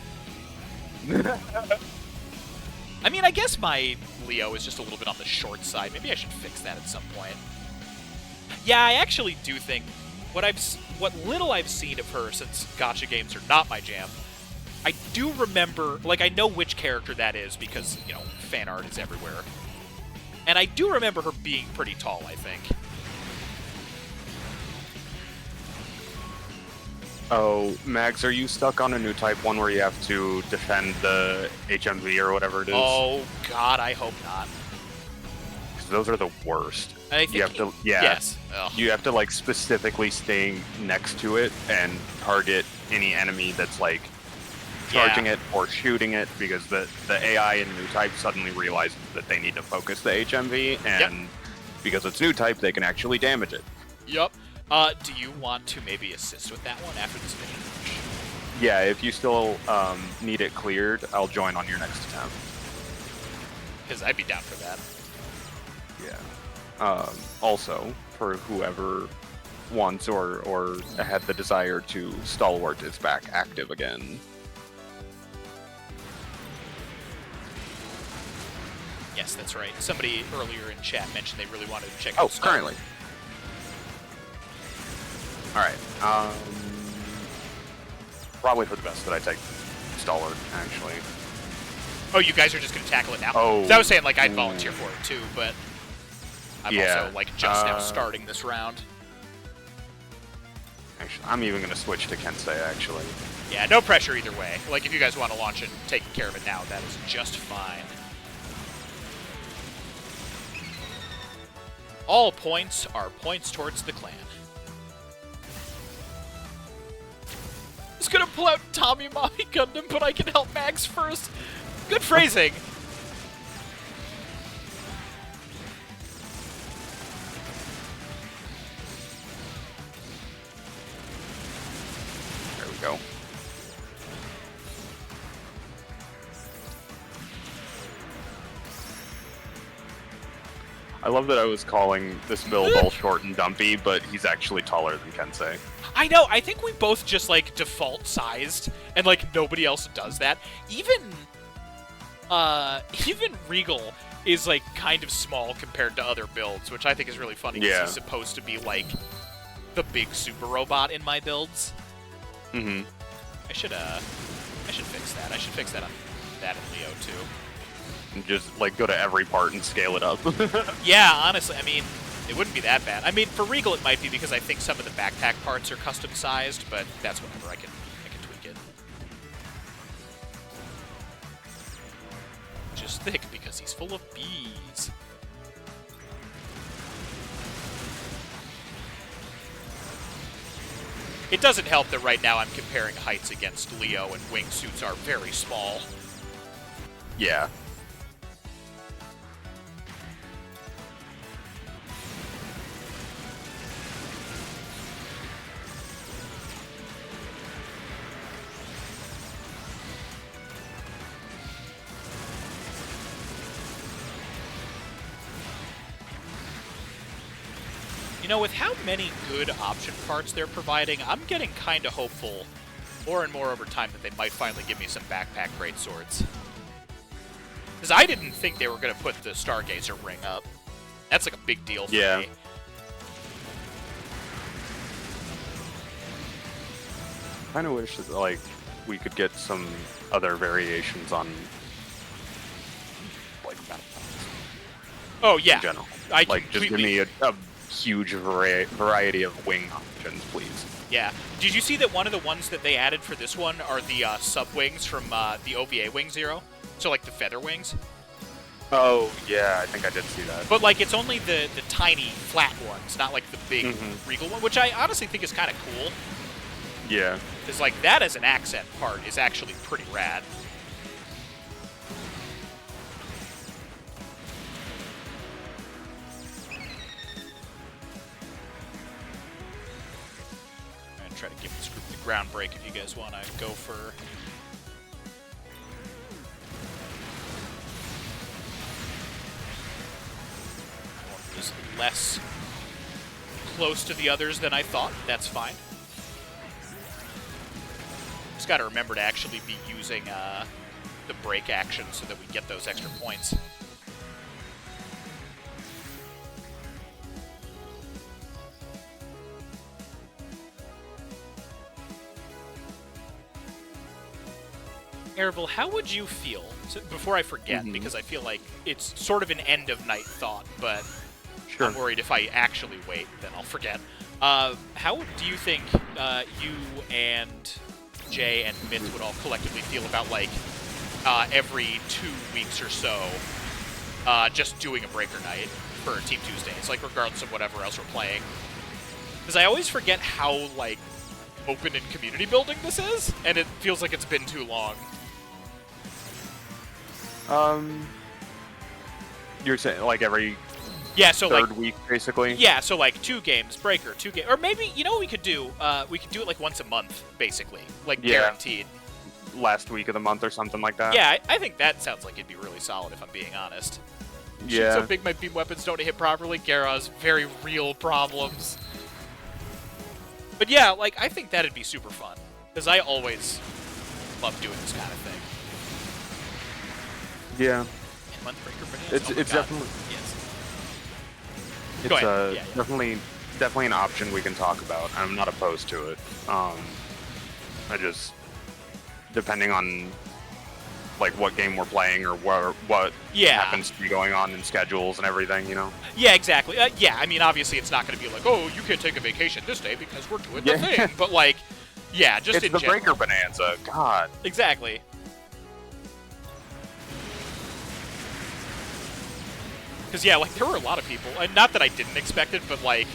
I mean, I guess my Leo is just a little bit on the short side. Maybe I should fix that at some point. Yeah, I actually do think what little I've seen of her since gacha games are not my jam, I do remember, like, I know which character that is because, you know, fan art is everywhere. And I do remember her being pretty tall, I think.
Oh, Mags, are you stuck on a new type one where you have to defend the HMV or whatever it is?
Oh, God, I hope not.
'Cause those are the worst.
I think
You have to, yeah.
Yes. Ugh.
You have to, like, specifically stay next to it and target any enemy that's, like, charging it or shooting it, because the AI in new type suddenly realizes that they need to focus the HMV, and because it's new type, they can actually damage it.
Yup. Do you want to maybe assist with that one after this mission?
Yeah, if you still need it cleared, I'll join on your next attempt.
Because I'd be down for that.
Yeah. Also, for whoever wants or had the desire to, Stalwart is back active again.
Yes, that's right. Somebody earlier in chat mentioned they really wanted to check
Oh,
out Stalwart.
currently. Alright, probably for the best that I take Stalwart, actually.
Oh, you guys are just going to tackle it now?
Oh.
'Cause I was saying, like, I'd volunteer for it, too, but I'm
Yeah,
also, like, just now starting this round.
Actually, I'm even going to switch to Kensei, actually.
Yeah, no pressure either way. Like, if you guys want to launch and take care of it now, that is just fine. All points are points towards the clan. I was gonna pull out Tommy Mommy Gundam, but I can help Max first. Good phrasing.
There we go. I love that I was calling this build all short and dumpy, but he's actually taller than Kensei.
I know, I think we both just, like, default sized, and, like, nobody else does that. Even Regal is, like, kind of small compared to other builds, which I think is really funny, because
Yeah.
he's supposed to be, like, the big super robot in my builds.
Mm-hmm.
I should fix that. I should fix that on that in Leo, too.
And just, like, go to every part and scale it up.
Yeah, honestly, I mean, it wouldn't be that bad. I mean, for Regal it might be because I think some of the backpack parts are custom sized, but that's whatever. I can tweak it. Just thick because he's full of bees. It doesn't help that right now I'm comparing heights against Leo, and wingsuits are very small.
Yeah.
You know, with how many good option parts they're providing, I'm getting kind of hopeful more and more over time that they might finally give me some backpack greatswords. Because I didn't think they were going to put the Stargazer ring up. That's like a big deal for me.
I kind of wish that, like, we could get some other variations on, like, battle paths.
Oh, yeah.
In general.
Like,
just give me a huge variety of wing options, please.
Yeah. Did you see that one of the ones that they added for this one are the sub-wings from the OVA Wing Zero? So, like, the feather wings?
Oh, yeah, I think I did see that.
But, like, it's only the tiny, flat ones, not, like, the big Regal one, which I honestly think is kind of cool.
Yeah.
Because, like, that as an accent part is actually pretty rad. I'm gonna try to give this group the ground break if you guys want to go for... One was less close to the others than I thought. That's fine. Just got to remember to actually be using the break action so that we get those extra points. Ervil, how would you feel, so before I forget, because I feel like it's sort of an end-of-night thought, but
Sure.
I'm worried if I actually wait, then I'll forget. How do you think you and Jay and Myth would all collectively feel about, like, every 2 weeks or so, just doing a breaker night for Team Tuesdays, like, regardless of whatever else we're playing? Because I always forget how, like, open and community building this is, and it feels like it's been too long.
You're saying, like, every
so
third
like,
week, basically?
Yeah, so, like, 2 games, breaker, 2 games, or maybe, you know what we could do? We could do it, like, once a month, basically, like, guaranteed.
Last week of the month or something like that?
Yeah, I think that sounds like it'd be really solid, if I'm being honest.
Yeah.
So big my beam weapons don't hit properly, Gara's very real problems. But yeah, like, I think that'd be super fun, because I always love doing this kind of thing.
Yeah.
And month breaker bananas.
It's definitely...
Yes.
It's
Go ahead. Yeah.
definitely an option we can talk about. I'm not opposed to it. I just, depending on, like, what game we're playing or what happens to be going on in schedules and everything, you know?
Yeah, exactly. Yeah, I mean, obviously it's not going to be like, oh, you can't take a vacation this day because we're doing the thing. But, like, yeah, just
it's
in
the
general.
breaker bonanza. God.
Exactly. Because, yeah, like, there were a lot of people, and not that I didn't expect it, but, like,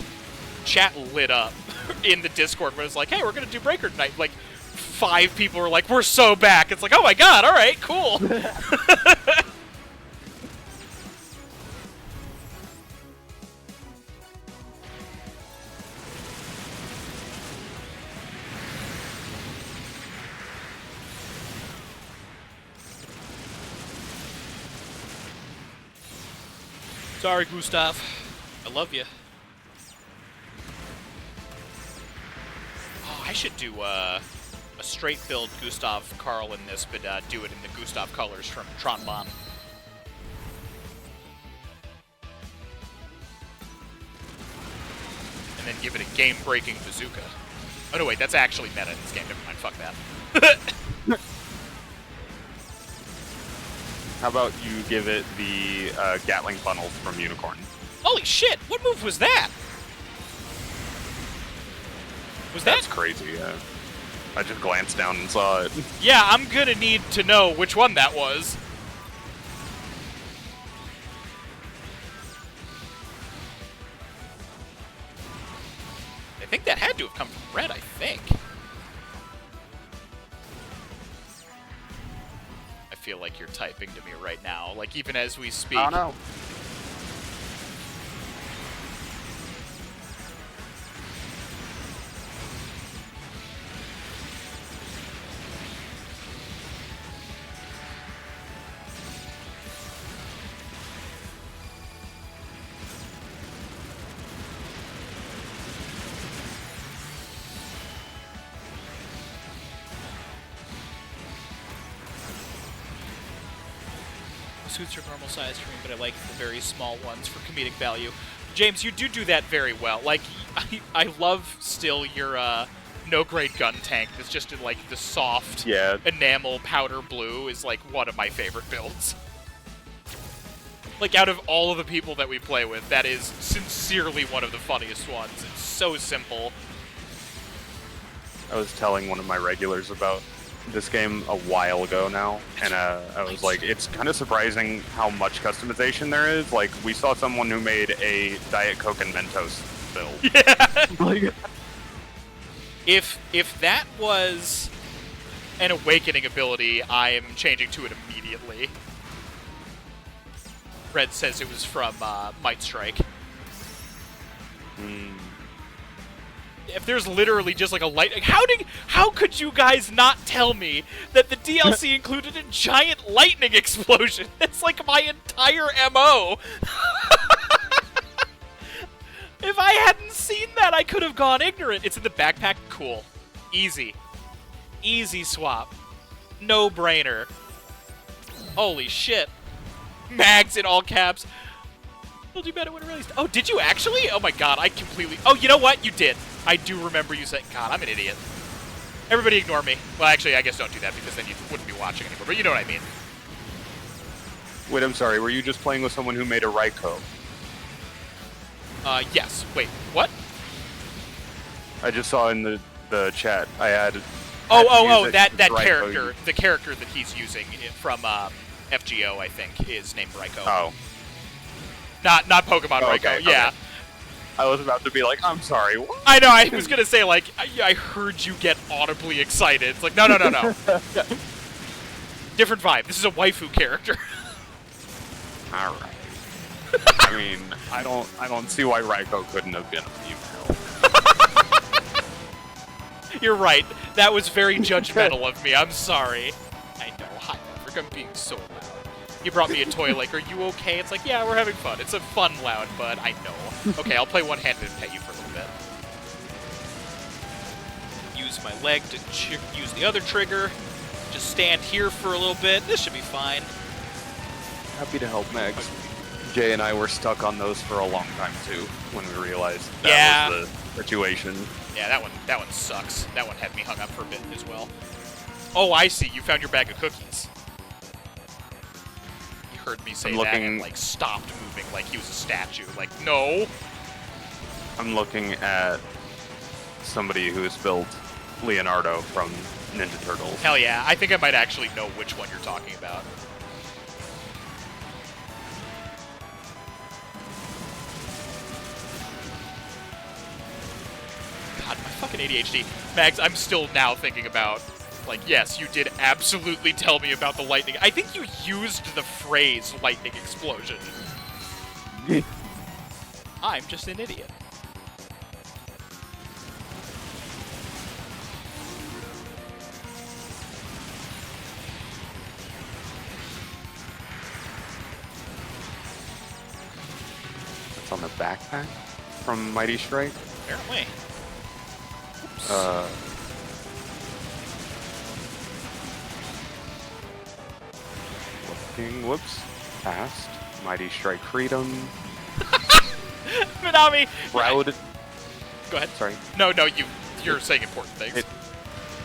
chat lit up in the Discord where it was like, hey, we're going to do breaker tonight. Like, 5 people were like, we're so back. It's like, oh my god, all right, cool. Sorry, Gustav. I love you. Oh, I should do a straight build Gustav Karl in this, but do it in the Gustav colors from Tron Bon. And then give it a game-breaking bazooka. Oh no, wait, that's actually meta in this game. Never mind, fuck that.
How about you give it the Gatling funnel from Unicorn?
Holy shit! What move was that?
That's crazy, yeah. I just glanced down and saw it.
Yeah, I'm gonna need to know which one that was. I think that had to have come from Red, I think. I feel like you're typing to me right now, like even as we speak.
Oh no.
suits are normal size for me, but I like the very small ones for comedic value. James, you do that very well. Like, I love still your no-grade gun tank that's just in, like, the soft enamel powder blue is, like, one of my favorite builds. Like, out of all of the people that we play with, that is sincerely one of the funniest ones. It's so simple.
I was telling one of my regulars about this game a while ago now, and I was like, it's kind of surprising how much customization there is. Like, we saw someone who made a Diet Coke and Mentos build.
Yeah!
Like,
if that was an awakening ability, I am changing to it immediately. Red says it was from Might Strike. If there's literally just like a light, how could you guys not tell me that the DLC included a giant lightning explosion? That's like my entire MO. If I hadn't seen that, I could have gone ignorant. It's in the backpack. Cool. Easy. Easy swap. No brainer. Holy shit. Mags in all caps. Told you about it when it released. Oh, did you actually? Oh my god, I completely... Oh, you know what? You did. I do remember you saying... God, I'm an idiot. Everybody ignore me. Well, actually, I guess don't do that because then you wouldn't be watching anymore, but you know what I mean.
wait, I'm sorry, were you just playing with someone who made a Raikou?
Yes. Wait, what?
I just saw in the chat, I had...
that
Raikou.
character. The character that he's using from FGO, I think, is named Raikou.
Oh.
Not Pokemon Raikou,
okay,
yeah.
okay. I was about to be like, I'm sorry, what?
I know, I was gonna say, like, I heard you get audibly excited. It's like, no. Different vibe. This is a waifu character.
Alright. I mean, I don't see why Raikou couldn't have been a female.
You're right. That was very judgmental of me. I'm sorry. I know. Hi, Maverick. I'm being so loud. You brought me a toy, like, are you okay? It's like, yeah, we're having fun. It's a fun loud, but I know. Okay, I'll play one-handed and pet you for a little bit. Use my leg to use the other trigger. Just stand here for a little bit. This should be fine.
Happy to help, Mags. Jay and I were stuck on those for a long time, too, when we realized that was the situation.
Yeah, that one sucks. That one had me hung up for a bit as well. Oh, I see. You found your bag of cookies. You heard me say that and, like, stopped moving like he was a statue. Like, no.
I'm looking at somebody who has built Leonardo from Ninja Turtles.
Hell yeah. I think I might actually know which one you're talking about. God, my fucking ADHD. Mags, I'm still now thinking about, like, yes, you did absolutely tell me about the lightning. I think you used the phrase lightning explosion. I'm just an idiot.
That's on the backpack from Mighty Strike.
Apparently. Oops.
Whoops. Past. Mighty Strike Freedom.
Minami!
Proud.
Go ahead.
Sorry.
No, you're saying important things.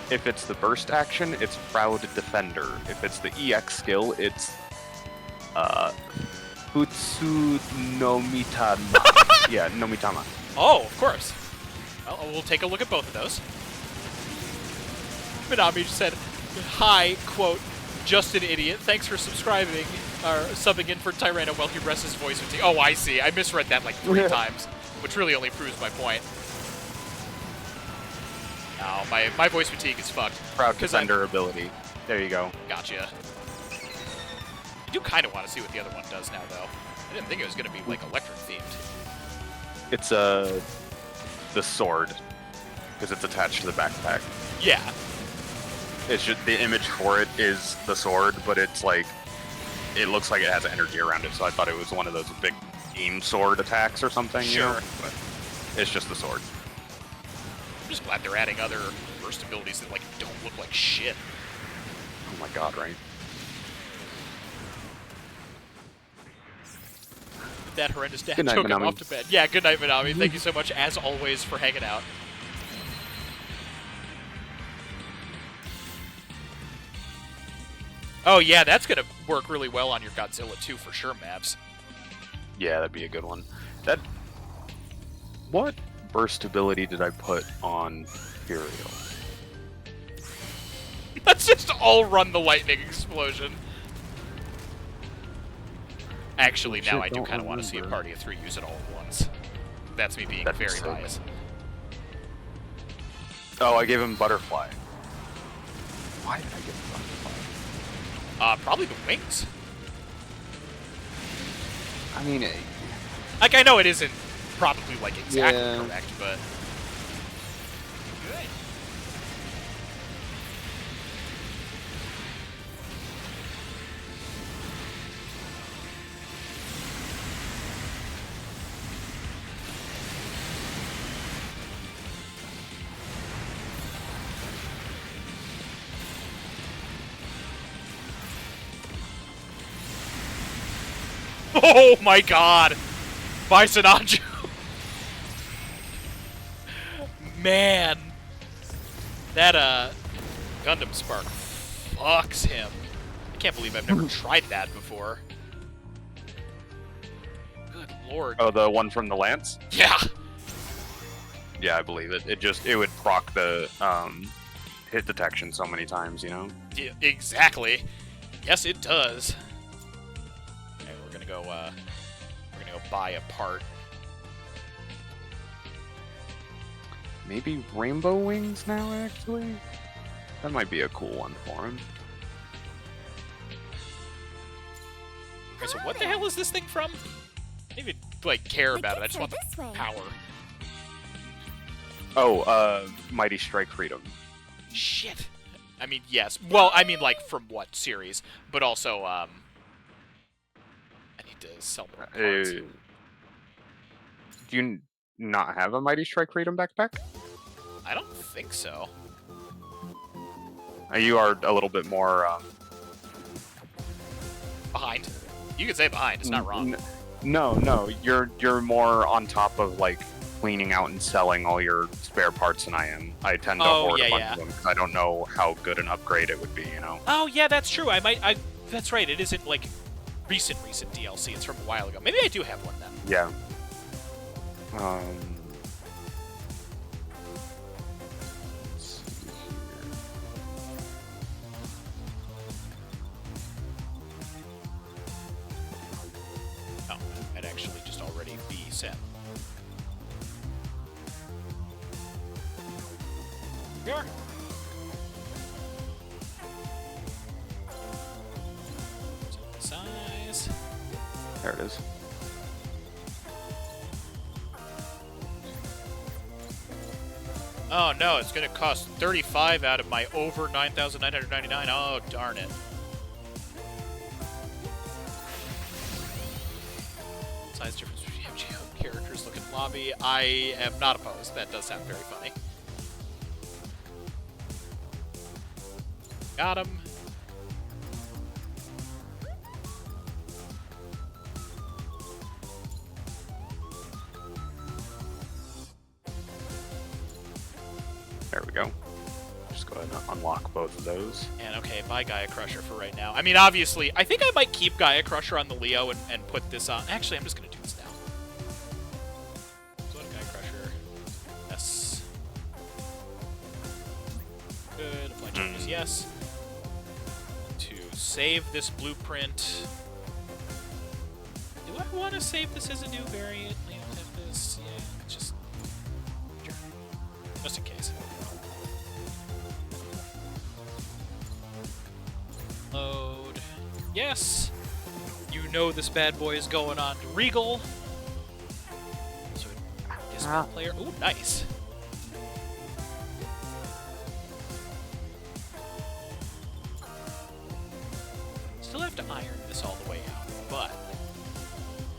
If it's the burst action, it's Proud Defender. If it's the EX skill, it's Futsu no Mitama. Yeah, no Mitama.
Oh, of course. Well, we'll take a look at both of those. Minami just said, hi, quote, just an idiot. Thanks for subscribing, or subbing in for Tyranno while he rests his voice fatigue. Oh, I see. I misread that like 3 times, which really only proves my point. No, my voice fatigue is fucked.
Proud Defender ability. There you go.
Gotcha. I do kind of want to see what the other one does now, though. I didn't think it was going to be, like, electric-themed.
It's the sword, because it's attached to the backpack.
Yeah.
It's just, the image for it is the sword, but it's like, it looks like it has energy around it, so I thought it was one of those big beam sword attacks or something.
Sure.
You know? But it's just the sword.
I'm just glad they're adding other burst abilities that, like, don't look like shit.
Oh my god, right?
that horrendous dad
Good night,
joke, I'm
Minami.
off to bed. Yeah, good night, Minami. Thank you so much, as always, for hanging out. Oh, yeah, that's going to work really well on your Godzilla, too, for sure, Mavs.
Yeah, that'd be a good one. What burst ability did I put on Imperial?
Let's just all run the lightning explosion. Actually, now I do
don't
kind of want to see a
remember.
party of 3 use it all at once. That's me being
That'd be
very
sick.
biased.
Oh, I gave him Butterfly. Why did I give him Butterfly?
Probably the wings.
I mean,
Like, I know it isn't probably, like, exactly
Yeah.
correct, but...
Good.
Oh my god! Bison Anju! Man! That, Gundam Spark fucks him. I can't believe I've never tried that before. Good lord.
oh, the one from the Lance?
Yeah!
Yeah, I believe it. It would proc the hit detection so many times, you know?
Yeah, exactly. Yes, it does. Okay, we're gonna go buy a part.
Maybe Rainbow Wings now, actually? That might be a cool one for him.
Okay, so what the hell is this thing from? I don't even, like, care
The
about it. I
kids
just
are
want the
this way.
power.
Oh, Mighty Strike Freedom.
Shit. I mean, yes. Well, I mean, like, from what series? But also, I need to sell more cards.
Do you not have a Mighty Strike Freedom backpack?
I don't think so.
You are a little bit more,
Behind. You could say behind. It's not wrong.
No, you're more on top of, like, cleaning out and selling all your spare parts than I am. I tend to
Oh,
hoard
yeah,
a bunch
yeah.
of them because I don't know how good an upgrade it would be, you know?
Oh, yeah, that's true. That's right. It isn't, like, recent DLC. It's from a while ago. Maybe I do have one then.
Yeah. Let's see here.
Oh, I'd actually just already be set. Here we are. Size.
There it is.
Oh no, it's gonna cost 35 out of my over 9,999. Oh, darn it. Size difference between MGO characters looking lobby. I am not opposed. That does sound very funny. Got him.
There we go. Just go ahead and unlock both of those.
And okay, buy Gaia Crusher for right now. I mean, obviously, I think I might keep Gaia Crusher on the Leo and put this on. Actually, I'm just going to do this now. So Gaia Crusher. Yes. Good. Apply changes. Yes. To save this blueprint. Do I want to save this as a new variant? Leo Tempest? Yeah, just... Sure. Just in case. Load. Yes! You know this bad boy is going on to Regal. So it is one player. Ooh, nice. Still have to iron this all the way out, but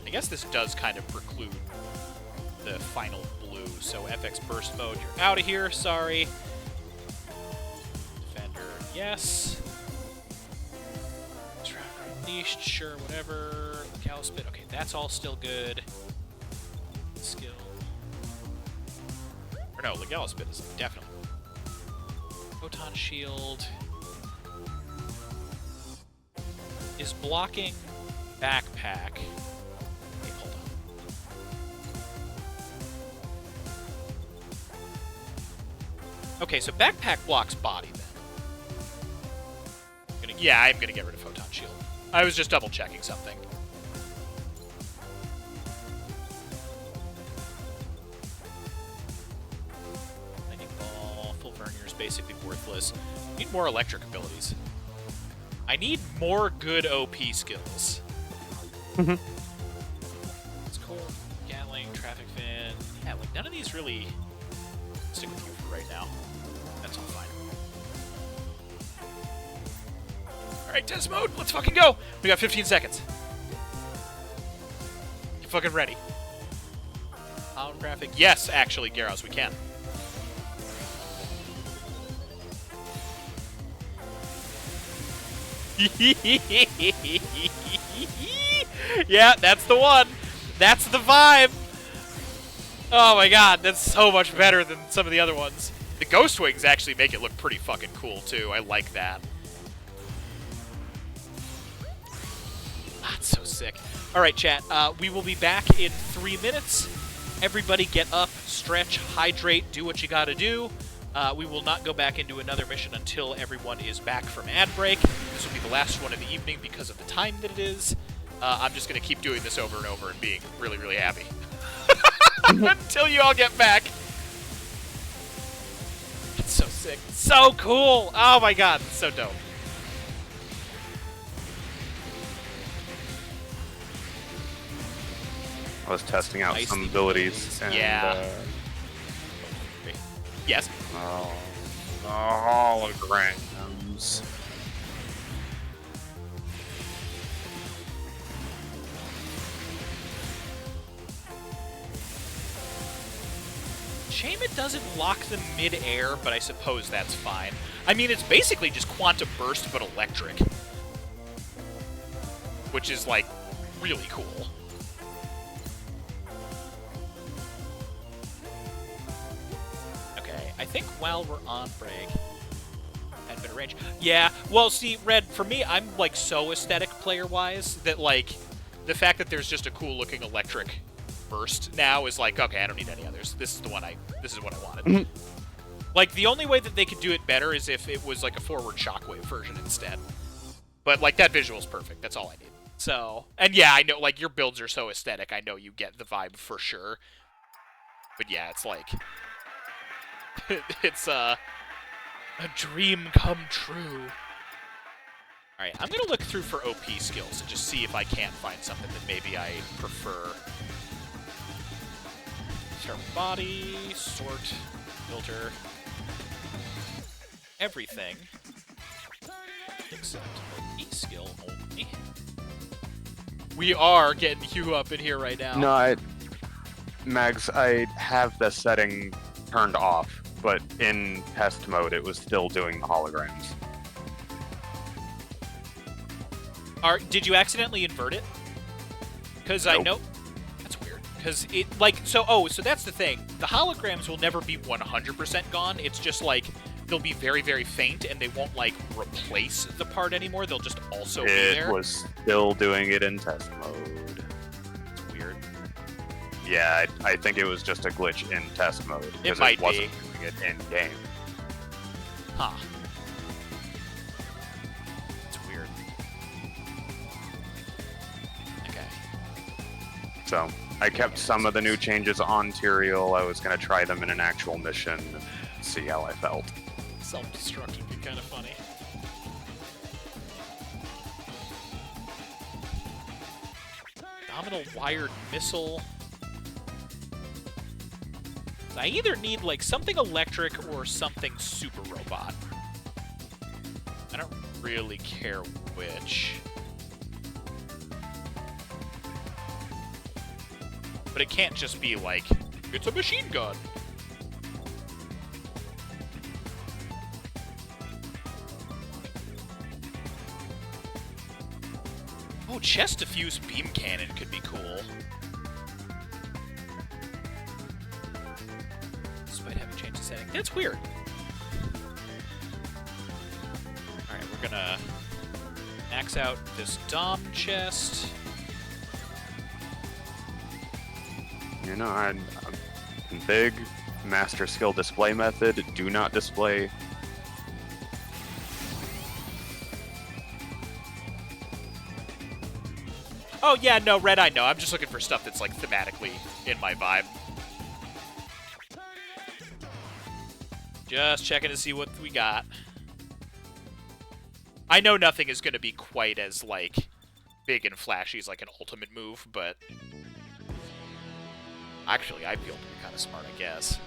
I guess this does kind of preclude the final blue. So FX burst mode, you're out of here. Sorry. Defender, yes. Unleashed, sure, whatever. Gallspit, okay, that's all still good. Skill. Or no, Legalispit is definitely. Photon Shield. Is blocking backpack. Wait, hold on. Okay, so backpack blocks body then. Yeah, I'm gonna get rid of Photon Shield. I was just double checking something. Lightning Ball, Full Vernier is basically worthless. Need more electric abilities. I need more good OP skills.
Mm-hmm.
It's cool. Gatling, Traffic Fin. Yeah, like none of these really stick with you for right now. That's all fine. Alright, test mode, let's fucking go! We got 15 seconds. You fucking ready. Holographic. Yes, actually, Gyarados, we can. Yeah, that's the one. That's the vibe. Oh my god, that's so much better than some of the other ones. The Ghost Wings actually make it look pretty fucking cool, too. I like that. That's so sick. Alright, chat. We will be back in 3 minutes. Everybody get up, stretch, hydrate, do what you gotta do. We will not go back into another mission until everyone is back from ad break. This will be the last one of the evening because of the time that it is. I'm just going to keep doing this over and over and being really, really happy. Until you all get back. It's so sick. So cool. Oh my god, it's so dope.
I was testing out
Nice
some abilities. And,
yeah. Yes.
Holograms.
Shame it doesn't lock them mid-air, but I suppose that's fine. I mean, it's basically just Quantum Burst, but electric. Which is, like, really cool. Okay, I think while we're on break, at better range. Yeah, well, see, Red, for me, I'm, like, so aesthetic player-wise that, like, the fact that there's just a cool-looking electric burst now is like, okay, I don't need any others. This is what I wanted. Like, the only way that they could do it better is if it was like a forward shockwave version instead. But like, that visual's perfect. That's all I need. So, and yeah, I know, like, your builds are so aesthetic. I know you get the vibe for sure. But yeah, it's like, it's a dream come true. Alright, I'm gonna look through for OP skills and just see if I can't find something that maybe I prefer. Start with body, sort, filter, everything except OP skill only. We are getting Hugh up in here right now.
No, Mags, I have the setting turned off, but in test mode it was still doing the holograms.
Did you accidentally invert it? Because
Nope.
I know... That's weird. Because it, like, so that's the thing. The holograms will never be 100% gone. It's just, like, they'll be very, very faint, and they won't, like, replace the part anymore. They'll just also be there.
It was still doing it in test mode.
It's weird.
Yeah, I think it was just a glitch in test mode.
It might
it wasn't
be.
doing it in-game.
Huh. It's weird. Okay.
So, I kept some of the new changes on Tyrael. I was going to try them in an actual mission, see how I felt.
Self-destruct would be kind of funny. Abdominal wired missile. I either need, like, something electric or something super robot. I don't really care which. But it can't just be like, it's a machine gun. chest diffuse beam cannon could be cool. Despite having changed the setting. That's weird. Alright, we're gonna max out this Dom chest.
You know, I'm big. Master skill display method. Do not display.
Oh, yeah, no, Red Eye, no. I'm just looking for stuff that's, like, thematically in my vibe. Just checking to see what we got. I know nothing is going to be quite as, like, big and flashy as, like, an ultimate move, but... Actually, I feel pretty kind of smart, I guess.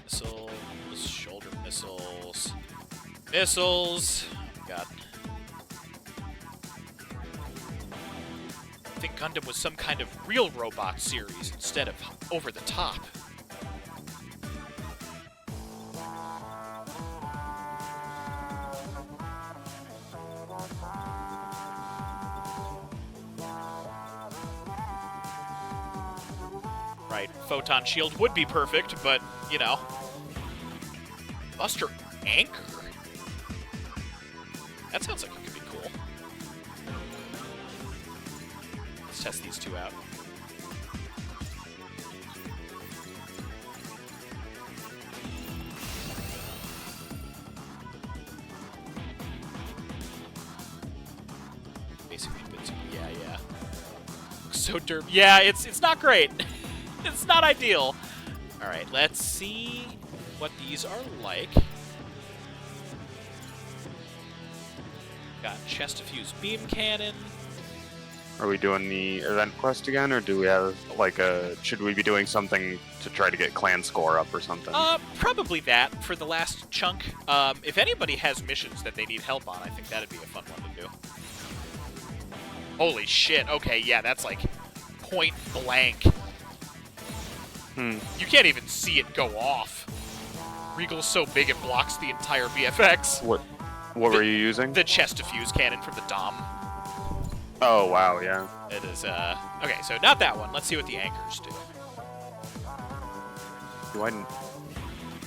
Missiles, shoulder missiles, missiles. Oh, God. I think Gundam was some kind of real robot series instead of over the top. Right, Photon Shield would be perfect, but, you know. Buster Anchor? That sounds like it could be cool. Let's test these two out. Basically, yeah. So derp. Yeah, it's not great. It's not ideal. All right, let's see what these are like. Got chest diffuse beam cannon.
Are we doing the event quest again, or do we have like a? Should we be doing something to try to get clan score up or something?
Probably that for the last chunk. If anybody has missions that they need help on, I think that'd be a fun one to do. Holy shit! Okay, yeah, that's like point blank. You can't even see it go off. Regal's so big it blocks the entire VFX.
What were you using?
The chest diffuse cannon from the Dom.
Oh, wow, yeah.
It is, okay, so not that one. Let's see what the anchors do.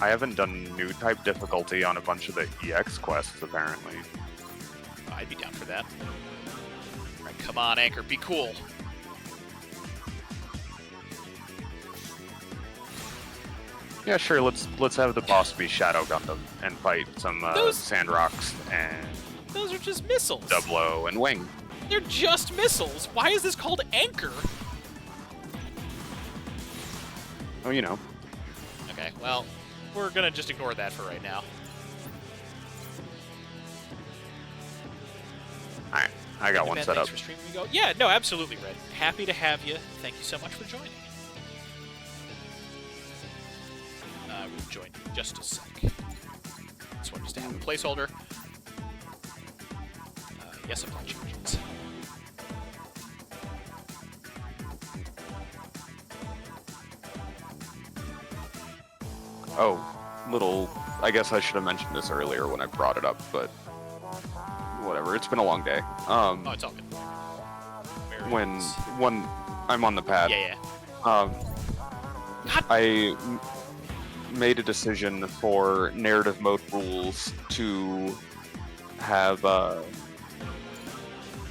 I haven't done new type difficulty on a bunch of the EX quests, apparently.
I'd be down for that. All right, come on, Anchor, be cool.
Yeah, sure. Let's have the boss be Shadow Gundam and fight some Sand Rocks and
Those are just missiles.
Doublo and Wing.
They're just missiles. Why is this called Anchor?
Oh, you know.
Okay, well, we're gonna just ignore that for right now.
All right, I got one set up.
Thanks for streaming. We go. Yeah, no, absolutely, Red. Happy to have you. Thank you so much for joining. We'll join you in just a sec. This one just to have a placeholder. Yes, apply changes.
Oh, I guess I should have mentioned this earlier when I brought it up, but whatever. It's been a long day.
Oh, it's all good.
When I'm on the pad.
Yeah.
I made a decision for narrative mode rules to have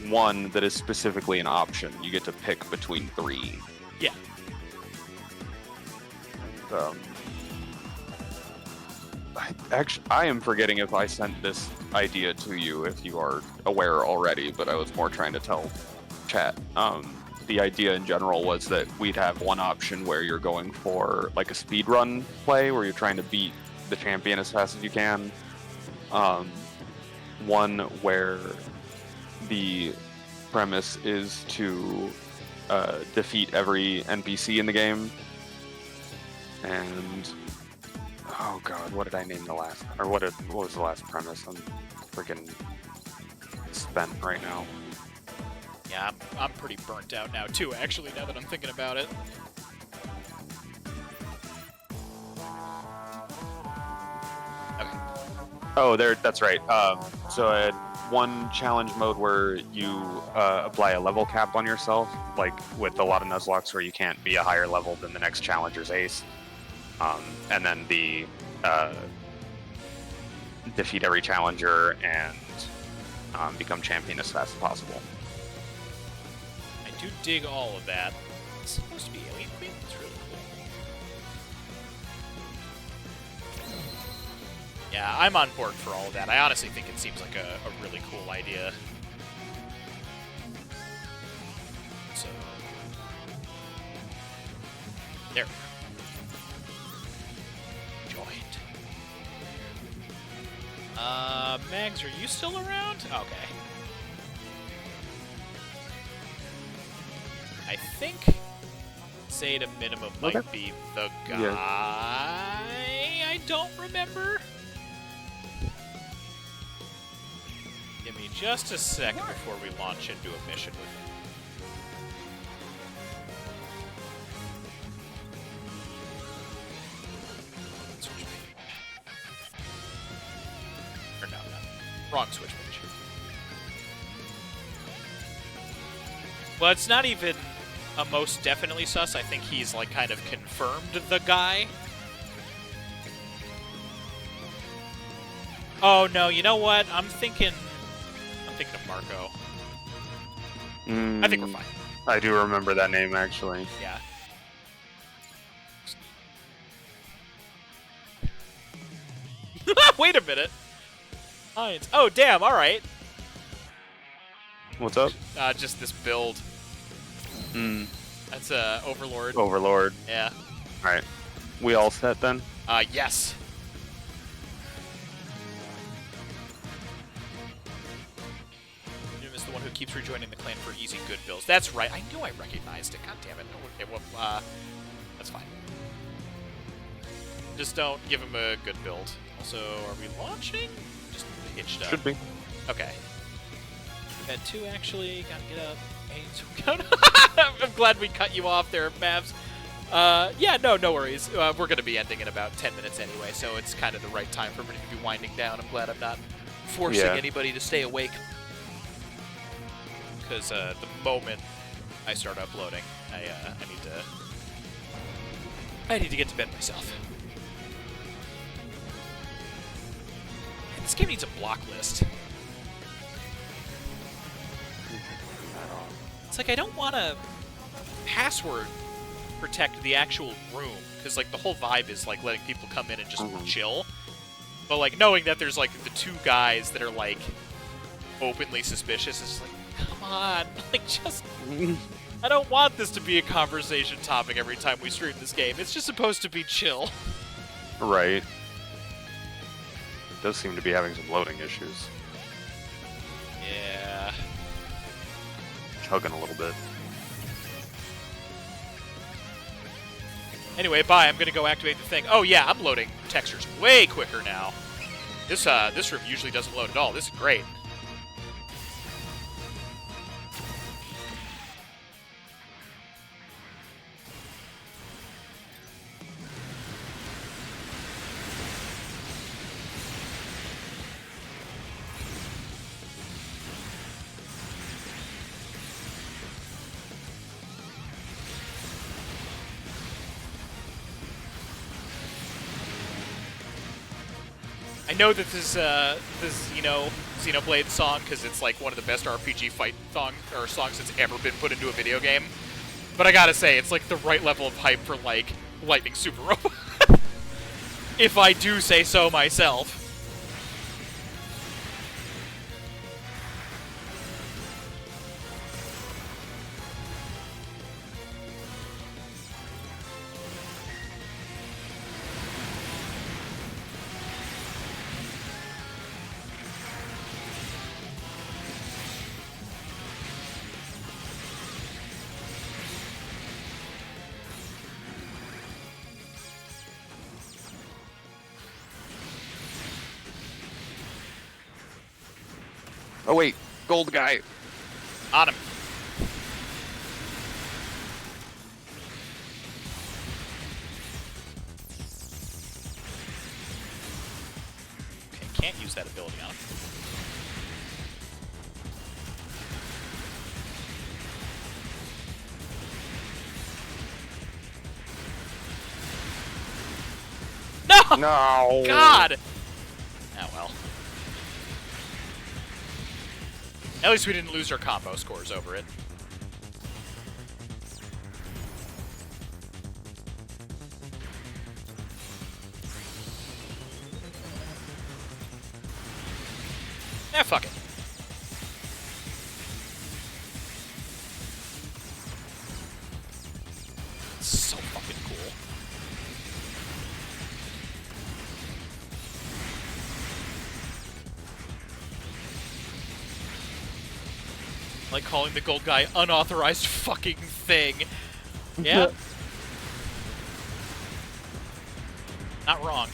one that is specifically an option. You get to pick between 3.
Yeah.
I am forgetting if I sent this idea to you, if you are aware already, but I was more trying to tell chat. The idea in general was that we'd have one option where you're going for like a speed run play where you're trying to beat the champion as fast as you can. One where the premise is to defeat every NPC in the game. And oh god, what did I name the last? Or what was the last premise? I'm freaking spent right now.
Yeah, I'm pretty burnt out now too, actually, now that I'm thinking about it. Okay.
Oh, that's right. So one challenge mode where you apply a level cap on yourself, like with a lot of Nuzlockes where you can't be a higher level than the next challenger's ace. And then the defeat every challenger and become champion as fast as possible.
I do dig all of that. It's supposed to be Alien Queen. It's really cool. Yeah, I'm on board for all of that. I honestly think it seems like a really cool idea. So, there. Joined. Mags, are you still around? Okay. I think Zeta Minimum might be the guy.
Yeah.
I don't remember. Give me just a second before we launch into a mission with him. Switch page. Or no, wrong switch page. Well, it's not even a most definitely sus. I think he's like kind of confirmed the guy. Oh no, you know what? I'm thinking of Marco. I think we're fine.
I do remember that name actually.
Yeah. Wait a minute. Hines. Oh damn, alright.
What's up?
Just this build. That's Overlord.
Overlord.
Yeah.
Alright. We all set then?
Yes. Doom is the one who keeps rejoining the clan for easy good builds. That's right. I knew I recognized it. God damn it. Okay, well, that's fine. Just don't give him a good build. Also, are we launching? Just hitched up.
Should be.
Okay. We had two actually. Gotta get up. I'm glad we cut you off there, Mavs. Yeah, no worries. We're going to be ending in about 10 minutes anyway, so it's kind of the right time for me to be winding down. I'm glad I'm not forcing anybody to stay awake. Because the moment I start uploading, I need to get to bed myself. This game needs a block list. It's like I don't want to password protect the actual room because like the whole vibe is like letting people come in and just chill. But like knowing that there's like the two guys that are like openly suspicious is like, come on, like just I don't want this to be a conversation topic every time we stream this game. It's just supposed to be chill.
Right. Does seem to be having some loading issues.
Yeah.
Chugging a little bit.
Anyway, bye. I'm gonna go activate the thing. Oh yeah, I'm loading textures way quicker now. This room usually doesn't load at all. This is great. I know that this Xenoblade song because it's like one of the best RPG fight songs that's ever been put into a video game. But I gotta say, it's like the right level of hype for like Lightning Super Robot. If I do say so myself.
Oh wait, gold guy.
On him. Okay, can't use that ability on him.
No!
God! Oh, well. At least we didn't lose our combo scores over it. Fuck it. So fucking cool. Like calling the gold guy unauthorized fucking thing. Yeah? Not wrong.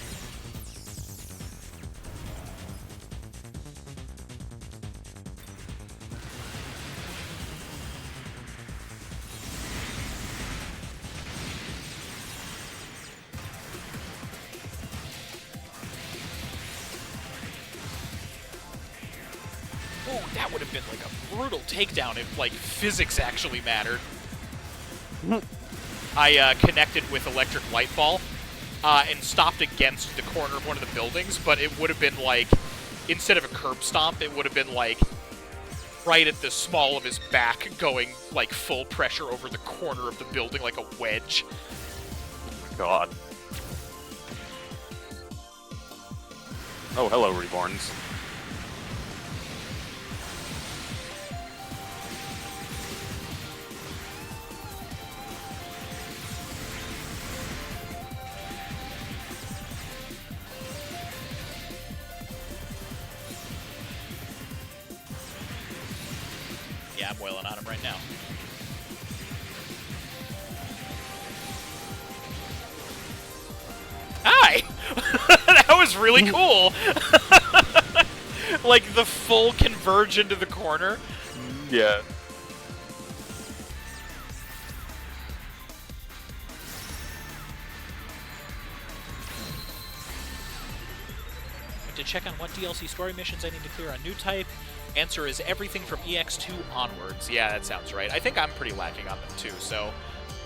Oh, that would have been like a brutal takedown if, like, physics actually mattered. I connected with electric light ball and stopped against the corner of one of the buildings, but it would have been like, instead of a curb stomp, it would have been like right at the small of his back, going like full pressure over the corner of the building like a wedge.
God. Oh, hello, Reborns.
Yeah, I'm wailing on him right now. Hi! That was really cool! Like, the full converge into the corner.
Yeah.
To check on what DLC story missions I need to clear on new type. Answer is everything from EX2 onwards. Yeah, that sounds right. I think I'm pretty lacking on them too, so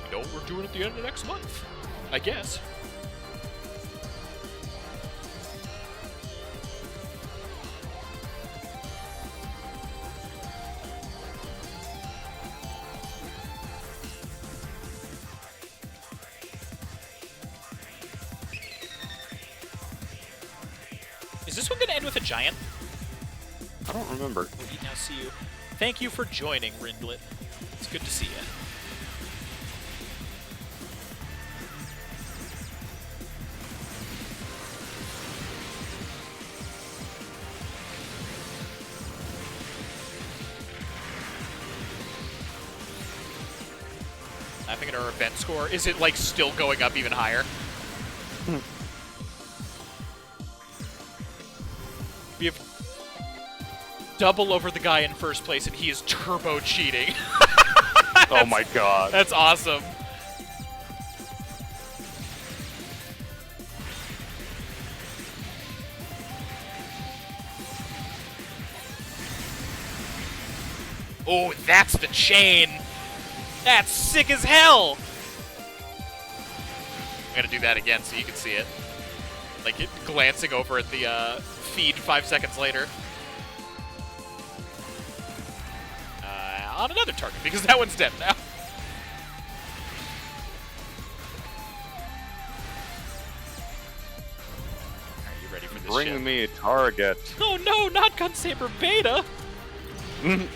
you know what we're doing at the end of next month, I guess. Is this one going to end with a giant?
I don't remember.
We now see you. Thank you for joining, Rindlet. It's good to see you. I think our event score, is it like still going up even higher? We have double over the guy in first place, and he is turbo cheating.
Oh my god.
That's awesome. Oh, that's the chain. That's sick as hell. I'm gonna do that again so you can see it. Like it glancing over at the feed 5 seconds later. On another target, because that one's dead now. Are you ready for this shit?
Bring me a target.
Oh no, not Gunsaber Beta! Alright.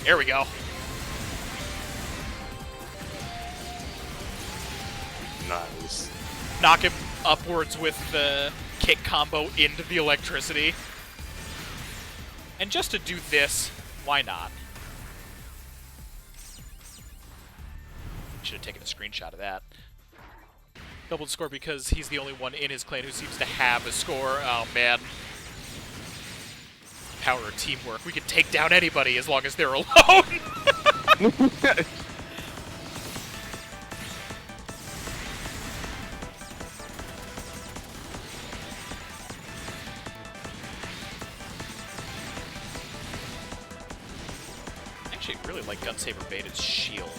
There we go.
Nice.
Knock him upwards with the kick combo into the electricity. And just to do this, why not? Should have taken a screenshot of that. Doubled score because he's the only one in his clan who seems to have a score. Oh, man. Power of teamwork. We can take down anybody as long as they're alone. Actually, really like Gunsaber Beta's shield.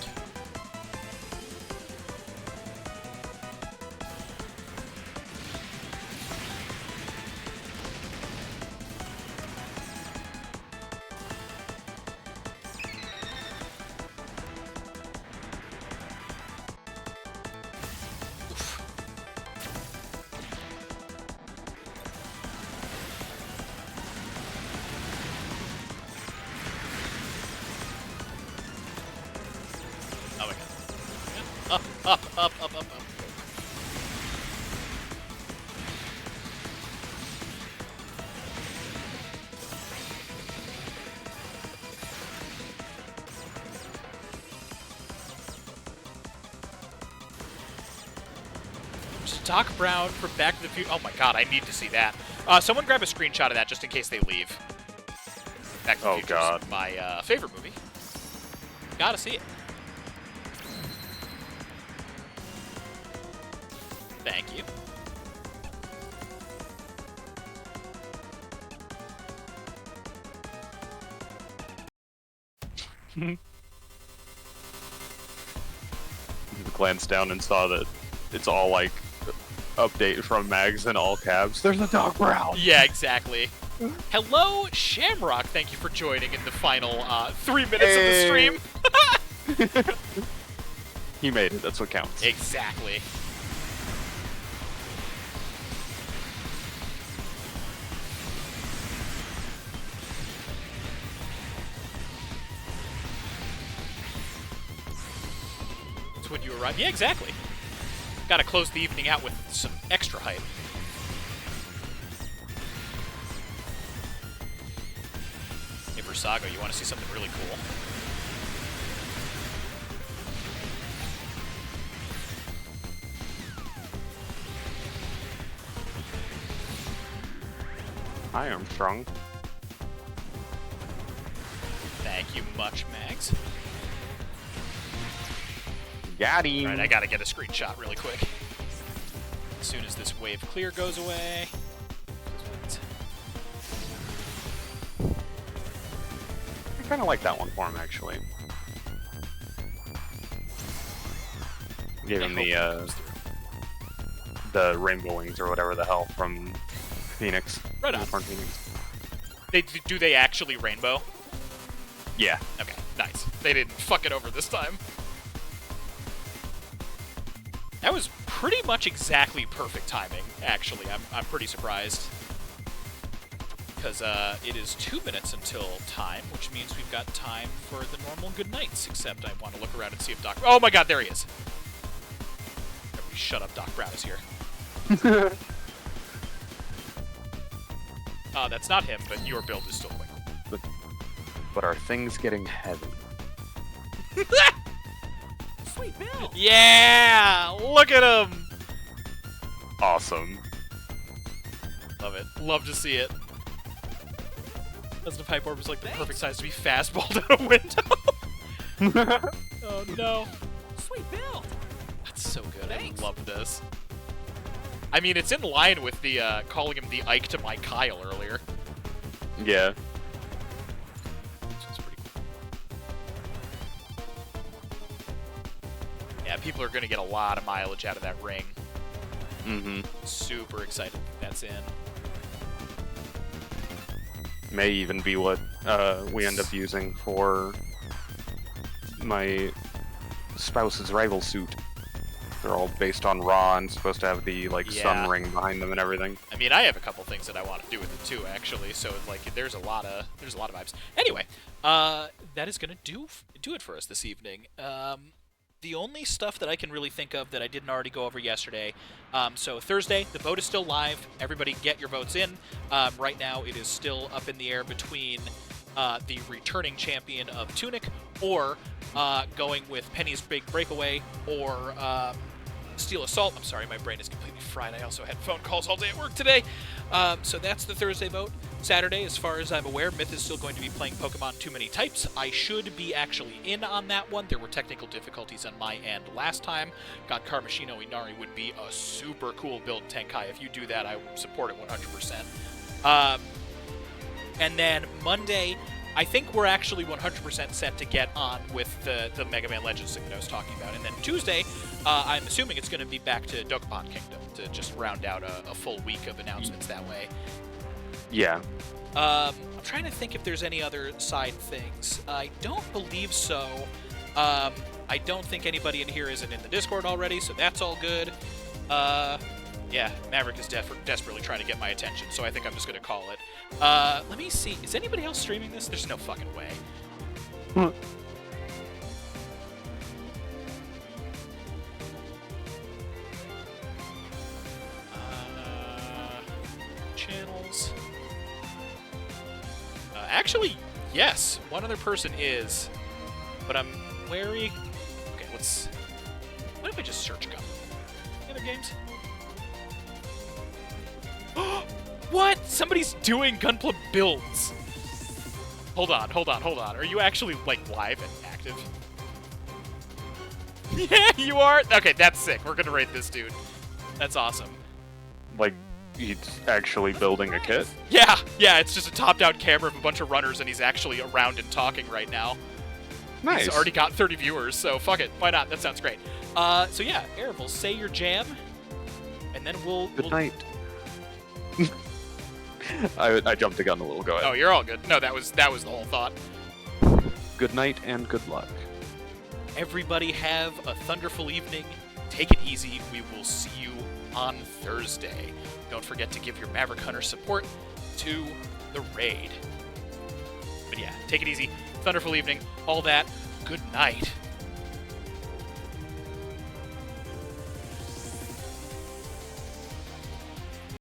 Oh my god. Up. Just Doc Brown from Back to the Future. Oh my god, I need to see that. Someone grab a screenshot of that just in case they leave. Back to the Future is my favorite movie. Gotta see it. Thank you.
Glanced down and saw that it's all like update from Mags in all caps. There's a Doc Brown.
Yeah, exactly. Hello, Shamrock. Thank you for joining in the final 3 minutes of the stream.
He made it. That's what counts.
Exactly. That's when you arrive. Yeah, exactly. Gotta close the evening out with some extra hype. Hey, Versago, you want to see something really cool?
Hi, Armstrong.
Thank you much, Mags.
Got him.
Alright, I gotta get a screenshot really quick. As soon as this wave clear goes away.
I kind of like that one for him, actually. Gave him the rainbow wings or whatever the hell from Phoenix.
Right on.
From Phoenix.
Do they actually rainbow?
Yeah.
Okay, nice. They didn't fuck it over this time. That was pretty much exactly perfect timing, actually. I'm pretty surprised. Because it is 2 minutes until time, which means we've got time for the normal good nights, except I want to look around and see if Doc... Oh my god, there he is! Everybody shut up, Doc Brown is here. That's not him, but your build is still quite cool.
But are things getting heavy?
Sweet Bill!
Yeah! Look at him!
Awesome.
Love it. Love to see it. Doesn't the pipe orb was like the perfect size to be fastballed out a window? Oh no.
Sweet Bill!
That's so good.
Thanks.
I love this. I mean, it's in line with the calling him the Ike to my Kyle earlier.
Yeah.
Which is pretty cool. Yeah, people are going to get a lot of mileage out of that ring.
Mm-hmm.
Super excited that that's in.
May even be what we end up using for my spouse's rival suit. They're all based on Raw and supposed to have the sun ring behind them and everything.
I mean, I have a couple things that I want to do with it too, actually. So like, there's a lot of vibes. Anyway, that is gonna do it for us this evening. The only stuff that I can really think of that I didn't already go over yesterday. So Thursday, the vote is still live. Everybody get your votes in. Right now, it is still up in the air between the returning champion of Tunic or going with Penny's Big Breakaway or Steel Assault. I'm sorry, my brain is completely fried. I also had phone calls all day at work today. So that's the Thursday vote. Saturday, as far as I'm aware, Myth is still going to be playing Pokemon Too Many Types. I should be actually in on that one. There were technical difficulties on my end last time. God, Karmashino Inari would be a super cool build, Tenkai. If you do that, I support it 100%. And then Monday, I think we're actually 100% set to get on with the Mega Man Legends thing that I was talking about. And then Tuesday, I'm assuming it's going to be back to Dokapon Kingdom to just round out a full week of announcements that way.
Yeah.
I'm trying to think if there's any other side things. I don't believe so. I don't think anybody in here isn't in the Discord already, so that's all good. Yeah, Maverick is desperately trying to get my attention, so I think I'm just going to call it. Let me see. Is anybody else streaming this? There's no fucking way. Channels. Actually, yes. One other person is, but I'm wary. Okay, let's... What if I just search Gunpla? Any other games? What? Somebody's doing Gunpla builds. Hold on. Are you actually, like, live and active? Yeah, you are? Okay, that's sick. We're gonna raid this dude. That's awesome.
Like, he's actually building a kit?
Yeah, it's just a top-down camera of a bunch of runners, and he's actually around and talking right now.
Nice.
He's already got 30 viewers, so fuck it. Why not? That sounds great. So yeah, Erevel, say your jam, and then we'll...
Good night. I jumped the gun a little. Go ahead.
Oh, you're all good. No, that was the whole thought.
Good night and good luck.
Everybody have a thunderful evening. Take it easy. We will see you on Thursday. Don't forget to give your Maverick Hunter support to the raid. But yeah, take it easy. Thunderful evening. All that. Good night.